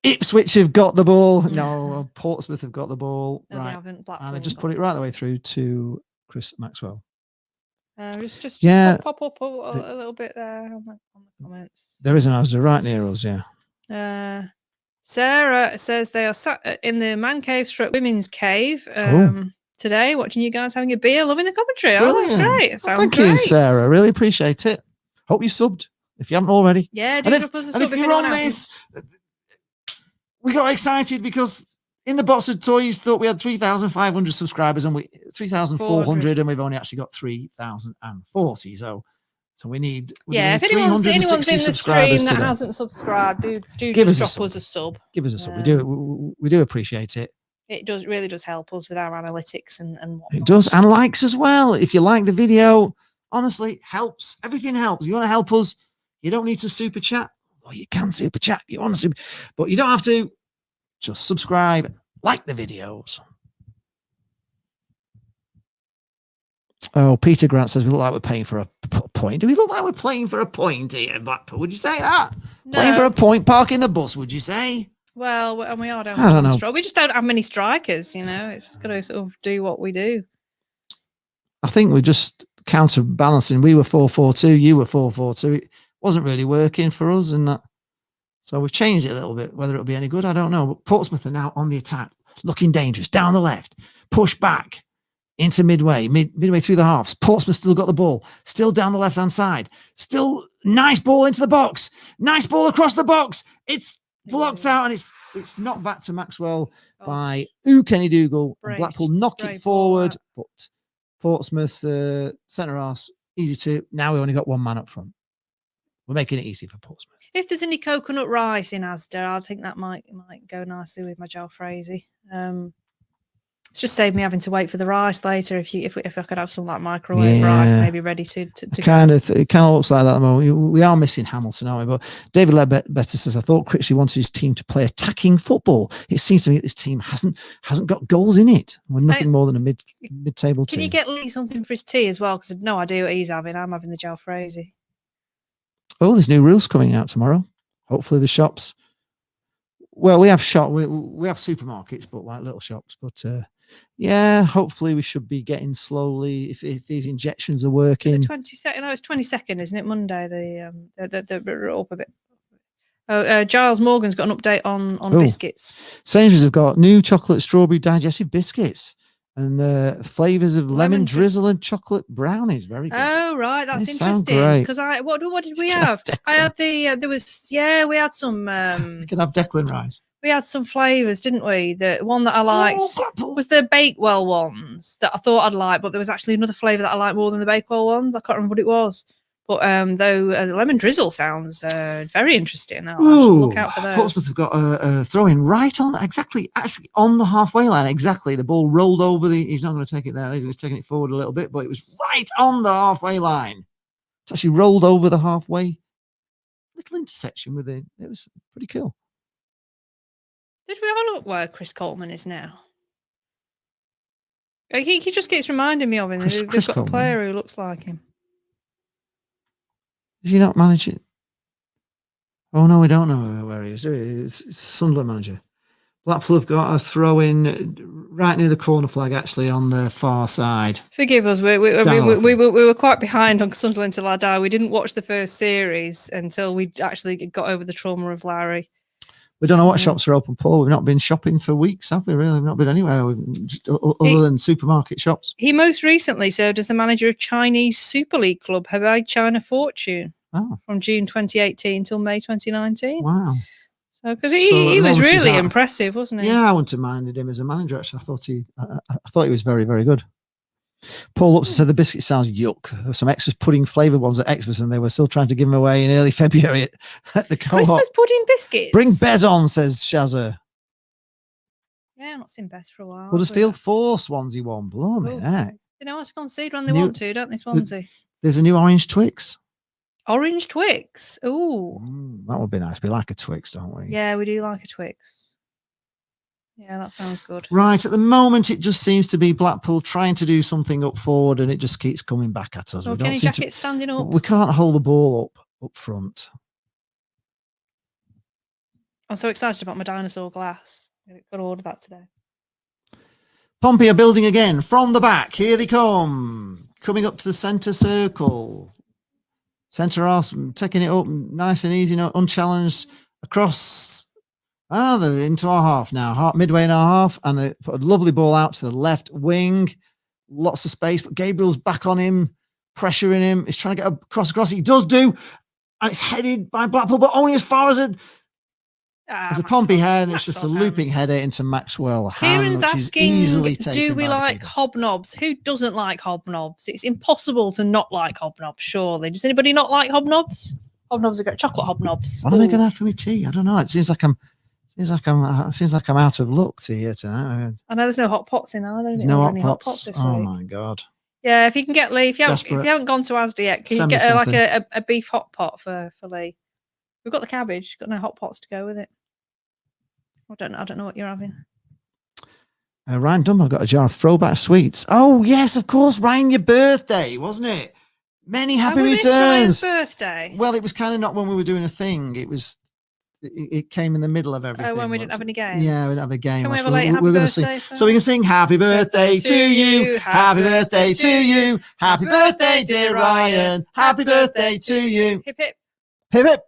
B: Ipswich have got the ball. No, Portsmouth have got the ball.
C: No, they
B: right.
C: haven't. Blackpool
B: And they just
C: got
B: put it right the way through to Chris Maxwell.
C: Just
B: Yeah,
C: pop up a little bit there on the comments.
B: There is an Asda right near us, yeah.
C: Sarah says they are sat in the man cave / women's cave today, watching you guys having a beer, loving the commentary. Oh, that's
B: Brilliant.
C: great. It
B: Well,
C: sounds
B: thank
C: great.
B: you, Sarah. Really appreciate it. Hope you subbed if you haven't already.
C: Yeah, do
B: And
C: drop us a
B: and
C: sub
B: if
C: if
B: you're
C: anyone
B: on
C: hasn't.
B: this, we got excited because in the box of toys thought we had 3,500 subscribers and 3,400 and we've only actually got 3,040. So we need
C: Yeah, if anyone's in the stream that hasn't subscribed, do
B: Give
C: just
B: us a
C: drop
B: sub.
C: us a sub.
B: Give us a sub.
C: Yeah.
B: We do appreciate it.
C: It really does help us with our analytics and whatnot.
B: It does, and likes as well. If you like the video, honestly, helps. Everything helps. You want to help us, you don't need to super chat. Well, you can super chat if you want to, but you don't have to. Just subscribe, like the videos. Oh, Peter Grant says we look like we're paying for a point. Do we look like we're playing for a point here in Blackpool? Would you say that?
C: No.
B: Playing for a point, parking the bus, would you say?
C: Well, and we are down
B: I don't
C: to
B: know.
C: one. We just don't have many strikers, It's got to sort of do what we do.
B: I think we're just counterbalancing. We were 4-4-2, you were 4-4-2. It wasn't really working for us, and that. So we've changed it a little bit. Whether it'll be any good, I don't know. But Portsmouth are now on the attack, looking dangerous. Down the left, push back into midway through the halves. Portsmouth still got the ball, still down the left-hand side. Still nice ball into the box. Nice ball across the box. It's blocked out, and it's knocked back to Maxwell by Kenny Dougal. And Blackpool knock it forward, but Portsmouth centre arse easy to. Now we only got one man up front. We're making it easy for Portsmouth.
C: If there's any coconut rice in Asda, I think that might go nicely with my jalfrezi. It's just saved me having to wait for the rice later. If I could have some like microwave rice, maybe ready to
B: it kind of looks like that at the moment. We are missing Hamilton, aren't we? But David Ledbetter says, I thought Critchley wanted his team to play attacking football. It seems to me that this team hasn't got goals in it. We're nothing more than a mid-table team.
C: Can you get Lee something for his tea as well? Because I had no idea what he's having. I'm having the jalfrezi.
B: Oh, there's new rules coming out tomorrow. Hopefully the shops. Well, we have we have supermarkets, but like little shops. But yeah, hopefully we should be getting slowly if these injections are working.
C: The 22nd. No, it's 22nd, isn't it? Monday. They're up a bit. Oh, Giles Morgan's got an update on biscuits.
B: Sainsbury's have got new chocolate strawberry digestive biscuits. And flavours of lemon drizzle and chocolate brownies. Very good.
C: Oh, right. That's
B: They sound
C: interesting.
B: great.
C: Because what did we have? I had we had some,
B: You can have Declan rice.
C: we had some flavours, didn't we? The one that I liked was the Bakewell ones that I thought I'd like, but there was actually another flavour that I liked more than the Bakewell ones. I can't remember what it was. But the lemon drizzle sounds very interesting. I should look out for those.
B: Portsmouth have got a throw in right on actually on the halfway line. Exactly, the ball rolled over he's not going to take it there. He's taking it forward a little bit, but it was right on the halfway line. It's actually rolled over the halfway little intersection with it. It was pretty cool.
C: Did we all look where Chris Coleman is now? He just keeps reminding me of him. They've got
B: Coleman.
C: A player who looks like him.
B: Is he not managing? Oh, no, we don't know where he is. It's Sunderland manager. Blackpool have got a throw in right near the corner flag, actually, on the far side.
C: Forgive us. We were quite behind on Sunderland till I die. We didn't watch the first series until we actually got over the trauma of Larry.
B: We don't know what shops are open, Paul. We've not been shopping for weeks, have we, really? We've not been anywhere other than supermarket shops.
C: He most recently served as the manager of Chinese Super League club Hebei China Fortune from June 2018 till May 2019.
B: Wow.
C: So, because he was really impressive, wasn't he?
B: Yeah, I wouldn't have minded him as a manager, actually. I thought he was very, very good. Paul Upson said the biscuit sounds yuck. There were some Xmas pudding flavoured ones at Xmas, and they were still trying to give them away in early February at the co-op.
C: Christmas pudding biscuits.
B: Bring Bez on, says Shazza.
C: Yeah, I've not seen Bez for a while.
B: Huddersfield 4 Swansea 1. Blimey, heck.
C: They know how to concede when they want to, don't they, Swansea?
B: There's a new orange Twix.
C: Orange Twix. Ooh.
B: That would be nice. We like a Twix, don't we?
C: Yeah, we do like a Twix. Yeah, that sounds good.
B: Right, at the moment, it just seems to be Blackpool trying to do something up forward, and it just keeps coming back at us.
C: Kenny Jackett standing up.
B: We can't hold the ball up front.
C: I'm so excited about my dinosaur glass. I've got to order that today.
B: Pompey are building again from the back. Here they come. Coming up to the centre circle. Centre half, taking it up nice and easy, unchallenged across. They're into our half now, midway in our half, and they put a lovely ball out to the left wing. Lots of space, but Gabriel's back on him, pressuring him. He's trying to get across. He does do, and it's headed by Blackpool, but only as far as a Pompey head. It's just a looping header into Maxwell.
C: Kieran's asking, do we like hobnobs? Who doesn't like hobnobs? It's impossible to not like hobnobs, surely. Does anybody not like hobnobs? Hobnobs are great. Chocolate hobnobs.
B: What am I going to have for my tea? I don't know. It seems like I'm out of luck to here tonight.
C: I know there's no hot pots in either.
B: There's no hot pots this week. My god!
C: Yeah, if you can get Lee, if you haven't gone to Asda yet, can you get a beef hot pot for Lee? We've got the cabbage, got no hot pots to go with it. I don't know what you're having.
B: Ryan Dunbar got a jar of throwback sweets. Oh yes, of course, Ryan, your birthday, wasn't it? Many happy returns.
C: Ryan's birthday.
B: Well, it was kind of not when we were doing a thing. It came in the middle of everything.
C: When we didn't have any games.
B: Yeah, we didn't have a game.
C: Can we have a late happy birthday?
B: So we can sing happy birthday to you. Happy birthday to you. Happy birthday, dear Ryan. Happy birthday to you.
C: Hip hip.
B: Hip hip.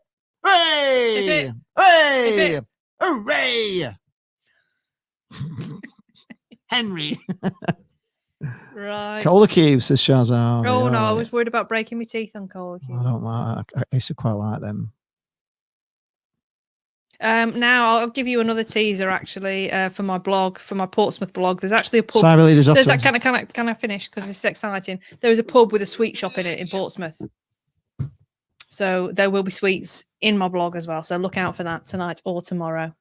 B: Hooray!
C: Hip hip.
B: Hooray!
C: Hip hip.
B: Hooray! Henry.
C: Right.
B: Cola cube, says Shazar.
C: Oh no, I was worried about breaking my teeth on cola cubes.
B: I don't like. I used to quite like them.
C: Now I'll give you another teaser actually for my blog, for my Portsmouth blog. There's actually a pub. Can I finish because this is exciting? There is a pub with a sweet shop in it in Portsmouth. So there will be sweets in my blog as well. So look out for that tonight or tomorrow.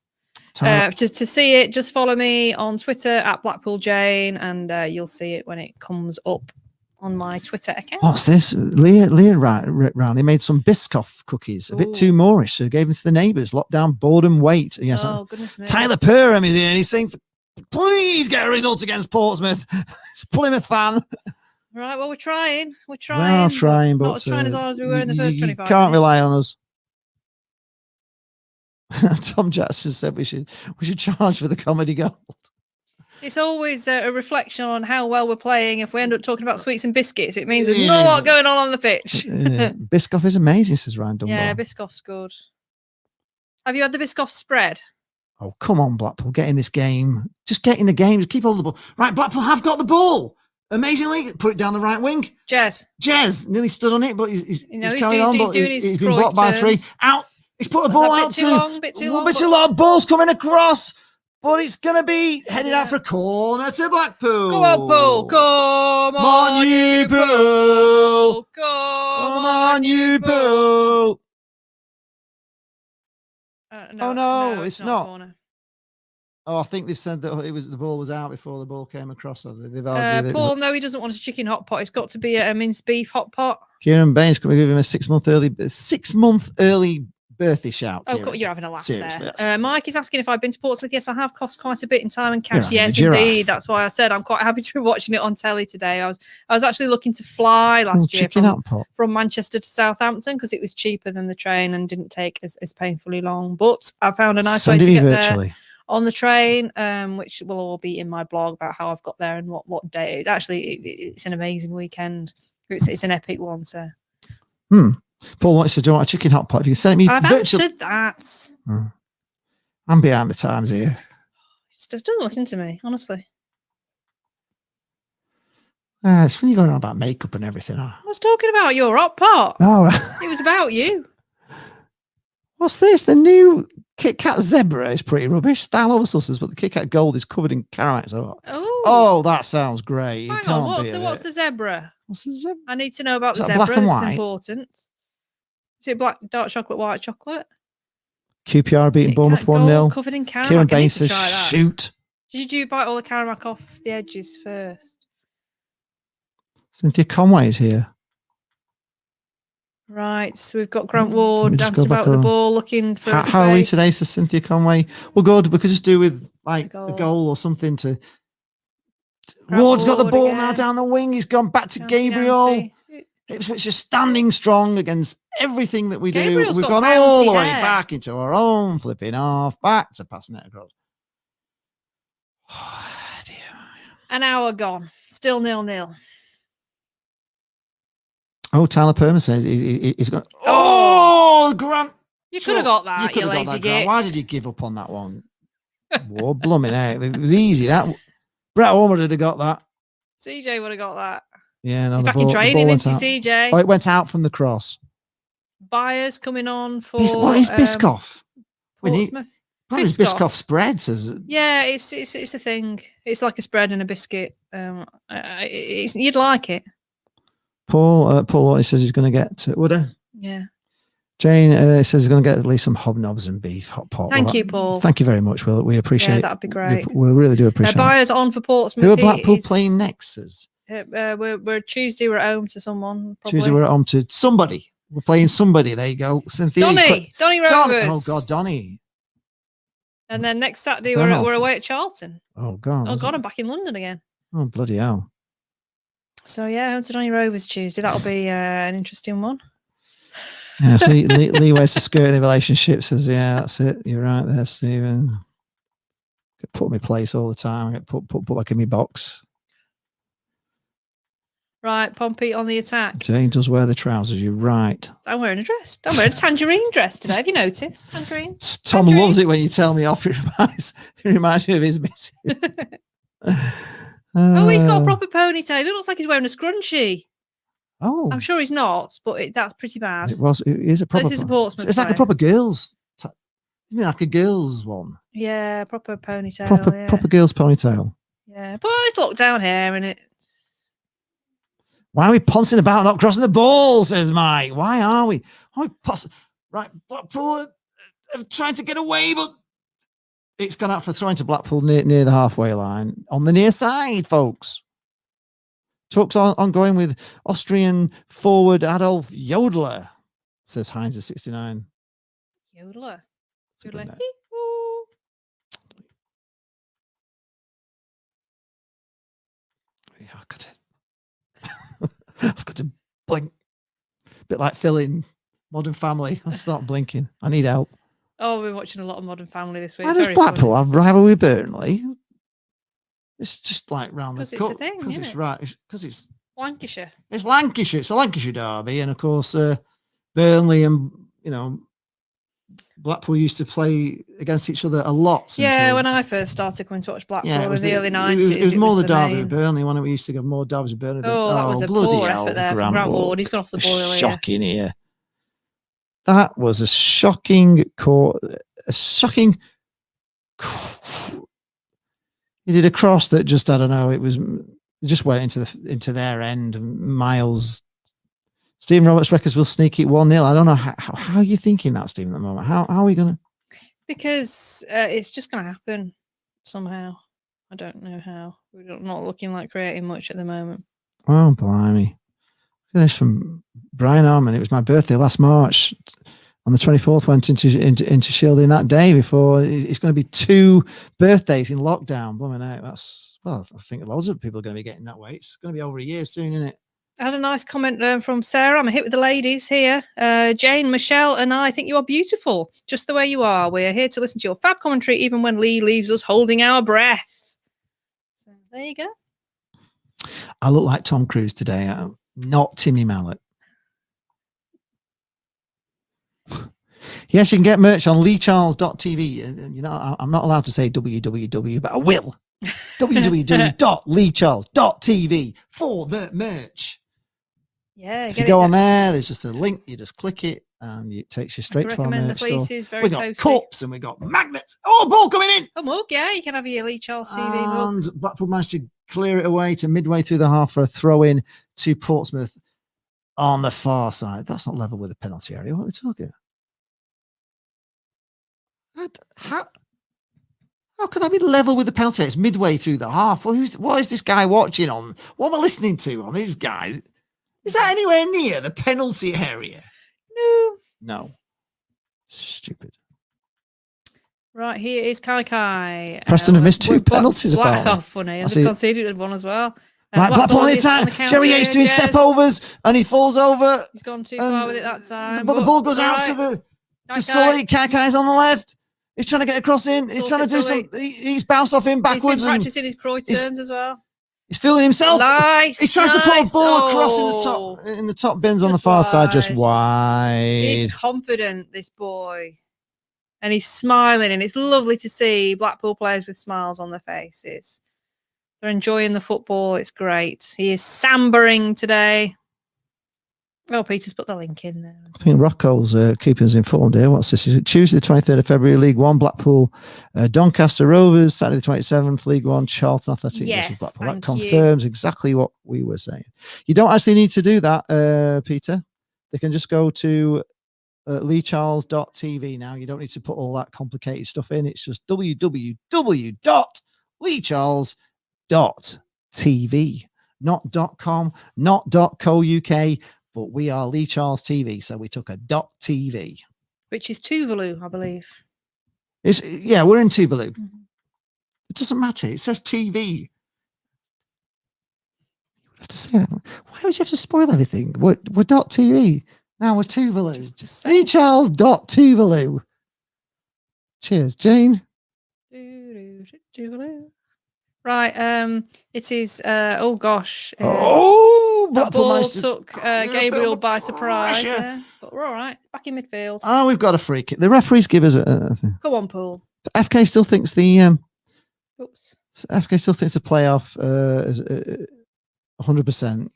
C: To see it, just follow me on Twitter at Blackpool Jane, and you'll see it when it comes up on my Twitter account.
B: What's this? Leah Rowney made some Biscoff cookies, a bit too Moorish, so gave them to the neighbours. Lockdown, boredom, wait. Yes,
C: goodness me.
B: Tyler Perham is here, and he's saying, please get a result against Portsmouth. Plymouth fan.
C: Right, well, we're trying.
B: We're trying, but
C: not as trying as hard as we were in the first 25
B: can't
C: minutes.
B: rely on us. Tom Jackson said we should charge for the comedy gold.
C: It's always a reflection on how well we're playing. If we end up talking about sweets and biscuits, it means there's not a lot going on the pitch.
B: Biscoff is amazing, says Ryan Dunbar.
C: Yeah, Biscoff's good. Have you had the Biscoff spread?
B: Oh, come on, Blackpool, get in this game. Just get in the game. Just keep hold of the ball. Right, Blackpool have got the ball. Amazingly, put it down the right wing. Jez nearly stood on it, but he's carrying on. But he's been blocked by 3. Out. He's put the ball out
C: bit too long.
B: Bit too long. Ball's coming across, but it's going to be headed out for a corner to Blackpool.
C: Come on, Pool. Come on, you Pool. Come on, you
B: Pool.
C: No,
B: it's not. Oh, I think they've said that the ball was out before the ball came across.
C: Paul, no, he doesn't want a chicken hot pot. It's got to be a minced beef hot pot.
B: Kieran Baines going to give him a 6-month early birthday shout.
C: Oh,
B: Kieran.
C: you're having a laugh
B: Seriously,
C: there. Mike is asking if I've been to Portsmouth. Yes, I have. Cost quite a bit in time and cash. Yes, indeed. That's why I said I'm quite happy to be watching it on telly today. I was actually looking to fly last year from Manchester to Southampton because it was cheaper than the train and didn't take as painfully long. But I found a nice way to get there on the train, which will all be in my blog about how I've got there and what day. It's an amazing weekend. It's an epic one. So,
B: Paul wants to do a chicken hot pot. If you can send me,
C: I've answered that.
B: I'm behind the times here.
C: He just doesn't listen to me, honestly.
B: It's when you're going on about makeup and everything.
C: I was talking about your hot pot.
B: Oh,
C: it was about you.
B: What's this? The new Kit Kat Zebra is pretty rubbish. Style over sauces, but the Kit Kat Gold is covered in caramel. So, that sounds great.
C: Hang on, what's the zebra?
B: What's the zebra?
C: I need to know about the zebra.
B: Black and
C: it's
B: white?
C: Important. Is it black, dark chocolate, white chocolate?
B: QPR beating Bournemouth 1-0.
C: Covered in caramel.
B: Kieran Baines says, shoot.
C: Did you bite all the caramel off the edges first?
B: Cynthia Conway is here.
C: Right, so we've got Grant Ward dancing about the ball, looking for
B: how are we today, says Cynthia Conway? Well, good. We could just do with like a goal or something to... Ward's got the ball now down the wing. He's gone back to Gabriel. Ipswich is standing strong against everything that we do. We've gone all the way back into our own flipping half, back to passing it across. Oh, dear.
C: An hour gone. Still 0-0.
B: Oh, Tyler Perma says he's got. Oh, Grant!
C: You could have got that. You lazy git.
B: Why did you give up on that one? Whoa, blooming heck! It was easy. That Brett Ormer would have got that.
C: CJ would have got that.
B: Yeah, no.
C: He's back in training, isn't he, CJ?
B: Oh, it went out from the cross.
C: Byers coming on for.
B: What is Biscoff?
C: Portsmouth.
B: Biscoff spreads.
C: Yeah, it's a thing. It's like a spread and a biscuit. You'd like it.
B: Paul says he's going to get. Would I?
C: Yeah.
B: Jane says he's going to get at least some hobnobs and beef hot pot.
C: Thank you, Paul.
B: Thank you very much. We appreciate.
C: Yeah, that'd be great.
B: We really do appreciate.
C: Byers on for Portsmouth.
B: Who are Blackpool playing next?
C: We're Tuesday. We're at home to someone. Probably.
B: Tuesday we're at home to somebody. We're playing somebody. There you go. Cynthia.
C: Donny Rovers.
B: Oh God, Donny.
C: And then next Saturday we're away at Charlton.
B: Oh God.
C: Oh God, I'm back in London again.
B: Oh bloody hell.
C: So yeah, home to Donny Rovers Tuesday. That'll be an interesting one.
B: Yeah, Lee wears the skirt in the relationship. Says, yeah, that's it. You're right there, Stephen. Get put in my place all the time. I get put back in my box.
C: Right, Pompey on the attack.
B: Jane does wear the trousers. You're right.
C: I'm wearing a dress. I'm wearing a tangerine dress today. Have you noticed? Tangerine.
B: Tom loves it when you tell me off. It reminds me of his missus.
C: Oh, he's got a proper ponytail. It looks like he's wearing a scrunchie.
B: Oh,
C: I'm sure he's not, but that's pretty bad.
B: It is a proper.
C: This is a Portsmouth.
B: It's like a proper girls. Isn't it like a girls one?
C: Yeah, proper ponytail.
B: Proper girls ponytail.
C: Yeah, but it's locked down here, and it.
B: Why are we pouncing about, not crossing the ball? Says Mike. Why are we? Right, Blackpool are trying to get away, but it's gone out for throwing to Blackpool near the halfway line on the near side, folks. Talks ongoing with Austrian forward Adolf Jodler, says Heinz at 69.
C: Jodler.
B: Yeah, I've got to blink. A bit like Phil in Modern Family. I'll start blinking. I need help.
C: Oh, we're watching a lot of Modern Family this week.
B: Why does Blackpool have rival with Burnley? It's just like round the cup. Because it's right. Because it's
C: Lancashire.
B: It's Lancashire. It's a Lancashire derby, and of course Burnley and Blackpool used to play against each other a lot.
C: Yeah,
B: until,
C: when I first started coming to watch Blackpool
B: it
C: in
B: was
C: the early 90s.
B: It was more the derby
C: main.
B: with Burnley, when we used to go more derbies with Burnley.
C: Oh, that was a
B: bloody
C: poor
B: hell,
C: effort there from Grant Ward. He's gone off the boil here.
B: Shocking here. That was a shocking he did a cross that just, I don't know, it just went into their end. Miles. Stephen Roberts reckons we'll sneak it 1-0. I don't know how are you thinking that, Stephen, at the moment? How are we going to?
C: Because it's just going to happen somehow. I don't know how. We're not looking like creating much at the moment.
B: Oh, blimey. Look at this from Brian Arman. It was my birthday last March. On the 24th, went into shielding that day before. It's going to be 2 birthdays in lockdown. Blimey, I think loads of people are going to be getting that way. It's going to be over a year soon, isn't it?
C: I had a nice comment from Sarah. I'm a hit with the ladies here. Jane, Michelle, and I think you are beautiful, just the way you are. We're here to listen to your fab commentary, even when Lee leaves us holding our breath. So there you go.
B: I look like Tom Cruise today, not Timmy Mallet. Yes, you can get merch on leecharles.tv. You know, I'm not allowed to say www, but I will. www.leecharles.tv for the merch.
C: Yeah,
B: if you go on there's just a link. You just click it, and it takes you straight to our merch store. We got cups and we got magnets. Oh, ball coming in!
C: Oh, mug, yeah, you can have your Lee Charles TV mug.
B: And Blackpool managed to clear it away to midway through the half for a throw-in to Portsmouth on the far side. That's not level with the penalty area. What are they talking about? How could that be level with the penalty? It's midway through the half. Well, what is this guy watching on? What am I listening to on this guy? Is that anywhere near the penalty area? No. Stupid.
C: Right, here is Kai.
B: Preston have missed 2 penalties apparently.
C: Oh, funny. I've conceded one as well.
B: Right, Blackpool on the attack. Jerry Yates doing step overs, and he falls over.
C: He's gone too far with it that time.
B: But the ball goes out to Sully. Kaikai's on the left. He's trying to get across in. He's trying to do some. He's bounced off him backwards.
C: He's been practicing his Croy turns as well.
B: He's feeling himself.
C: Nice.
B: He's trying to put a ball across in the top bins on the far side, just wide.
C: He's confident, this boy, and he's smiling, and it's lovely to see Blackpool players with smiles on their faces. They're enjoying the football. It's great. He is sambering today. Oh, Peter's put the link in there.
B: I think Rocco's keeping us informed here. What's this? Is it Tuesday, the 23rd of February, League One, Blackpool, Doncaster Rovers, Saturday, the 27th, League One, Charlton Athletic versus Blackpool. That confirms exactly what we were saying. You don't actually need to do that, Peter. They can just go to leecharles.tv now. You don't need to put all that complicated stuff in. It's just www.leecharles.tv. Not .com, not .co.uk. But we are Lee Charles TV, so we took a .tv.
C: Which is Tuvalu, I believe.
B: We're in Tuvalu. Mm-hmm. It doesn't matter. It says TV. You have to say that. Why would you have to spoil everything? We're .tv. Now we're Tuvalu. Just Lee Charles .tuvalu. Cheers, Jane.
C: Tuvalu. Right, it is. Oh gosh.
B: That
C: ball took Gabriel by surprise. But we're all right. Back in midfield.
B: Oh, we've got a free kick. The referees give us a
C: Go on, Paul.
B: FK still thinks the
C: Oops.
B: FK still thinks the playoff is 100%.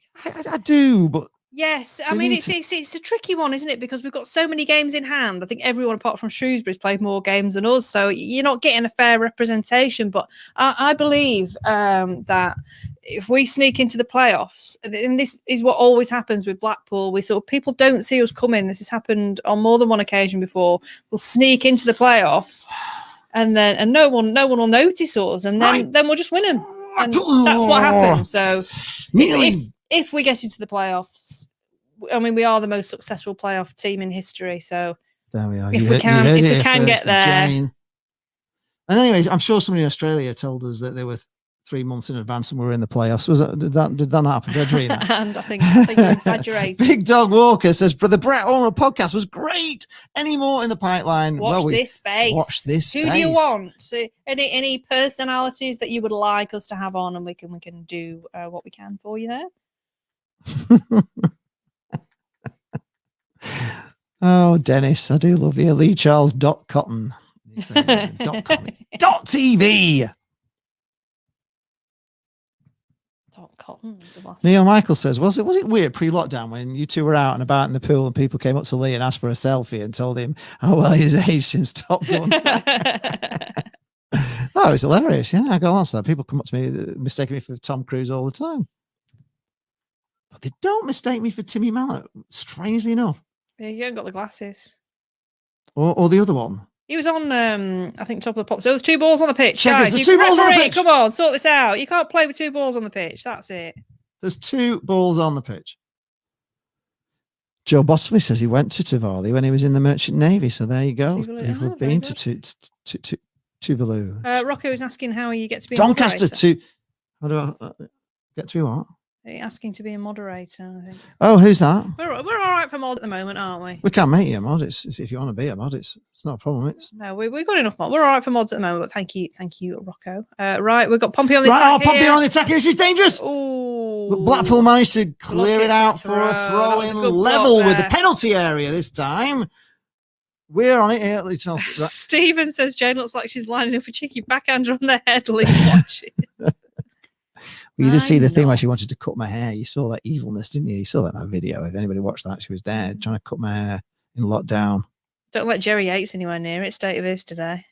B: I do, but
C: yes, I mean it's a tricky one, isn't it? Because we've got so many games in hand. I think everyone apart from Shrewsbury's played more games than us, so you're not getting a fair representation. But I believe that if we sneak into the playoffs, and this is what always happens with Blackpool, people don't see us coming. This has happened on more than one occasion before. We'll sneak into the playoffs, and no one will notice us, and then we'll just win them, and that's what happens. So if we get into the playoffs, I mean, we are the most successful playoff team in history. So
B: there we are.
C: If we can get there.
B: Jane. And anyways, I'm sure somebody in Australia told us that they were 3 months in advance and we were in the playoffs. Did that not happen? Did I dream that?
C: And I think you're exaggerating.
B: Big Dog Walker says, for the Brett Owner podcast was great. Any more in the pipeline?
C: Watch this space. Who do you want? Any personalities that you would like us to have on, and we can do what we can for you there.
B: Oh, Dennis, I do love you. Lee Charles Cotton. .TV.
C: Cotton.
B: Neil Michael says, was it weird pre-lockdown when you two were out and about in the pool and people came up to Lee and asked for a selfie and told him how well his Asians top done? Oh, it's hilarious. Yeah, I got lost that. People come up to me, mistaking me for Tom Cruise all the time. But they don't mistake me for Timmy Mallet, strangely enough.
C: Yeah, you haven't got the glasses.
B: Or the other one.
C: He was on, I think, top of the pop. So there's 2 balls on the pitch.
B: Checkers,
C: Guys,
B: there's 2 balls on the pitch.
C: Come on, sort this out. You can't play with 2 balls on the pitch. That's it.
B: There's 2 balls on the pitch. Joe Bossley says he went to Tuvalu when he was in the Merchant Navy. So there you go.
C: Tuvalu.
B: People have been to Tuvalu.
C: Rocco is asking how you get to be
B: Doncaster
C: a moderator.
B: How do I get to be what?
C: Asking to be a moderator, I think.
B: Oh, who's that?
C: We're all right for mod at the moment, aren't we?
B: We can't make you a mod. It's if you want to be a mod, it's not a problem.
C: No, we've got enough mod. We're all right for mods at the moment, but thank you, Rocco. Right, we've got Pompey on the attack.
B: Pompey on the attack. This is dangerous.
C: Ooh.
B: But Blackpool managed to clear it out for a throw-in level with the penalty area this time. We're on it here.
C: Stephen says Jane looks like she's lining up a cheeky backhander on the head. Lee watches.
B: You did see the thing where she wanted to cut my hair. You saw that evilness, didn't you? You saw that in that video. If anybody watched that, she was there trying to cut my hair in lockdown.
C: Don't let Jerry Yates anywhere near it. State of his today.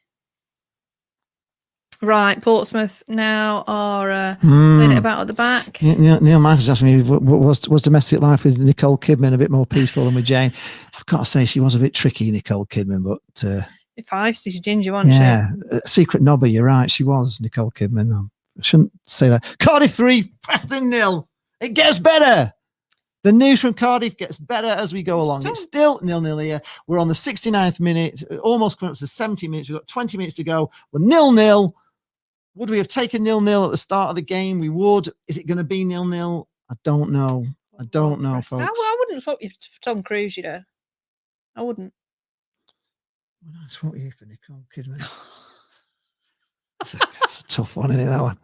C: Right, Portsmouth now are playing it about at the back.
B: Neil Marcus asked me, was domestic life with Nicole Kidman a bit more peaceful than with Jane? I've got to say, she was a bit tricky, Nicole Kidman, but...
C: feisty, she's ginger, wasn't she?
B: Yeah, secret knobber, you're right. She was, Nicole Kidman. I shouldn't say that. Cardiff 3, Preston 0. It gets better. The news from Cardiff gets better as we go along. It's still 0-0 here. We're on the 69th minute, almost coming up to 70 minutes. We've got 20 minutes to go. We're 0-0. Would we have taken 0-0 at the start of the game? We would. Is it going to be 0-0? I don't know. I don't know, folks.
C: I wouldn't swap you for Tom Cruise, you know. I wouldn't.
B: Would I swap you for Nicole Kidman? That's a tough one, isn't it, that one?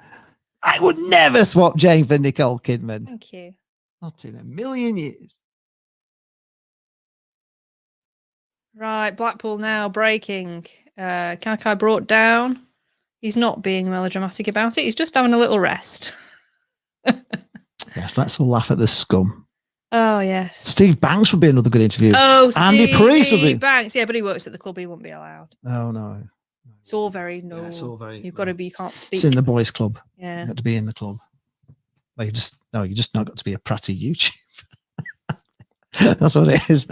B: I would never swap Jane for Nicole Kidman.
C: Thank you.
B: Not in a million years.
C: Right, Blackpool now breaking. Kakai brought down. He's not being melodramatic about it. He's just having a little rest.
B: Yes, let's all laugh at the scum.
C: Oh, yes.
B: Steve Banks would be another good interview.
C: Oh,
B: Andy Priest would be.
C: Banks. Yeah, but he works at the club. He wouldn't be allowed.
B: Oh, no.
C: It's all very
B: Yeah, it's all very.
C: You've got to be. You can't speak.
B: It's in the boys' club.
C: Yeah.
B: You've got to be in the club. Well, you just not got to be a pratty YouTuber. That's what it is.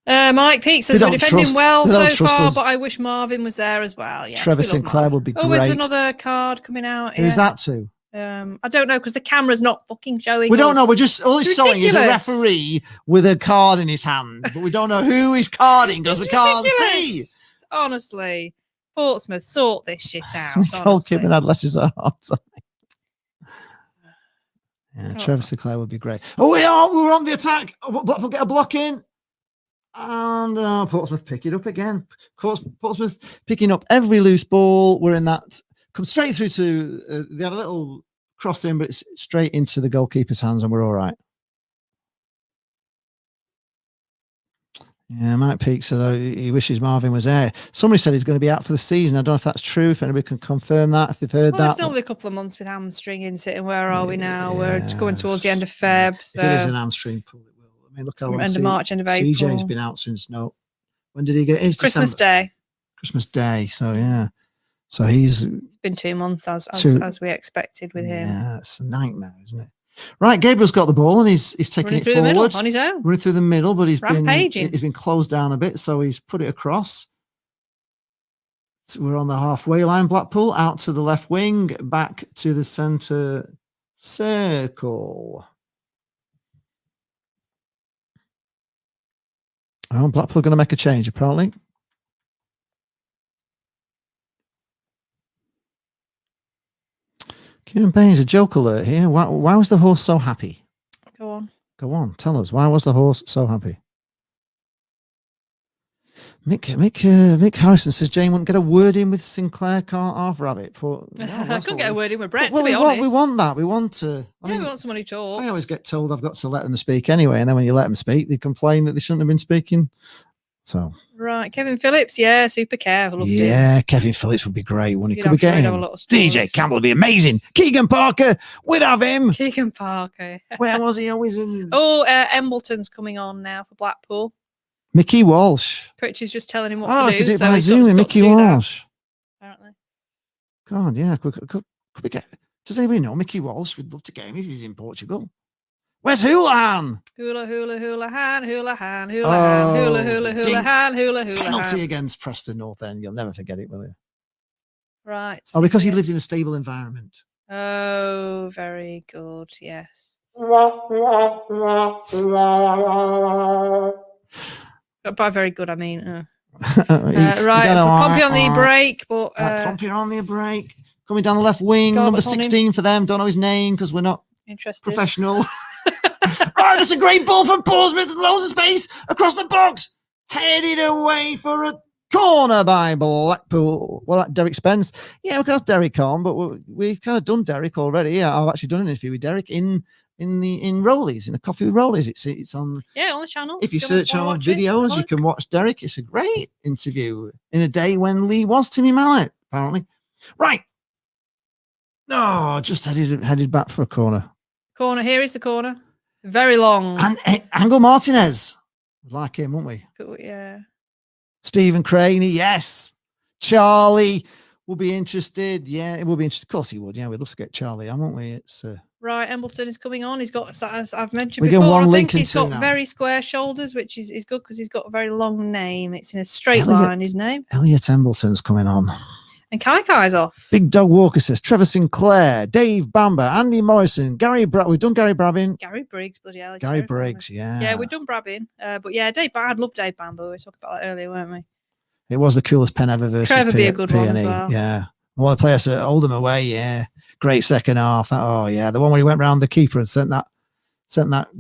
C: Mike Peake says we're defending well so far, but I wish Marvin was there as well. Yes,
B: Trevor Sinclair would be great.
C: Oh, there's another card coming out.
B: Who's that to?
C: I don't know because the camera's not fucking showing.
B: We don't know. We're just all it's showing is a referee with a card in his hand, but we don't know who he's carding because we can't see.
C: Honestly, Portsmouth, sort this shit out.
B: Nicole Kidman had letters at hard time. Yeah, Trevor Sinclair would be great. Oh, we're on the attack. Blackpool get a block in. And Portsmouth pick it up again. Portsmouth picking up every loose ball. We're in that. Come straight through to. They had a little cross in, but it's straight into the goalkeeper's hands, and we're all right. Yeah, Mike Peake said he wishes Marvin was there. Somebody said he's going to be out for the season. I don't know if that's true. If anybody can confirm that, if they've heard that.
C: It's normally a couple of months with hamstring in it. And where are we now? We're going towards the end of Feb. So.
B: If it is an hamstring pull, it will. I mean, look how long.
C: End of March, end of April.
B: CJ's been out since when did he get his?
C: Christmas Day.
B: Christmas Day. So yeah. So it's
C: been 2 months as we expected with him.
B: Yeah, it's a nightmare, isn't it? Right, Gabriel's got the ball and he's taking it forward
C: on his own.
B: Running through the middle, but he's been closed down a bit, so he's put it across. So we're on the halfway line. Blackpool out to the left wing, back to the centre circle. Oh, Blackpool are going to make a change, apparently. Kieran Baines, a joke alert here. Why was the horse so happy? Go on, tell us. Why was the horse so happy? Mick Harrison says Jane wouldn't get a word in with Sinclair, can't half rabbit. But
C: I couldn't get a word in with Brett,
B: well,
C: to be honest.
B: we want that. We want to. I mean,
C: we want someone who talks.
B: I always get told I've got to let them speak anyway, and then when you let them speak, they complain that they shouldn't have been speaking. So
C: right, Kevin Phillips, yeah, super Kev.
B: Yeah, Kevin Phillips would be great, wouldn't he? Could we
C: sure
B: get him? DJ Campbell would be amazing. Keegan Parker, we'd have him.
C: Keegan Parker.
B: Where was he always in?
C: Embleton's coming on now for Blackpool.
B: Mickey Walsh.
C: Pritchard's just telling him what
B: I
C: to do.
B: could do it
C: so
B: by
C: he's
B: Zoom with Mickey Walsh.
C: Apparently.
B: God, yeah. Could we get? Does anybody know Mickey Walsh? We'd love to get him if he's in Portugal. Where's Houlihan?
C: Hula, hula, hula-han, hula-han,
B: Oh,
C: hula, hula, hula-han, hula, hula-han.
B: Penalty against Preston North End. You'll never forget it, will you?
C: Right.
B: Oh, because he lived in a stable environment.
C: Oh, very good. Yes. By very good, I mean. Right. Pompey on the break, but
B: Pompey on the break. Coming down the left wing, number 16 for them. Don't know his name because we're not
C: interested.
B: Professional. Right, that's a great ball from Portsmouth. Loads of space across the box. Headed away for a corner by Blackpool. Well, Derek Spence. Yeah, we can ask Derek on, but we've kind of done Derek already. Yeah, I've actually done an interview with Derek in Rollies, in a coffee with Rollies. It's on
C: on the channel.
B: If you search our videos, you can watch Derek. It's a great interview in a day when Lee was Timmy Mallet, apparently. Right. Oh, just headed back for a corner.
C: Corner. Here is the corner. Very long.
B: And Angel Martinez. We'd like him, wouldn't we?
C: Yeah.
B: Stephen Craney, yes. Charlie will be interested. Yeah, it will be interested. Of course he would. Yeah, we'd love to get Charlie on, won't we? It's
C: right. Embleton is coming on. He's got, as I've mentioned
B: we
C: before,
B: one
C: I think he's got
B: now.
C: very square shoulders, which is good because he's got a very long name. It's in a straight line, his name.
B: Elliot Embleton's coming on.
C: And Kai's off.
B: Big Dog Walker says Trevor Sinclair, Dave Bamber, Andy Morrison, we've done Gary Brabin.
C: Gary Briggs, bloody hell.
B: Gary Briggs, yeah.
C: Yeah, we've done Brabin. But yeah, I'd love Dave Bamber. We were talking about that earlier, weren't we?
B: It was the coolest pen ever versus
C: Trevor be a good one as well.
B: Yeah. Well, the players Oldham away, yeah. Great second half. The one where he went round the keeper and sent that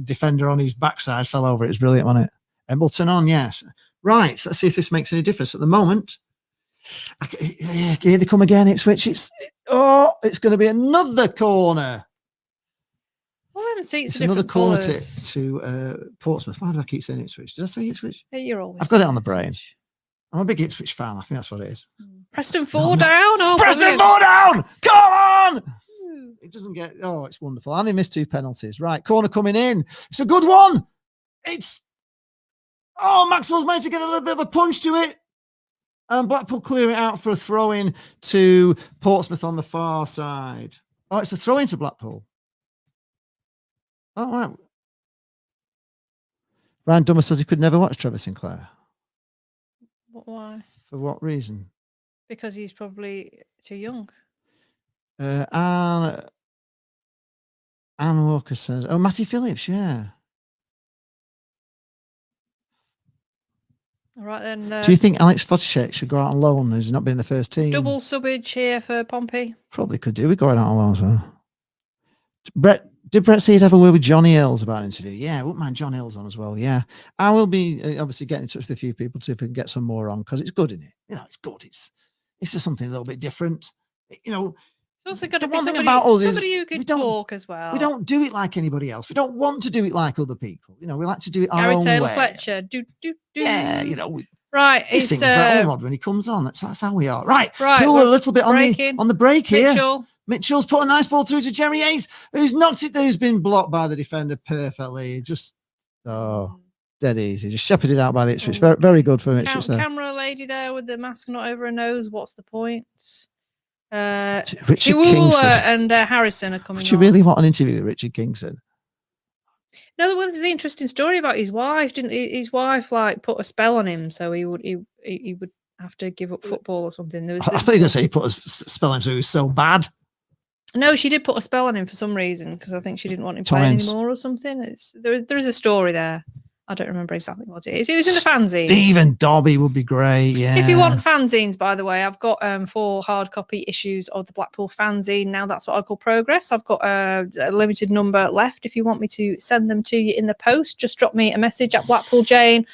B: defender on his backside, fell over. It was brilliant, wasn't it? Embleton on, yes. Right, so let's see if this makes any difference. At the moment, here they come again, Ipswich. It's going to be another corner.
C: Well, I haven't seen
B: it's another corner to Portsmouth. Why do I keep saying Ipswich? Did I say Ipswich?
C: You're always.
B: I've got it on the brain. I'm a big Ipswich fan. I think that's what it is.
C: Preston 4 down. Oh,
B: Preston 4 down. Come on. It doesn't get. Oh, it's wonderful. And they missed 2 penalties. Right, corner coming in. It's a good one. Maxwell's managed to get a little bit of a punch to it. And Blackpool clear it out for a throw-in to Portsmouth on the far side. Oh, it's a throw-in to Blackpool. Oh, right. Ryan Dummer says he could never watch Trevor Sinclair.
C: Why?
B: For what reason?
C: Because he's probably too young.
B: Anne Walker says, Matty Phillips, yeah.
C: All right, then.
B: Do you think Alex Fodshek should go out on loan? He's not been in the first team.
C: Double subbage here for Pompey.
B: Probably could do. We're going out on loan as well. Did Brett say he'd have a word with Johnny Hills about an interview? Yeah, I wouldn't mind John Hills on as well. Yeah, I will be obviously getting in touch with a few people to see if we can get some more on because it's good, isn't it? It's good. It's just something a little bit different.
C: It's also got to be somebody who can talk as well.
B: We don't do it like anybody else. We don't want to do it like other people. We like to do it our
C: Gary
B: own
C: Taylor
B: way.
C: Fletcher.
B: Yeah,
C: right.
B: We sing Brett Ormond when he comes on. That's how we are. Right.
C: Right.
B: Cool, a little bit on the break here. Mitchell's put a nice ball through to Jerry Hayes, who's been blocked by the defender perfectly. Just dead easy. Just shepherded out by the Ipswich. Very, very good for Ipswich there.
C: Camera lady there with the mask not over her nose. What's the point?
B: Richard Kingston
C: and Harrison are coming.
B: Would you really want an interview with Richard Kingston?
C: No, there was the interesting story about his wife. Didn't his wife put a spell on him, so he would have to give up football or something?
B: I thought you were going to say he put a spell on him, so he was so bad.
C: No, she did put a spell on him for some reason because I think she didn't want him playing anymore or something. There is a story there. I don't remember exactly what it is. It was in the fanzine.
B: Stephen Dobby would be great. Yeah.
C: If you want fanzines, by the way, I've got 4 hard copy issues of the Blackpool fanzine. Now that's what I call progress. I've got a limited number left. If you want me to send them to you in the post, just drop me a message at Blackpool Jane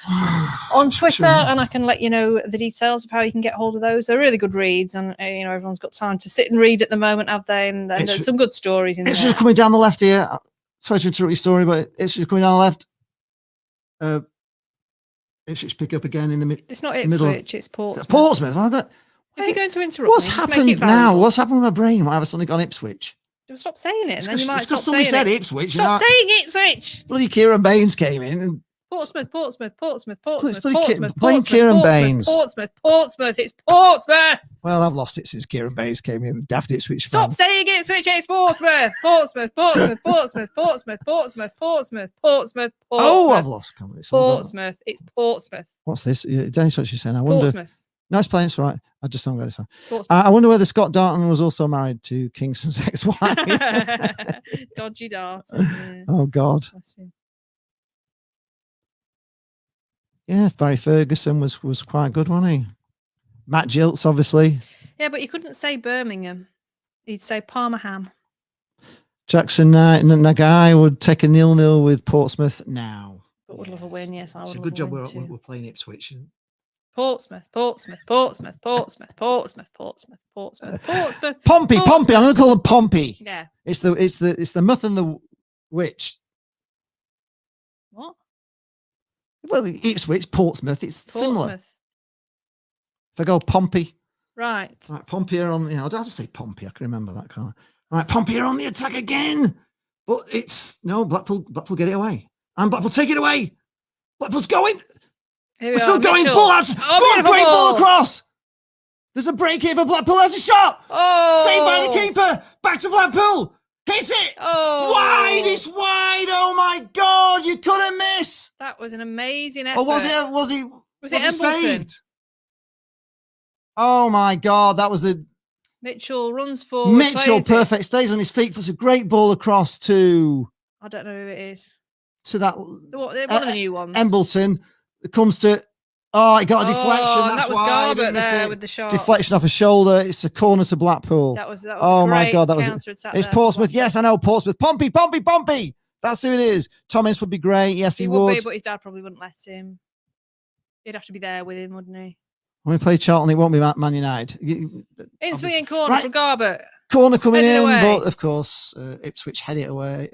C: on Twitter, and I can let you know the details of how you can get hold of those. They're really good reads, and everyone's got time to sit and read at the moment, have they? And there's some good stories in there.
B: It's just coming down the left here. Sorry to interrupt your story, but it's just coming down the left. Ipswich pick up again in the middle.
C: It's not Ipswich, it's Portsmouth.
B: Portsmouth. Well,
C: if you're going to interrupt
B: what's
C: me,
B: happened now? What's happened with my brain? Why have I suddenly gone Ipswich?
C: Stop saying it, and then you might stop
B: somebody
C: saying
B: said
C: it.
B: Ipswich.
C: Stop saying Ipswich.
B: Bloody Kieran Baines came in. And
C: Portsmouth.
B: Blame Kieran Baines.
C: Portsmouth. It's Portsmouth.
B: Well, I've lost it since Kieran Baines came in. Daft Ipswich.
C: Stop saying Ipswich. It's Portsmouth. Portsmouth.
B: Oh, I've lost.
C: Portsmouth. It's Portsmouth.
B: What's this? Dennis, what she's saying. I wonder.
C: Portsmouth.
B: Nice playing. It's all right. I just haven't got it. I wonder whether Scott Darton was also married to Kingston's ex-wife.
C: Dodgy Darton. Yeah.
B: Oh God. Yeah, Barry Ferguson was quite good, wasn't he? Matt Gilts, obviously.
C: Yeah, but you couldn't say Birmingham. You'd say Parmaham.
B: Jackson Nagai would take a 0-0 with Portsmouth now.
C: But would love a win, yes. I would.
B: It's a good job we're playing Ipswich.
C: Portsmouth. Pompey.
B: I'm going to call them Pompey.
C: Yeah.
B: It's the myth and the witch.
C: What?
B: Well, Ipswich, Portsmouth, it's similar. If I go Pompey.
C: Right,
B: Pompey are on, I'll just say Pompey. I can remember that kind of. Right, Pompey are on the attack again. But Blackpool get it away. And Blackpool take it away. Blackpool's going. We're still going. Ball out. Great ball across. There's a break here for Blackpool. There's a shot.
C: Oh.
B: Saved by the keeper. Back to Blackpool. Hit it!
C: Oh,
B: wide! It's wide! Oh my God! You couldn't miss.
C: That was an amazing effort.
B: Or was it
C: Embleton?
B: Saved? Oh my God! That was the
C: Mitchell runs forward.
B: Mitchell, perfect. Stays on his feet. Puts a great ball across to.
C: I don't know who it is.
B: To that
C: one of the new ones.
B: Embleton. It comes to. Oh, it got a deflection. That's
C: that was Garbutt there with the shot.
B: Deflection off a shoulder. It's a corner to Blackpool.
C: That was
B: oh my God, that was
C: it's
B: Portsmouth. Yes, I know Portsmouth. Pompey. That's who it is. Thomas would be great. Yes, he would.
C: Be, but his dad probably wouldn't let him. He'd have to be there with him, wouldn't he?
B: When we play Charlton, it won't be Man United.
C: In swinging corner for Garbutt.
B: Corner coming in, but of course, Ipswich head it away.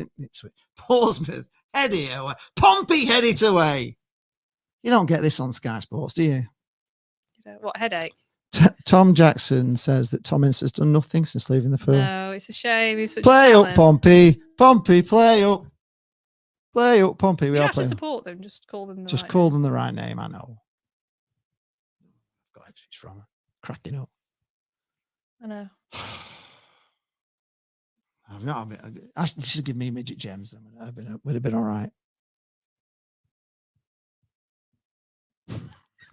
B: Portsmouth head it away. Pompey head it away. You don't get this on Sky Sports, do you?
C: What headache?
B: Tom Jackson says that Tom Ince has done nothing since leaving the field.
C: No, it's a shame. He's such
B: play
C: a
B: up, Pompey. Pompey, play up. Play up, Pompey. We
C: are
B: have
C: to support them. Just call them
B: the right name. I know. God, she's from cracking up.
C: I know.
B: I should give me midget gems. Would have been all right.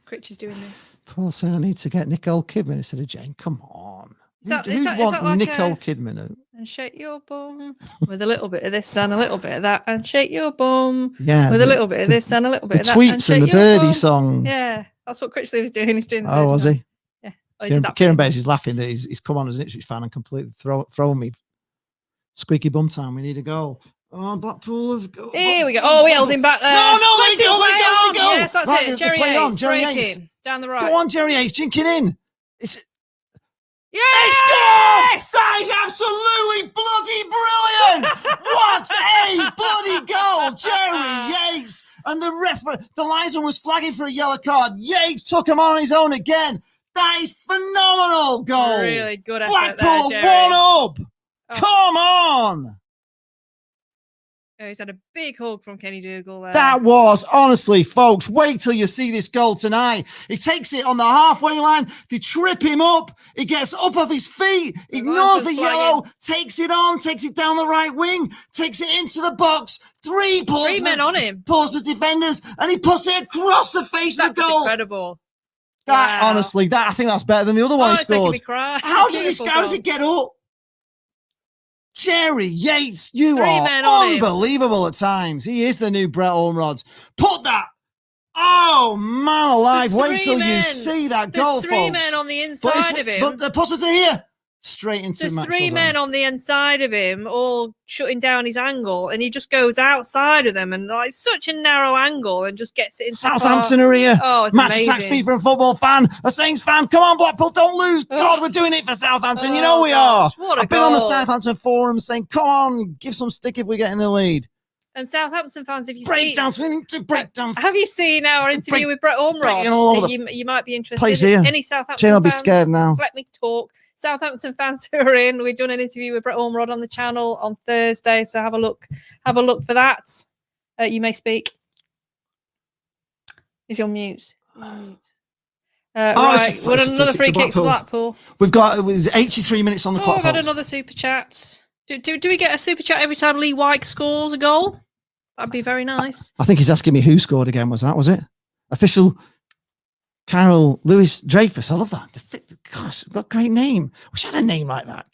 C: Critch is doing this.
B: Paul saying I need to get Nicole Kidman instead of Jane. Come on.
C: Is that like
B: Nicole Kidman?
C: And shake your bum with a little bit of this and a little bit of that, and shake your bum.
B: Yeah,
C: with a little bit of this and a little bit of that.
B: The tweets and the birdie song.
C: Yeah, that's what Critchley was doing. He's doing.
B: Oh, was he?
C: Yeah.
B: Kieran Baines is laughing that he's come on as an Ipswich fan and completely thrown me. Squeaky bum time. We need a goal. Oh, Blackpool have got.
C: Here we go. Oh, we held him back there.
B: No, let it go.
C: Yes, that's
B: right,
C: it. Jerry Yates breaking down the right.
B: Go on, Jerry Yates, jinking in.
C: Yes!
B: That is absolutely bloody brilliant! What a bloody goal, Jerry Yates! And the linesman was flagging for a yellow card. Yates took him on his own again. That is phenomenal goal.
C: Really good effort
B: Blackpool
C: there, Jerry.
B: 1 up. Oh. Come on.
C: Oh, he's had a big hug from Kenny Dougal there.
B: That was, honestly, folks, wait till you see this goal tonight. He takes it on the halfway line. They trip him up. He gets up off his feet, ignores the yellow, takes it on, takes it down the right wing, takes it into the box. Three
C: men on him.
B: Portsmouth defenders, and he puts it across the face of the goal.
C: Incredible.
B: That, honestly, I think that's better than the other one he scored.
C: Me cry.
B: How does he get up? Jerry Yates, you
C: Three
B: are
C: men on him.
B: unbelievable at times. He is the new Brett Ormrods. Put that. Oh, man alive.
C: There's
B: Wait
C: three
B: till you
C: men.
B: see that
C: There's
B: goal,
C: three
B: folks.
C: men on the
B: But
C: inside of him.
B: But the Portsmouth are here. Straight into
C: There's
B: Maxwell's
C: three men on the inside of him, all shutting down his angle, and he just goes outside of them, and like such a narrow angle, and just gets it into
B: Southampton are here.
C: Oh, it's
B: Match
C: amazing.
B: Attacks FIFA and football fan, a Saints fan. Come on, Blackpool, don't lose. God, we're doing it for Southampton. You know we are.
C: What a
B: I've been on the
C: goal.
B: Southampton forum saying, come on, give some stick if we get in the lead.
C: And Southampton fans, if you
B: Breakdowns, we need to breakdowns.
C: have you seen our interview with Brett
B: breaking all
C: Ormrod?
B: over
C: You might be interested.
B: Place here.
C: Any Southampton
B: Jane will be
C: fans?
B: scared now.
C: Let me talk. Southampton fans who are in, we've done an interview with Brett Ormrod on the channel on Thursday, so have a look for that. You may speak. Is he on mute? Right, we're on another free kick to Blackpool.
B: We've got 83 minutes on the clock.
C: We've had another super chat. Do we get a super chat every time Lee White scores a goal? That'd be very nice.
B: I think he's asking me who scored again. Was it? Official Carol Lewis Dreyfus. I love that. Gosh, it's got a great name. Wish I had a name like that.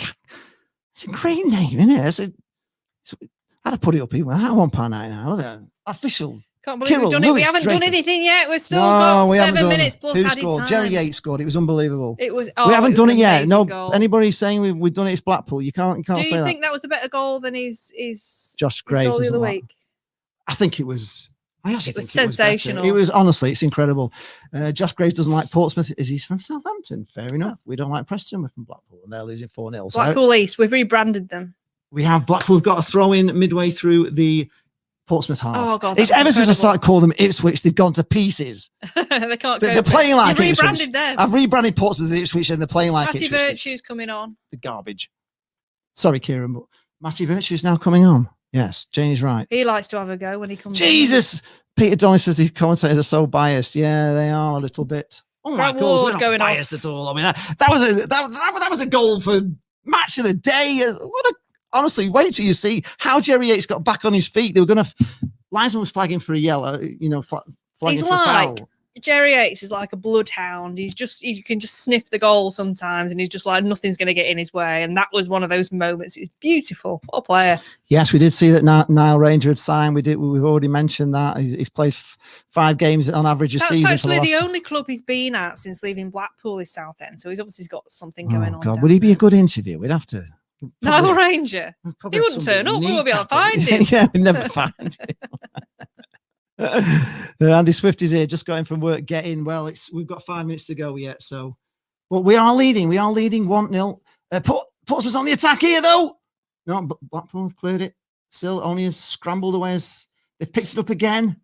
B: It's a great name, isn't it? I'd have put it up here with that £1.99. I love it. Official.
C: Can't believe we've done it. We haven't done anything yet. We've still got 7 minutes plus
B: Who
C: added
B: scored?
C: time.
B: Jerry Yates scored. It was unbelievable.
C: It was.
B: We haven't done it yet. No,
C: goal.
B: anybody saying we've done it? It's Blackpool. You can't
C: Do
B: say
C: you
B: that.
C: think that was a better goal than his
B: Josh Graves
C: goal the other
B: like
C: week?
B: I think it was. I actually think
C: sensational.
B: It was honestly, it's incredible. Josh Graves doesn't like Portsmouth. He's from Southampton. Fair enough. We don't like Preston. We're from Blackpool, and they're losing 4-0.
C: Blackpool East. We've rebranded them.
B: We have Blackpool. Have got a throw in midway through the Portsmouth half.
C: Oh God!
B: It's ever since I started calling them Ipswich, they've gone to pieces.
C: They can't.
B: They're playing like
C: You've
B: Ipswich.
C: rebranded them.
B: I've rebranded Portsmouth as Ipswich, and they're playing like
C: Matty
B: Ipswich.
C: Virtue's coming on.
B: The garbage. Sorry, Kieran, but Matty Virtue is now coming on. Yes, Jane is right.
C: He likes to have a go when he comes.
B: Jesus, Peter Donny says these commentators are so biased. Yeah, they are a little bit. Oh my God, we're not biased at all. I mean, that was a goal for match of the day. Honestly, wait till you see how Jerry Yates got back on his feet. They were going to. Linesman was flagging for a yellow. Flagging for a foul.
C: Jerry Yates is like a bloodhound. You can just sniff the goal sometimes, and he's just like nothing's going to get in his way. And that was one of those moments. It was beautiful. What a player!
B: Yes, we did see that Niall Ranger had signed. We've already mentioned that he's played 5 games on average a season.
C: That's actually the only club he's been at since leaving Blackpool is Southend. So he's obviously got something going on.
B: God, would he be a good intervw? We'd have to.
C: Niall Ranger. He wouldn't turn up. We won't be able to find him.
B: Yeah, we'd never find him. Andy Swift is here, just going from work. Getting well. We've got 5 minutes to go yet. So, but we are leading. 1-0. Portsmouth's on the attack here, though. No, Blackpool have cleared it. Still, only has scrambled away as they've picked it up again.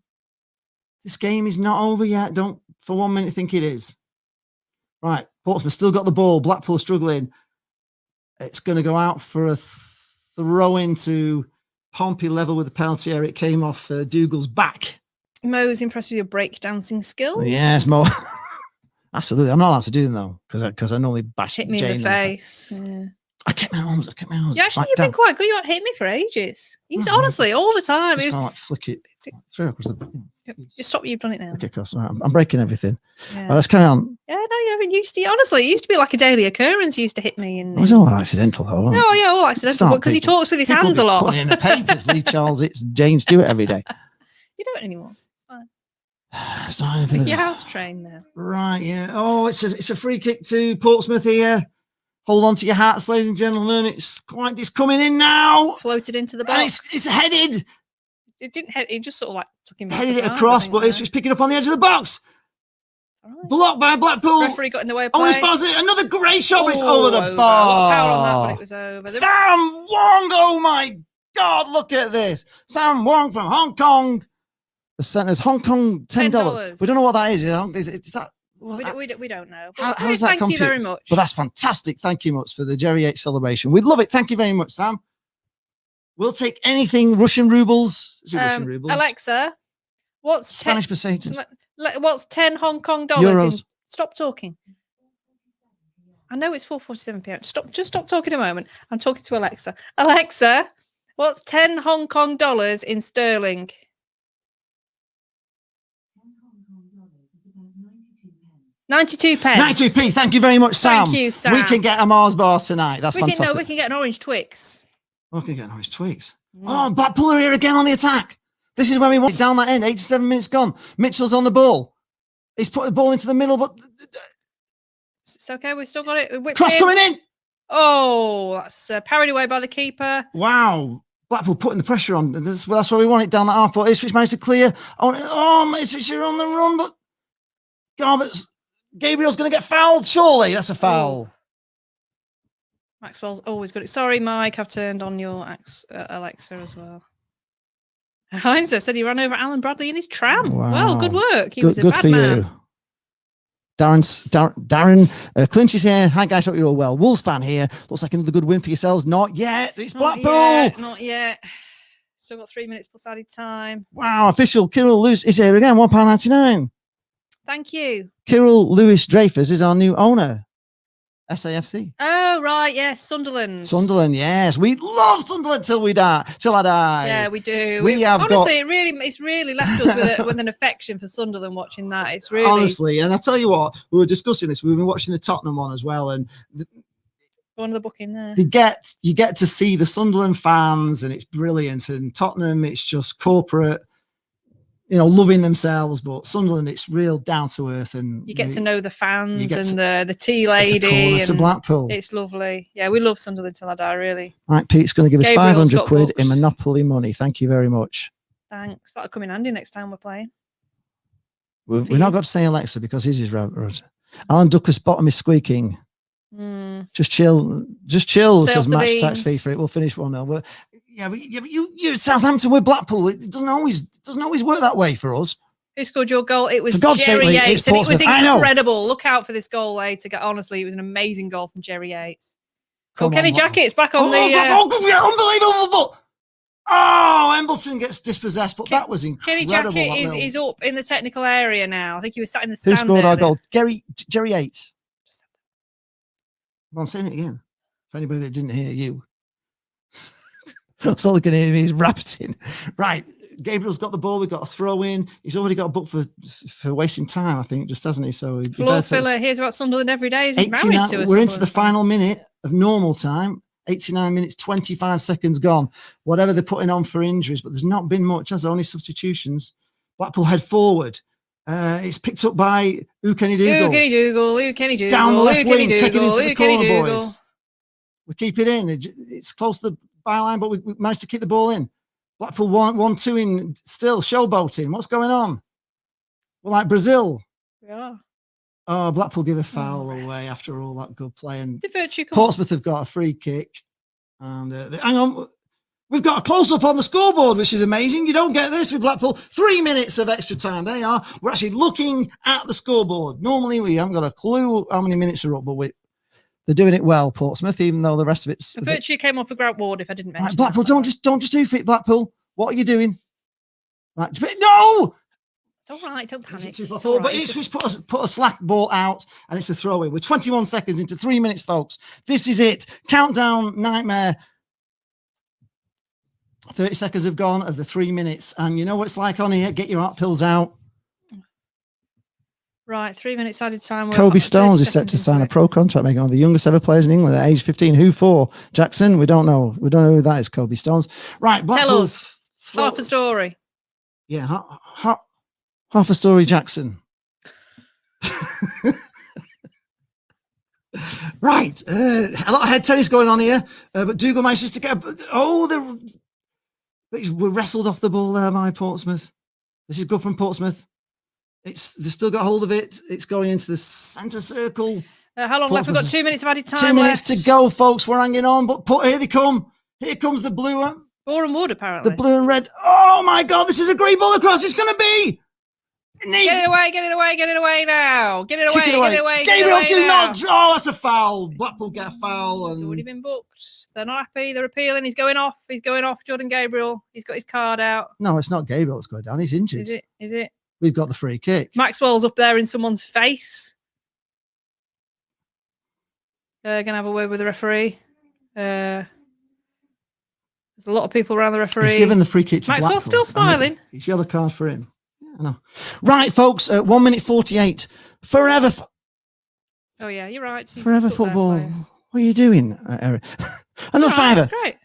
B: This game is not over yet. Don't for 1 minute think it is. Right, Portsmouth still got the ball. Blackpool struggling. It's going to go out for a throw into Pompey level with the penalty area. It came off Dougal's back.
C: Mo's impressed with your breakdancing skills.
B: Yes, Mo. Absolutely. I'm not allowed to do them though, because I normally bash
C: Hit me
B: Jane
C: in the face. Yeah.
B: I kept my arms.
C: Yeah, actually, you've been quite good. You haven't hit me for ages. Honestly, all the time.
B: Just like flick it through across the.
C: Just stop. You've done it now.
B: Okay, across. Right, I'm breaking everything.
C: Yeah.
B: Right, let's carry on.
C: Yeah, no, you haven't used to. Honestly, it used to be like a daily occurrence. You used to hit me.
B: It was all accidental, though.
C: No, yeah, all accidental. Because he talks with his hands a lot.
B: Putting in the papers. Lee Charles, it's Jane Stewart every day.
C: You don't anymore.
B: It's not anything.
C: Your house train there.
B: Right, yeah. Oh, it's a free kick to Portsmouth here. Hold on to your hats, ladies and gentlemen. It's coming in now.
C: Floated into the box.
B: And it's headed.
C: It didn't head. It just sort of like took him.
B: Headed it across, but it's just picking up on the edge of the box.
C: Right.
B: Blocked by Blackpool.
C: Referee got in the way of play.
B: Oh, it's fast. Another great shot, but it's over the bar.
C: A lot of power on that, but it was over.
B: Sam Wong. Oh my God! Look at this. Sam Wong from Hong Kong. The centre's Hong Kong $10. We don't know what that is. Is that? Well,
C: we don't know.
B: How does that
C: thank you very much.
B: Well, that's fantastic. Thank you much for the Jerry Yates celebration. We'd love it. Thank you very much, Sam. We'll take anything. Russian rubles. Is it Russian rubles?
C: Alexa, what's
B: Spanish pesetas?
C: What's 10 Hong Kong dollars?
B: Euros.
C: Stop talking. I know it's 4:47 p.m. Just stop talking a moment. I'm talking to Alexa. Alexa, what's 10 Hong Kong dollars in sterling? 92 pence.
B: 92p. Thank you very much, Sam.
C: Thank you, Sam.
B: We can get a Mars bar tonight. That's fantastic.
C: We can get an orange Twix.
B: Oh, can get on his twigs.
C: Mm.
B: Oh, Blackpool are here again on the attack. This is where we want it, down that end. 87 minutes gone. Mitchell's on the ball. He's put the ball into the middle, but
C: It's okay. We've still got it. Whipped
B: cross
C: in.
B: coming in.
C: Oh, that's parried away by the keeper.
B: Wow. Blackpool putting the pressure on. That's where we want it, down that half foot. Ipswich managed to clear. Oh, Ipswich are on the run, but Gabriel's going to get fouled. Surely that's a foul.
C: Maxwell's always got it. Sorry, Mike. I've turned on your Alexa as well. Heinzer said he ran over Alan Bradley in his tram.
B: Wow.
C: Well, good work. He was a
B: good
C: bad
B: for
C: man.
B: you. Darren Clinch is here. Hi guys, hope you're all well. Wolves fan here. Looks like another good win for yourselves. Not yet. It's Blackpool.
C: Not yet. Still got 3 minutes plus added time.
B: Wow, official Kirill Lewis is here again. £1.99.
C: Thank you.
B: Kirill Lewis Dreyfus is our new owner. SAFC.
C: Oh right, yes, Sunderland.
B: Sunderland, yes. We love Sunderland till I die.
C: Yeah, we do.
B: We have
C: honestly, it's really left us with an affection for Sunderland watching that. It's really
B: honestly, and I tell you what, we were discussing this. We've been watching the Tottenham one as well, and
C: one of the booking there.
B: You get to see the Sunderland fans, and it's brilliant. And Tottenham, it's just corporate, loving themselves. But Sunderland, it's real down to earth, and
C: you get to know the fans and the tea lady.
B: It's a Blackpool.
C: It's lovely. Yeah, we love Sunderland till I die. Really.
B: Right, Pete's going to give us
C: Gabriel's
B: 500 quid
C: books.
B: in Monopoly money. Thank you very much.
C: Thanks. That'll come in handy next time we're playing.
B: We've not got to say Alexa because his is right. Alan Ducker's bottom is squeaking. Just chill, says match tax fee for it. We'll finish 1-0. But you're Southampton with Blackpool. It doesn't always work that way for us.
C: Who scored your goal? It was
B: For God's
C: Jerry
B: sake,
C: Yates,
B: it's
C: and it was
B: Portsmouth.
C: incredible. Look out for this goal later. Honestly, it was an amazing goal from Jerry Yates. Kenny Jackett's back on
B: unbelievable! Oh, Embleton gets dispossessed, but that was incredible.
C: Kenny Jackett is up in the technical area now. I think he was sat in the stand.
B: Who scored
C: there.
B: our goal? Jerry Yates. Well, I'm saying it again for anybody that didn't hear you. That's all they can hear me is rapting. Right, Gabriel's got the ball. We've got a throw in. He's already got a book for wasting time, I think, just hasn't he? So
C: Floor filler hears about Sunderland every day. He's married to us.
B: We're into the final minute of normal time. 89 minutes, 25 seconds gone. Whatever they're putting on for injuries, but there's not been much. There's only substitutions. Blackpool head forward. It's picked up by Kenny Dougal. Down the left wing, taking into the corner, boys. We keep it in. It's close to the byline, but we managed to keep the ball in. Blackpool 1-2 in still, showboating. What's going on? We're like Brazil.
C: Yeah.
B: Oh, Blackpool give a foul away after all that good play. And
C: Did
B: Portsmouth have got a free kick. And hang on. We've got a close-up on the scoreboard, which is amazing. You don't get this with Blackpool. 3 minutes of extra time. We're actually looking at the scoreboard. Normally, we haven't got a clue how many minutes are up, but they're doing it well, Portsmouth, even though the rest of it's...
C: Virtue came off for Grant Ward, if I didn't mention.
B: Right, Blackpool, don't just hoof it, Blackpool. What are you doing? Right, no!
C: It's all right, don't panic.
B: But it's put a slack ball out, and it's a throw-in. We're 21 seconds into 3 minutes, folks. This is it. Countdown nightmare. 30 seconds have gone of the 3 minutes. And you know what it's like on here? Get your art pills out.
C: Right, 3 minutes added time.
B: Kobe Stones is set to sign a pro contract, making one of the youngest ever players in England at age 15. Who for? Jackson? We don't know. We don't know who that is, Kobe Stones. Right,
C: tell us. Half a story.
B: Yeah, half a story, Jackson. Right, a lot of head tennis going on here, but Dougal manages to get. We're wrestled off the ball there by Portsmouth. This is good from Portsmouth. They've still got hold of it. It's going into the centre circle.
C: How long left? We've got 2 minutes of added time.
B: 2 minutes to go, folks. We're hanging on, but here they come. Here comes the blue one.
C: Boreham Wood, apparently.
B: The blue and red. Oh my God! This is a great ball across. It's going to be.
C: Get it away now. Get it away.
B: Gabriel, do not. Oh, that's a foul. Blackpool get a foul.
C: It's already been booked. They're not happy. They're appealing. He's going off. Jordan Gabriel. He's got his card out.
B: No, it's not Gabriel that's going down. He's injured.
C: Is it?
B: We've got the free kick.
C: Maxwell's up there in someone's face. Going to have a word with the referee. There's a lot of people around the referee.
B: He's given the free kick to
C: Maxwell's
B: Blackpool.
C: still smiling.
B: It's yellow card for him. I know. Right, folks, 1 minute 48. Forever.
C: Oh, yeah, you're right.
B: Forever football. What are you doing, Eric? Another fiver.
C: Great.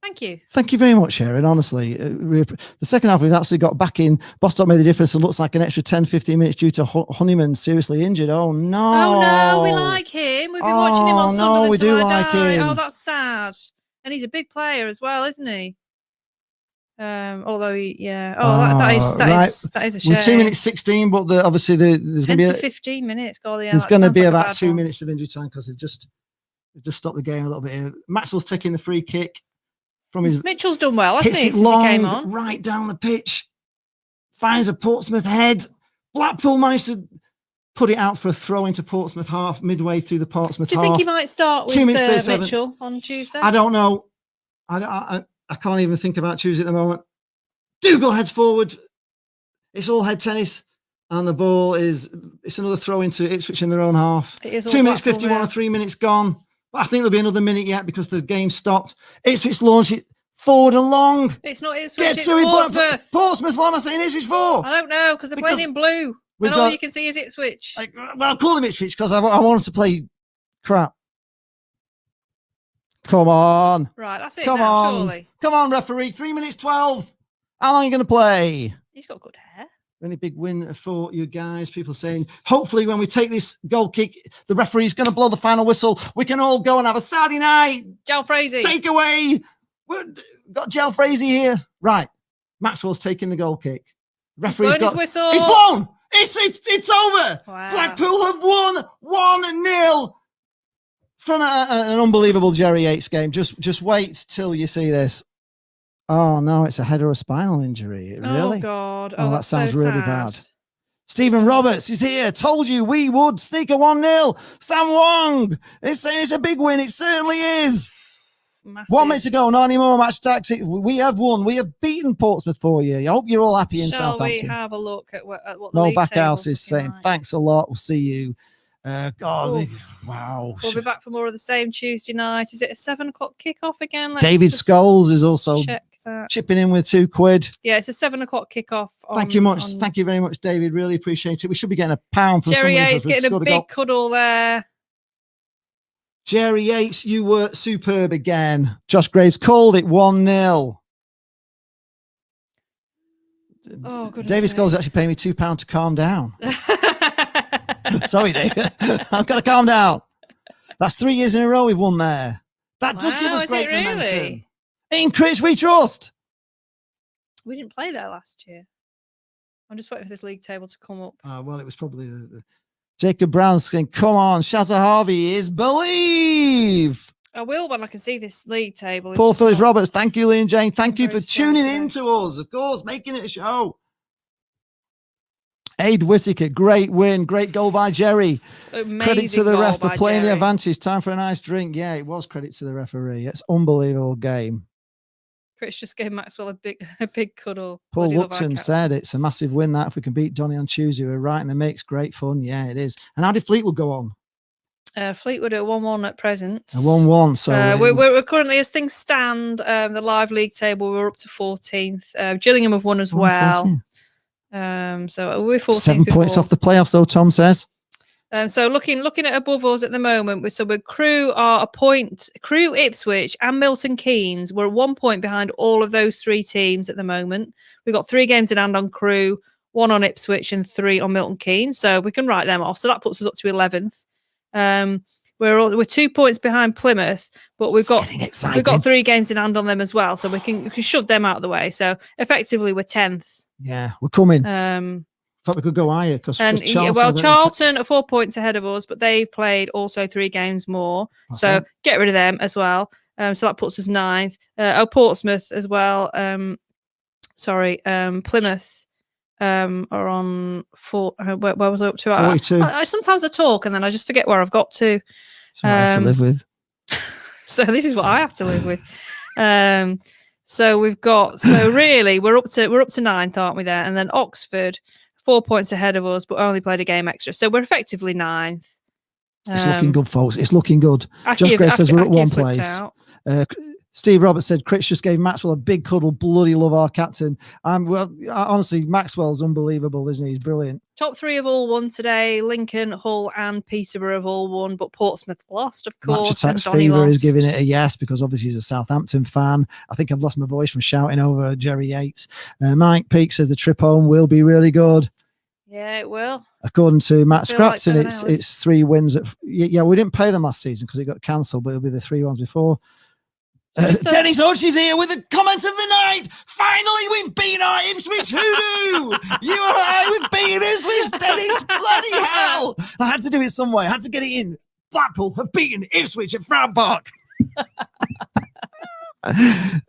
C: Thank you.
B: Thank you very much, Sharon. Honestly, the second half we've actually got back in. Bostock made the difference and looks like an extra 10, 15 minutes due to Honeyman seriously injured. Oh no!
C: Oh no, we like him. We've been watching him on Sunderland.
B: No, we do like him.
C: Oh, that's sad. And he's a big player as well, isn't he? Although that is a shame.
B: We're 2 minutes 16, but there's going to be
C: 15 minutes. God,
B: there's going to be about 2 minutes of injury time because they've just stopped the game a little bit here. Maxwell's taking the free kick from his.
C: Mitchell's done well, hasn't he?
B: Hits it long, he came on right down the pitch. Finds a Portsmouth head. Blackpool managed to put it out for a throw into Portsmouth half midway through the Portsmouth half.
C: Do you think he might start with
B: 2 minutes 37.
C: Mitchell on Tuesday?
B: I don't know. I can't even think about Tuesday at the moment. Dougal heads forward. It's all head tennis. And the ball it's another throw into Ipswich in their own half.
C: It is
B: 2 minutes 51 or 3 minutes gone. But I think there'll be another minute yet because the game stopped. Ipswich launch it forward and long.
C: It's not Ipswich, it's
B: Portsmouth. Portsmouth, what am I saying? Ipswich 4.
C: I don't know because they're playing in blue. And all you can see is Ipswich.
B: I'll call them Ipswich because I want to play crap. Come on.
C: Right, that's it.
B: Come
C: now,
B: on.
C: Surely.
B: Come on, referee. 3 minutes 12. How long are you going to play?
C: He's got good hair.
B: Really big win for you guys. People saying, hopefully when we take this goal kick, the referee's going to blow the final whistle. We can all go and have a Saturday night.
C: Jal Frazee.
B: Take away. We've got Jal Frazee here. Right. Maxwell's taking the goal kick. Referee's got
C: his whistle.
B: It's blown. It's over.
C: Wow.
B: Blackpool have won 1-0 from an unbelievable Jerry Yates game. Just wait till you see this. Oh no, it's a head or a spinal injury. Really?
C: Oh God.
B: Oh, that sounds
C: so
B: really
C: sad.
B: bad. Stephen Roberts is here. Told you we would sneak a 1-0. Sam Wong is saying it's a big win. It certainly is.
C: Massive.
B: 1 minute to go. Not anymore. Match tactics. We have won. We have beaten Portsmouth for you. I hope you're all happy in Southampton.
C: Shall we have a look at what the
B: Noel
C: league
B: Backhouse
C: table's
B: is saying
C: looking like?
B: thanks a lot. We'll see you. God, wow.
C: We'll be back for more of the same Tuesday night. Is it a 7 o'clock kickoff again? Let's
B: David
C: just
B: Scholes is also
C: check that.
B: chipping in with £2.
C: Yeah, it's a 7 o'clock kickoff.
B: Thank you much. Thank you very much, David. Really appreciate it. We should be getting £1 from
C: Jerry
B: somebody
C: Yates getting a big cuddle there.
B: Jerry Yates, you were superb again. Josh Graves called it 1-0.
C: Oh, goodness
B: David
C: me.
B: Scholes actually paying me £2 to calm down. Sorry, David. I've got to calm down. That's 3 years in a row we've won there. That does give us
C: is
B: great
C: it really?
B: momentum. In Chris we trust.
C: We didn't play there last year. I'm just waiting for this league table to come up.
B: Well, it was probably the Jacob Brown saying, come on, Shazza Harvey is believe.
C: I will when I can see this league table.
B: Paul Phillips Roberts, thank you, Lee and Jane. Thank you for
C: very
B: tuning
C: slow
B: in to us, of course, making it a show. Aid Whittaker, great win, great goal by Jerry.
C: Amazing
B: credit to the
C: goal
B: ref for
C: by
B: playing the
C: Jerry.
B: advantage. Time for a nice drink. Yeah, it was credit to the referee. It's unbelievable game.
C: Chris just gave Maxwell a big cuddle.
B: Paul
C: Bloody love our
B: Woodson
C: captain.
B: said it's a massive win that if we can beat Donny on Tuesday, we're right in the mix. Great fun. Yeah, it is. And how did Fleetwood go on?
C: Fleetwood at 1-1 at present.
B: A 1-1. So
C: we're currently, as things stand, the live league table, we're up to 14th. Gillingham have won as well.
B: 14.
C: So we're 14th.
B: 7 points off the playoffs, though, Tom says.
C: So looking at above us at the moment, we're Crewe are a point. Crewe, Ipswich, and Milton Keynes. We're 1 point behind all of those three teams at the moment. We've got 3 games in hand on Crewe, 1 on Ipswich, and 3 on Milton Keynes. So we can write them off. So that puts us up to 11th. We're 2 points behind Plymouth, but we've got 3 games in hand on them as well. So we can shove them out of the way. So effectively, we're 10th.
B: Yeah, we're coming. Thought we could go higher because
C: Charlton are 4 points ahead of us, but they've played also 3 games more. So get rid of them as well. So that puts us 9th. Portsmouth as well. Plymouth are on 4. Where was I up to?
B: 42.
C: I sometimes I talk and then I just forget where I've got to.
B: That's what I have to live with.
C: So this is what I have to live with. So we've got really we're up to 9th, aren't we? There, and then Oxford 4 points ahead of us, but only played a game extra. So we're effectively 9th.
B: It's looking good, folks. It's looking good.
C: Josh
B: Gray says we're at 1 place. Steve Roberts said, Critch just gave Maxwell a big cuddle. Bloody love our captain. Honestly, Maxwell's unbelievable, isn't he? He's brilliant.
C: Top 3 have all won today. Lincoln, Hull and Peterborough have all won, but Portsmouth lost, of course.
B: Match Attacks Fever is giving it a yes because obviously he's a Southampton fan. I think I've lost my voice from shouting over Jerry Yates. Mike Peake says the trip home will be really good.
C: Yeah, it will.
B: According to Matt Scratton,
C: like
B: it's 3 wins. Yeah, we didn't play them last season because it got cancelled, but it'll be the 3 ones before. Dennis Hodge is here with the comments of the night. Finally, we've beaten our Ipswich hoodoo. You and I, we've beaten Ipswich. Dennis, bloody hell. I had to do it some way. I had to get it in. Blackpool have beaten Ipswich at Fratton Park.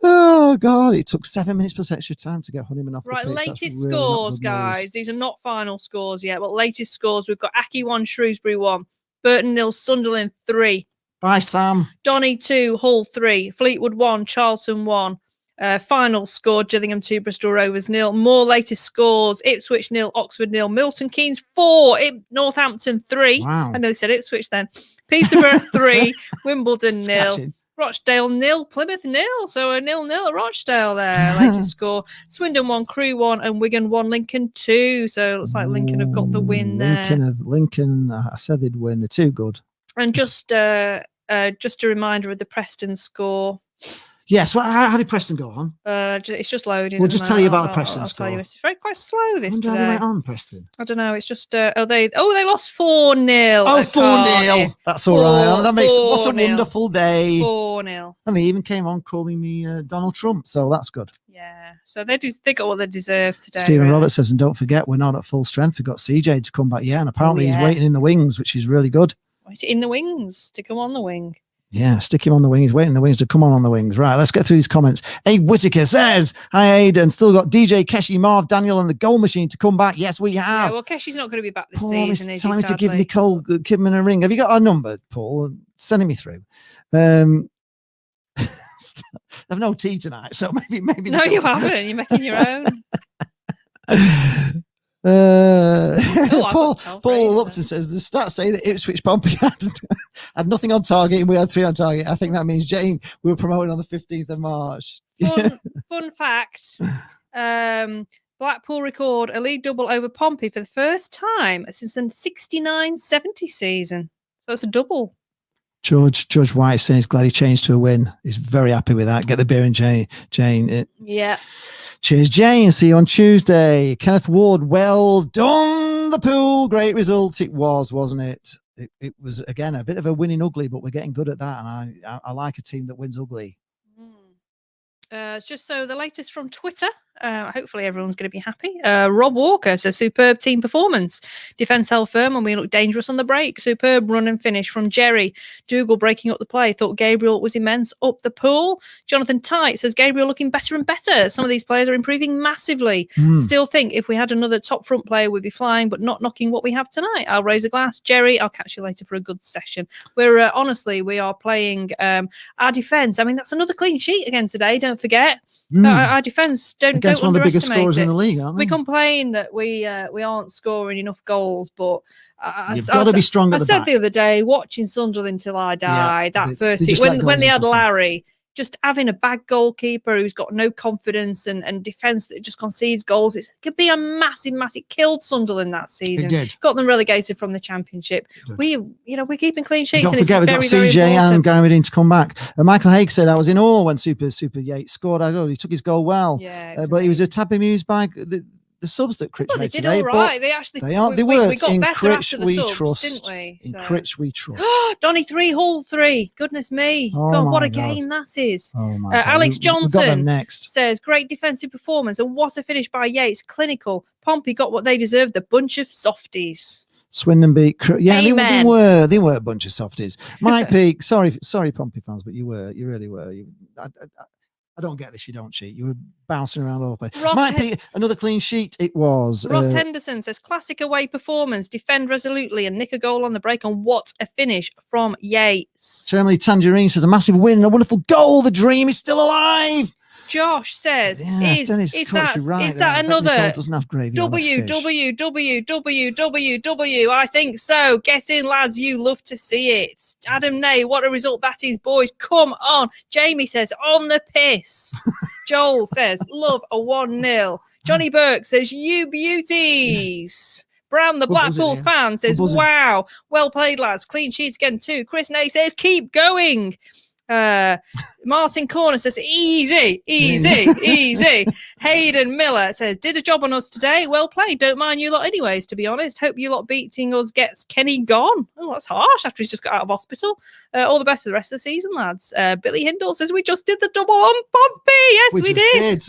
B: Oh, God. It took 7 minutes plus extra time to get Honeyman off
C: Right,
B: the pitch.
C: latest scores, guys. These are not final scores yet, but latest scores. We've got Aki 1, Shrewsbury 1, Burton 0, Sunderland 3.
B: Bye, Sam.
C: Donny 2, Hull 3, Fleetwood 1, Charlton 1. Final score, Gillingham 2, Bristol Rovers 0. More latest scores, Ipswich 0, Oxford 0, Milton Keynes 4, Northampton 3.
B: Wow.
C: I nearly said Ipswich then. Peterborough 3, Wimbledon 0. Rochdale 0, Plymouth 0. So a 0-0 at Rochdale there. Latest score. Swindon 1, Crewe 1, and Wigan 1, Lincoln 2. So it looks like Lincoln have got the win there.
B: Lincoln, I said they'd win. They're too good.
C: And just a reminder of the Preston score.
B: Yes, well, how did Preston go on?
C: It's just loading.
B: We'll just tell you about the Preston score.
C: Tell you, it's very quite slow this today.
B: How they went on, Preston?
C: I don't know. It's just they lost 4-0.
B: Oh, 4-0. That's all right. That makes what a wonderful day.
C: 4-0.
B: And they even came on calling me Donald Trump, so that's good.
C: Yeah. So they got what they deserve today.
B: Stephen Roberts says, and don't forget, we're not at full strength. We've got CJ to come back. Yeah, and apparently he's waiting in the wings, which is really good.
C: In the wings to come on the wing.
B: Yeah, stick him on the wing. He's waiting in the wings to come on the wings. Right, let's get through these comments. Abe Whitaker says, hi, Aid, and still got DJ, Keshi, Marv, Daniel, and the goal machine to come back. Yes, we have.
C: Yeah, well, Keshi's not going to be back this
B: Paul
C: season,
B: is
C: is
B: telling
C: he,
B: me to give
C: sadly?
B: Nicole Kidman a ring. Have you got our number, Paul? Sending me through. I've no tea tonight, so maybe.
C: No,
B: Nicole.
C: you haven't. You're making your own.
B: Paul Lupton says the stats say that Ipswich Pompey had nothing on target and we had 3 on target. I think that means Jane we were promoted on the 15th of March.
C: Fun fact. Blackpool record a league double over Pompey for the first time since the 69-70 season. So it's a double.
B: George White says glad he changed to a win. He's very happy with that. Get the beer in Jane.
C: Yeah.
B: Cheers, Jane. See you on Tuesday. Kenneth Ward, well done. The Pool. Great result. It was, wasn't it? It was, again, a bit of a winning ugly, but we're getting good at that. And I like a team that wins ugly.
C: Just so the latest from Twitter. Hopefully everyone's going to be happy. Rob Walker says superb team performance. Defence held firm and we looked dangerous on the break. Superb run and finish from Jerry. Dougal breaking up the play. Thought Gabriel was immense. Up the Pool. Jonathan Tite says Gabriel looking better and better. Some of these players are improving massively. Still think if we had another top front player we'd be flying, but not knocking what we have tonight. I'll raise a glass. Jerry, I'll catch you later for a good session. We're honestly, we are playing our defence. I mean, that's another clean sheet again today. Don't forget. Our defence don't
B: one of the biggest scorers in the league, aren't they?
C: We complain that we aren't scoring enough goals, but
B: you've got to be strong. I
C: said the other day, watching Sunderland till I die. When they had Larry, just having a bad goalkeeper who's got no confidence and defence that just concedes goals, it could be a massive. Killed Sunderland that season.
B: It did.
C: Got them relegated from the Championship. We're keeping clean sheets.
B: Don't forget, we've got CJ and Gary Medine to come back. Michael Haig said, I was in awe when Super Yates scored. I know he took his goal well.
C: Yeah,
B: but he was a tad bemused by the subs that Critch made today.
C: They did all right. They actually
B: they
C: worked.
B: We got
C: in
B: better
C: after the subs,
B: trust.
C: didn't we?
B: In Critch we trust.
C: Donny 3, Hull 3. Goodness me.
B: Oh
C: God, what a
B: God.
C: game that is.
B: Oh my God.
C: Alex Johnson
B: next.
C: says, great defensive performance and what a finish by Yates. Clinical. Pompey got what they deserved, the bunch of softies.
B: Swindon beat. Yeah, they were a bunch of softies. Mike Peake, sorry, Pompey fans, but you really were. I don't get this. You don't cheat. You were bouncing around all the place. Might be another clean sheet. It was.
C: Ross Henderson says classic away performance, defend resolutely and nick a goal on the break. And what a finish from Yates.
B: Termly Tangerine says a massive win, a wonderful goal. The dream is still alive.
C: Josh says,
B: Yes, Dennis
C: is
B: Crutch,
C: that
B: right
C: is
B: there.
C: that
B: I bet Nicole
C: another
B: doesn't have gravy on a fish.
C: WWWWWW? I think so. Get in, lads. You love to see it. Adam Nay, what a result that is, boys. Come on. Jamie says, on the piss. Joel says, love a 1-0. Johnny Burke says, you beauties. Brown, the
B: We're buzzing
C: Blackpool
B: here.
C: fan, says,
B: We're buzzing.
C: wow. Well played, lads. Clean sheets again, too. Chris Nay says, keep going. Martin Corner says, easy. Hayden Miller says, did a job on us today. Well played. Don't mind you lot anyways, to be honest. Hope you lot beating us gets Kenny gone. Oh, that's harsh after he's just got out of hospital. All the best for the rest of the season, lads. Billy Hindle says, we just did the double on Pompey. Yes, we did.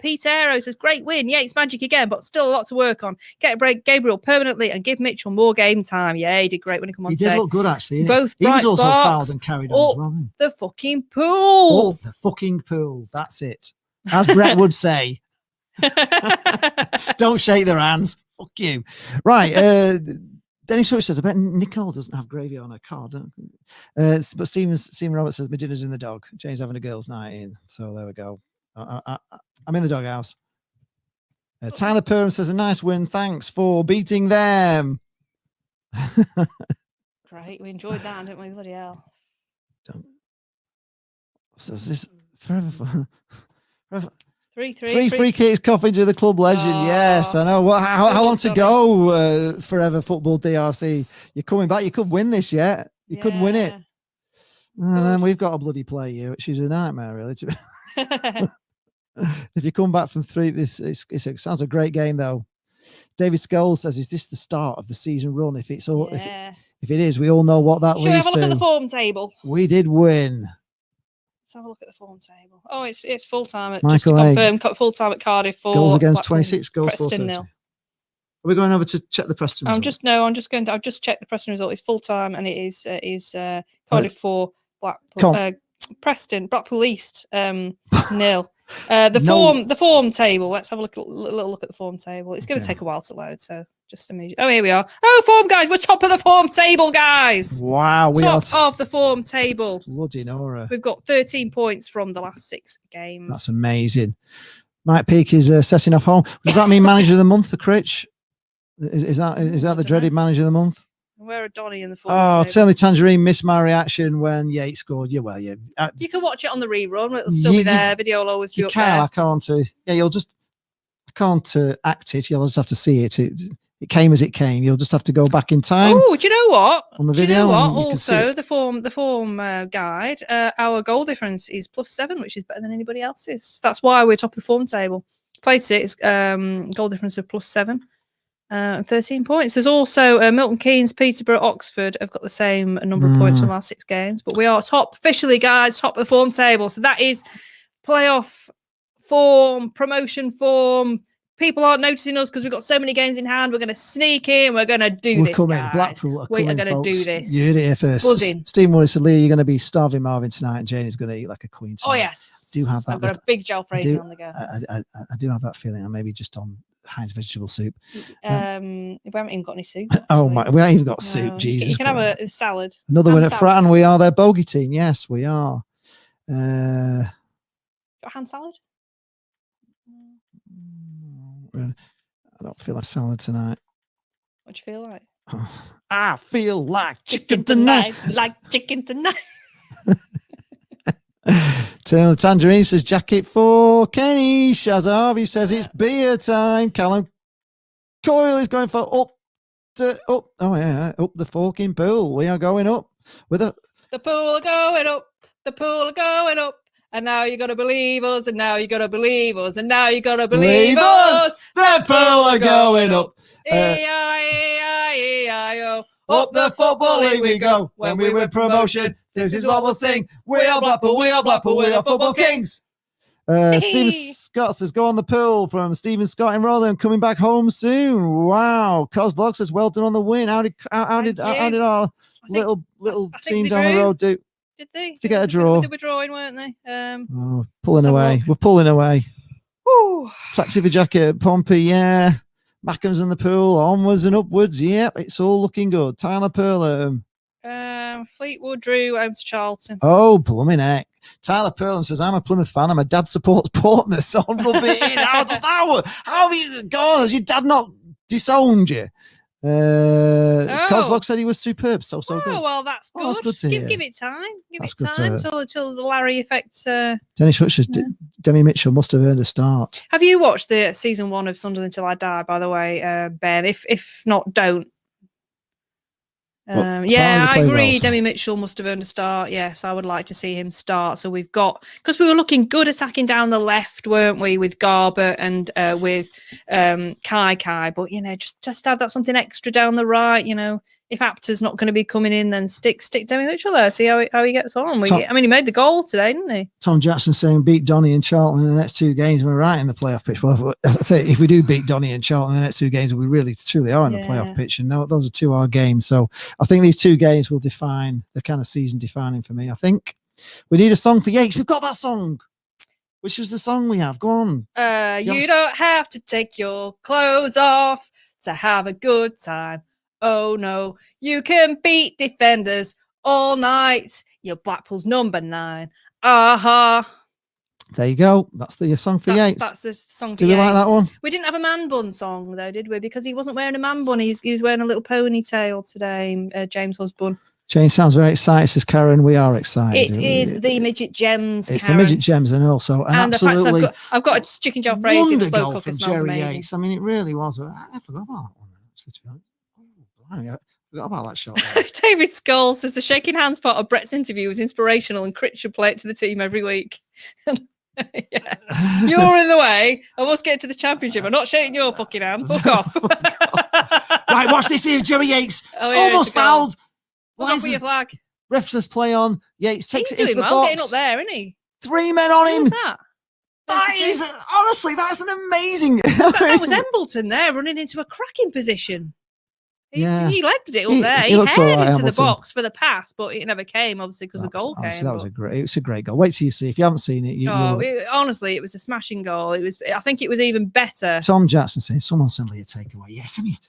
C: Pete Aero says, great win. Yeah, it's magic again, but still a lot to work on. Get Gabriel permanently and give Mitchell more game time. Yeah, he did great when he came on today.
B: He did look good, actually.
C: Both
B: he was also
C: sparks.
B: fouled and carried on as well. Didn't he?
C: The fucking pool.
B: Up the fucking pool. That's it. As Brett would say. Don't shake their hands. Fuck you. Right. Dennis Switch says, I bet Nicole doesn't have gravy on her card. But Stephen Roberts says, my dinner's in the dog. Jane's having a girls' night in. So there we go. I'm in the doghouse. Tyler Perham says, a nice win. Thanks for beating them.
C: Great. We enjoyed that, didn't we? Bloody hell.
B: So is this forever?
C: 3-3.
B: Free kicks, coffee to the club legend.
C: Oh.
B: Yes, I know. Well, how long to go? Forever football DRC. You're coming back. You could win this yet. You could win it. And then we've got a bloody play you. She's a nightmare, really. If you come back from 3, it sounds a great game though. David Scholes says, "Is this the start of the season run? If it's all, if it is, we all know what that leads to."
C: Should we have a look at the form table?
B: We did win.
C: Let's have a look at the form table. Oh, it's full time at
B: Michael
C: just to confirm full time at Cardiff for
B: goals against
C: Blackpool,
B: 26 goals.
C: Preston 0.
B: Are we going over to check the Preston result?
C: I've just checked the Preston result. It's full time and it is Cardiff 4, Blackpool, Blackpool East 0. The form table. Let's have a little look at the form table. It's going to take a while to load, so just immediately. Oh, here we are. Oh, form guys, we're top of the form table, guys.
B: Wow, we are
C: top of the form table.
B: Bloody Nora.
C: We've got 13 points from the last 6 games.
B: That's amazing. Mike Peake is setting off home. Does that mean manager of the month for Critch? Is that the dreaded manager of the month?
C: Where are Donny in the form
B: table?
C: Certainly
B: Tangerine missed my reaction when Yates scored. You
C: can watch it on the rerun. It'll still be there. Video will always be up there.
B: I can't. I can't act it. You'll just have to see it. It came as it came. You'll just have to go back in time.
C: Oh, do you know what?
B: On the video,
C: Also, the form guide. Our goal difference is +7, which is better than anybody else's. That's why we're top of the form table. Played 6, goal difference of +7. 13 points. There's also Milton Keynes, Peterborough, Oxford have got the same number of points from the last 6 games. But we are top, officially, guys, top of the form table. So that is playoff form, promotion form. People aren't noticing us because we've got so many games in hand. We're going to sneak in. We're going to do this, guys.
B: Blackpool
C: we are going to do this.
B: You heard it here first.
C: Buzzing.
B: Stephen Willis said, Lee, you're going to be starving Marvin tonight, and Jane is going to eat like a queen tonight.
C: Oh, yes.
B: I do have that.
C: I've got a big jalfrezi on the go.
B: I do have that feeling. I'm maybe just on Heinz vegetable soup.
C: We haven't even got any soup.
B: Oh my, we haven't even got soup. Jesus,
C: you can have a salad.
B: Another win at Fratton. We are their bogey team. Yes, we are.
C: Got ham salad?
B: I don't feel like salad tonight.
C: What do you feel like?
B: I feel like chicken tonight.
C: Like chicken tonight.
B: Taylor Tangerine says jacket for Kenny. Shazza Harvey says it's beer time. Callum Coyle is going for up the fucking pool. We are going up with the
C: pool going up. The pool going up. And now you gotta believe us, and now you gotta believe us, and now you gotta believe us.
B: The pool are going up.
C: E-I-E-I-E-I-O.
B: Up the football league we go. When we win promotion, this is what we'll sing. We are Blackpool, we are Blackpool, we are football kings. Stephen Scott says, go on the pool from Stephen Scott in Rotherham, coming back home soon. Wow. Cos Vlog says, well done on the win. How did our little team down the road do?
C: Did they?
B: To get a draw.
C: They were drawing, weren't they?
B: Pulling away. We're pulling away.
C: Woo.
B: Taxi for jacket at Pompey, yeah. Mackham's in the pool, onwards and upwards. Yep, it's all looking good. Tyler Pearl.
C: Fleetwood drew home to Charlton.
B: Oh, blooming heck. Tyler Perlham says, I'm a Plymouth fan and my dad supports Portsmouth, so I'll rub it in. How have you gone? Has your dad not disowned you? Kozlov said he was superb. So good.
C: Well, that's good.
B: That's good to hear.
C: Give it time. Give
B: That's
C: it time till the Larry effect.
B: Dennis Hutch says, Demi Mitchell must have earned a start.
C: Have you watched the season 1 of Sunderland Till I Die, by the way, Ben? If not, don't. I agree. Well, Demi Mitchell must have earned a start. Yes, I would like to see him start. So we've got, because we were looking good attacking down the left, weren't we, with Garber and with Kai. But just have that something extra down the right. If Apter's not going to be coming in, then stick Demi Mitchell there. See how he gets on. He made the goal today, didn't he?
B: Tom Jackson saying beat Donny and Charlton in the next 2 games. We're right in the playoff pitch. Well, I say if we do beat Donny and Charlton in the next 2 games, we really truly are in the playoff pitch. And those are 2 hard games. So I think these 2 games will define the kind of season defining for me. I think we need a song for Yates. We've got that song. Which was the song we have? Go on.
C: You don't have to take your clothes off to have a good time. Oh no, you can beat defenders all night. You're Blackpool's number 9. Aha.
B: There you go. That's the song for Yates.
C: That's the song for
B: Do
C: Yates.
B: we like that one?
C: We didn't have a man bun song though, did we? Because he wasn't wearing a man bun. He was wearing a little ponytail today, James Husband.
B: Jane sounds very excited, says Karen. We are excited.
C: It is the Midget Gems,
B: It's
C: Karen.
B: the Midget Gems and also
C: and
B: absolutely
C: the fact I've got a chicken jowl phrase in the slow cooker.
B: From
C: Smells
B: Jerry
C: amazing.
B: Yates. I mean, it really was. I forgot about that one. Actually, to be honest. Oh, blimey, I forgot about that shot there.
C: David Scholl says the shaking hands part of Brett's interview was inspirational and Crit should play it to the team every week. Yeah. You're in the way. I must get to the championship. I'm not shaking your fucking hand. Fuck off.
B: Right, watch this here. Jerry Yates almost fouled.
C: Look up with your flag.
B: Ref says play on. Yates takes it into the
C: well,
B: box.
C: getting up there, isn't he?
B: 3 men on him.
C: Who's that?
B: That is, honestly, that's an amazing...
C: that was Embleton there running into a cracking position. He legged it up there. He headed into the box for the pass, but it never came, obviously, because the goal came.
B: That was a great goal. Wait till you see. If you haven't seen it,
C: honestly, it was a smashing goal. I think it was even better.
B: Tom Jackson saying, someone send me a takeaway. Yes, send me a takeaway.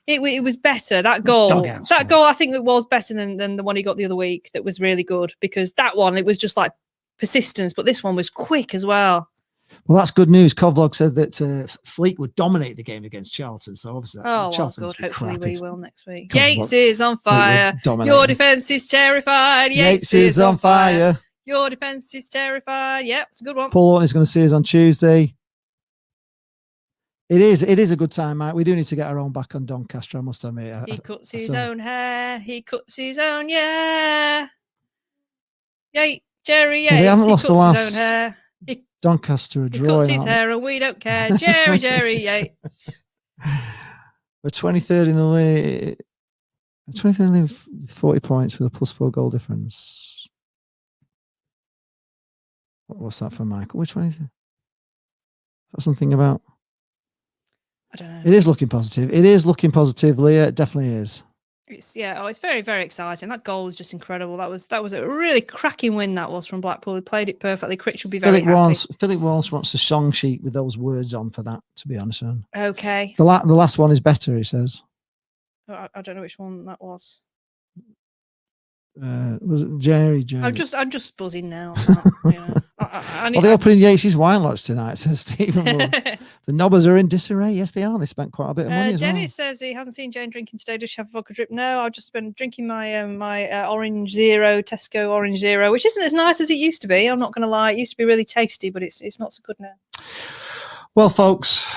C: It was better. That goal, I think it was better than the one he got the other week. That was really good because that one, it was just like persistence, but this one was quick as well.
B: Well, that's good news. Kovlog said that Fleet would dominate the game against Charlton. So obviously, Charlton
C: good. Hopefully we will next week. Yates is on fire.
B: Your
C: Your defence is terrified.
B: Yates is on fire.
C: Your defence is terrified. Yep, it's a good one.
B: Paul Orton is going to see us on Tuesday. It is a good time, Mike. We do need to get our own back on Doncaster, I must admit.
C: He cuts his own hair. He cuts his own, yeah. Jerry Yates.
B: They haven't lost the last.
C: His own hair.
B: Doncaster
C: He cuts his hair and we don't care. Jerry Yates.
B: We're 23rd in the league. 23rd in the league, 40 points with a +4 goal difference. What's that for Michael? Which 23rd? Something about.
C: I don't know.
B: It is looking positive. It is looking positive, Leah. It definitely is.
C: It's very, very exciting. That goal was just incredible. That was a really cracking win. That was from Blackpool. He played it perfectly. Critch will be very happy.
B: Philip Walsh wants a song sheet with those words on for that. To be honest, with him.
C: Okay.
B: The last one is better. He says.
C: I don't know which one that was.
B: Was it Jerry?
C: I'm just buzzing now.
B: They're opening Yates' wine lodge tonight, says Stephen. The Nobbers are in disarray. Yes, they are. They spent quite a bit of money as
C: Dennis says he hasn't seen Jane drinking today. Does she have a vodka drip? No, I've just been drinking my my Orange Zero, Tesco Orange Zero, which isn't as nice as it used to be. I'm not going to lie. It used to be really tasty, but it's not so good now.
B: Well, folks,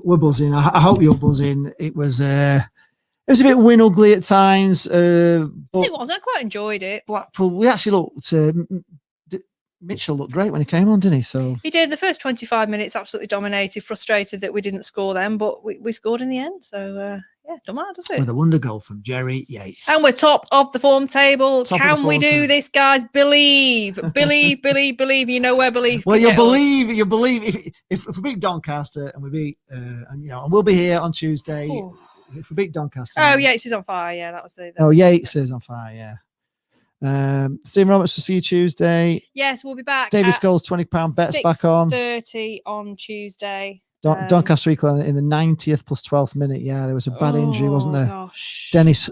B: we're buzzing. I hope you're buzzing. It was a bit win ugly at times. But
C: it was. I quite enjoyed it.
B: Blackpool. We actually looked. Mitchell looked great when he came on, didn't he? So
C: he did. The first 25 minutes, absolutely dominated. Frustrated that we didn't score them, but we scored in the end. So don't matter, does it?
B: With a wonder goal from Jerry Yates.
C: And we're top of the form table. Can we do this, guys? Believe. You know where belief.
B: Well, you believe. If we beat Doncaster and we beat, and we'll be here on Tuesday. Ooh. If we beat Doncaster.
C: Oh, Yates is on fire. Yeah, that was the.
B: Yates is on fire. Yeah. Stephen Roberts will see you Tuesday.
C: Yes, we'll be back.
B: David Scholl's £20 bets back on
C: 6:30 on Tuesday.
B: Doncaster equal in the 90th plus 12th minute. Yeah, there was a bad injury, wasn't there?
C: Gosh.
B: Dennis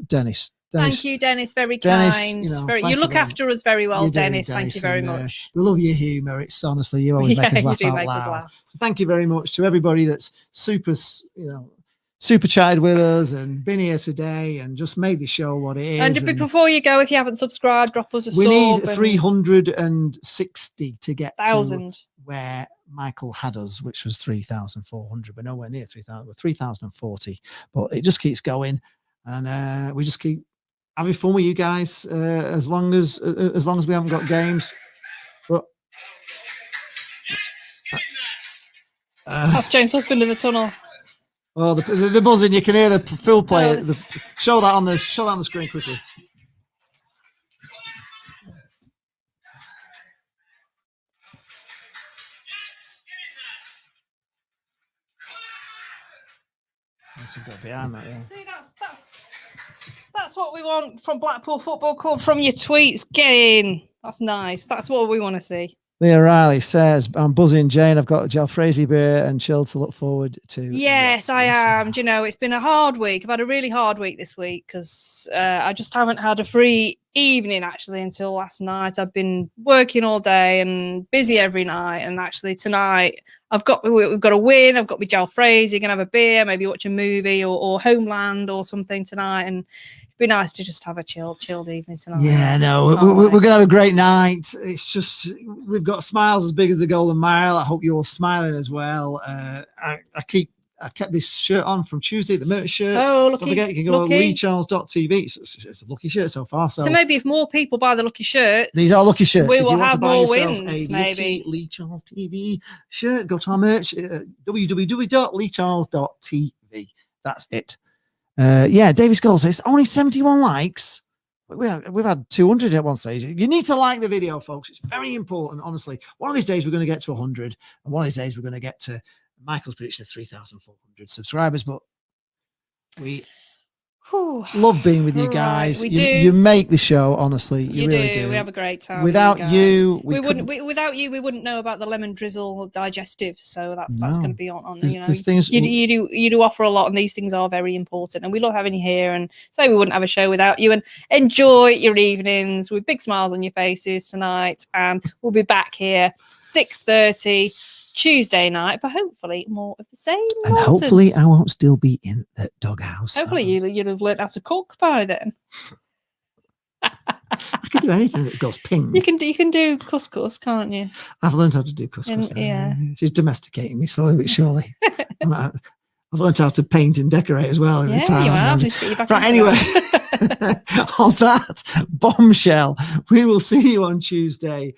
C: Thank you, Dennis. Very
B: Dennis,
C: kind.
B: you know,
C: You
B: thank you
C: look
B: very
C: after us very well,
B: You do,
C: Dennis. Thank you very
B: and,
C: much.
B: we love your humour. It's honestly, you always make us
C: You
B: laugh
C: do
B: out
C: make us
B: loud.
C: laugh.
B: So thank you very much to everybody that's super chatted with us and been here today and just made the show what it is.
C: And before you go, if you haven't subscribed, drop us a
B: we
C: sub.
B: need 360 to get to where Michael had us, which was 3,400. We're nowhere near 3,000. We're 3,040, but it just keeps going, and we just keep having fun with you guys as long as we haven't got games. But
C: that's James' husband in the tunnel.
B: Well, the buzzing, you can hear the full play. Show that on the screen quickly. Let's go behind that. Yeah.
C: See, that's what we want from Blackpool Football Club. From your tweets, get in. That's nice. That's what we want to see.
B: Leah Riley says, I'm buzzing, Jane. I've got Jalfrezi beer and chill to look forward to.
C: Yes, I am. Do you know, it's been a hard week. I've had a really hard week this week because I just haven't had a free evening actually until last night. I've been working all day and busy every night. And actually tonight we've got a win. I've got my Jalfrezi, gonna have a beer, maybe watch a movie or Homeland or something tonight. And it'd be nice to just have a chilled evening tonight.
B: Yeah, no, we're gonna have a great night. It's just we've got smiles as big as the Golden Mile. I hope you're all smiling as well. I kept this shirt on from Tuesday, the merch shirt.
C: Oh, lucky.
B: Don't forget, you can go to leecharles.tv. It's a lucky shirt so far. So
C: maybe if more people buy the lucky shirts,
B: these are lucky shirts.
C: We will have more wins. Maybe
B: Lee Charles TV shirt. Go to our merch, www.leecharles.tv. That's it. Davis Gold says only 71 likes. We've had 200 at one stage. You need to like the video, folks. It's very important, honestly. One of these days we're going to get to 100, and one of these days we're going to get to Michael's prediction of 3,400 subscribers. But we love being with you guys.
C: We
B: you make the show, honestly. You really do.
C: We have a great time.
B: Without you,
C: we wouldn't know about the lemon drizzle digestive. So that's going to be on. There's things you do offer a lot, and these things are very important. And we love having you here. And say we wouldn't have a show without you. And enjoy your evenings with big smiles on your faces tonight. And we'll be back here 6:30. Tuesday night for hopefully more of the same
B: and
C: nonsense.
B: Hopefully I won't still be in the doghouse.
C: Hopefully you'll have learned how to cook by then.
B: I can do anything that goes ping.
C: You can do couscous, can't you?
B: I've learned how to do couscous.
C: Yeah.
B: She's domesticating me slowly but surely. I've learned how to paint and decorate as well. In the time
C: you have.
B: Right, anyway, on that bombshell, we will see you on Tuesday.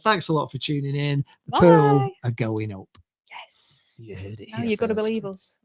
B: Thanks a lot for tuning in. The Pearl are going up.
C: Yes.
B: You heard it.
C: Now you've got to believe us.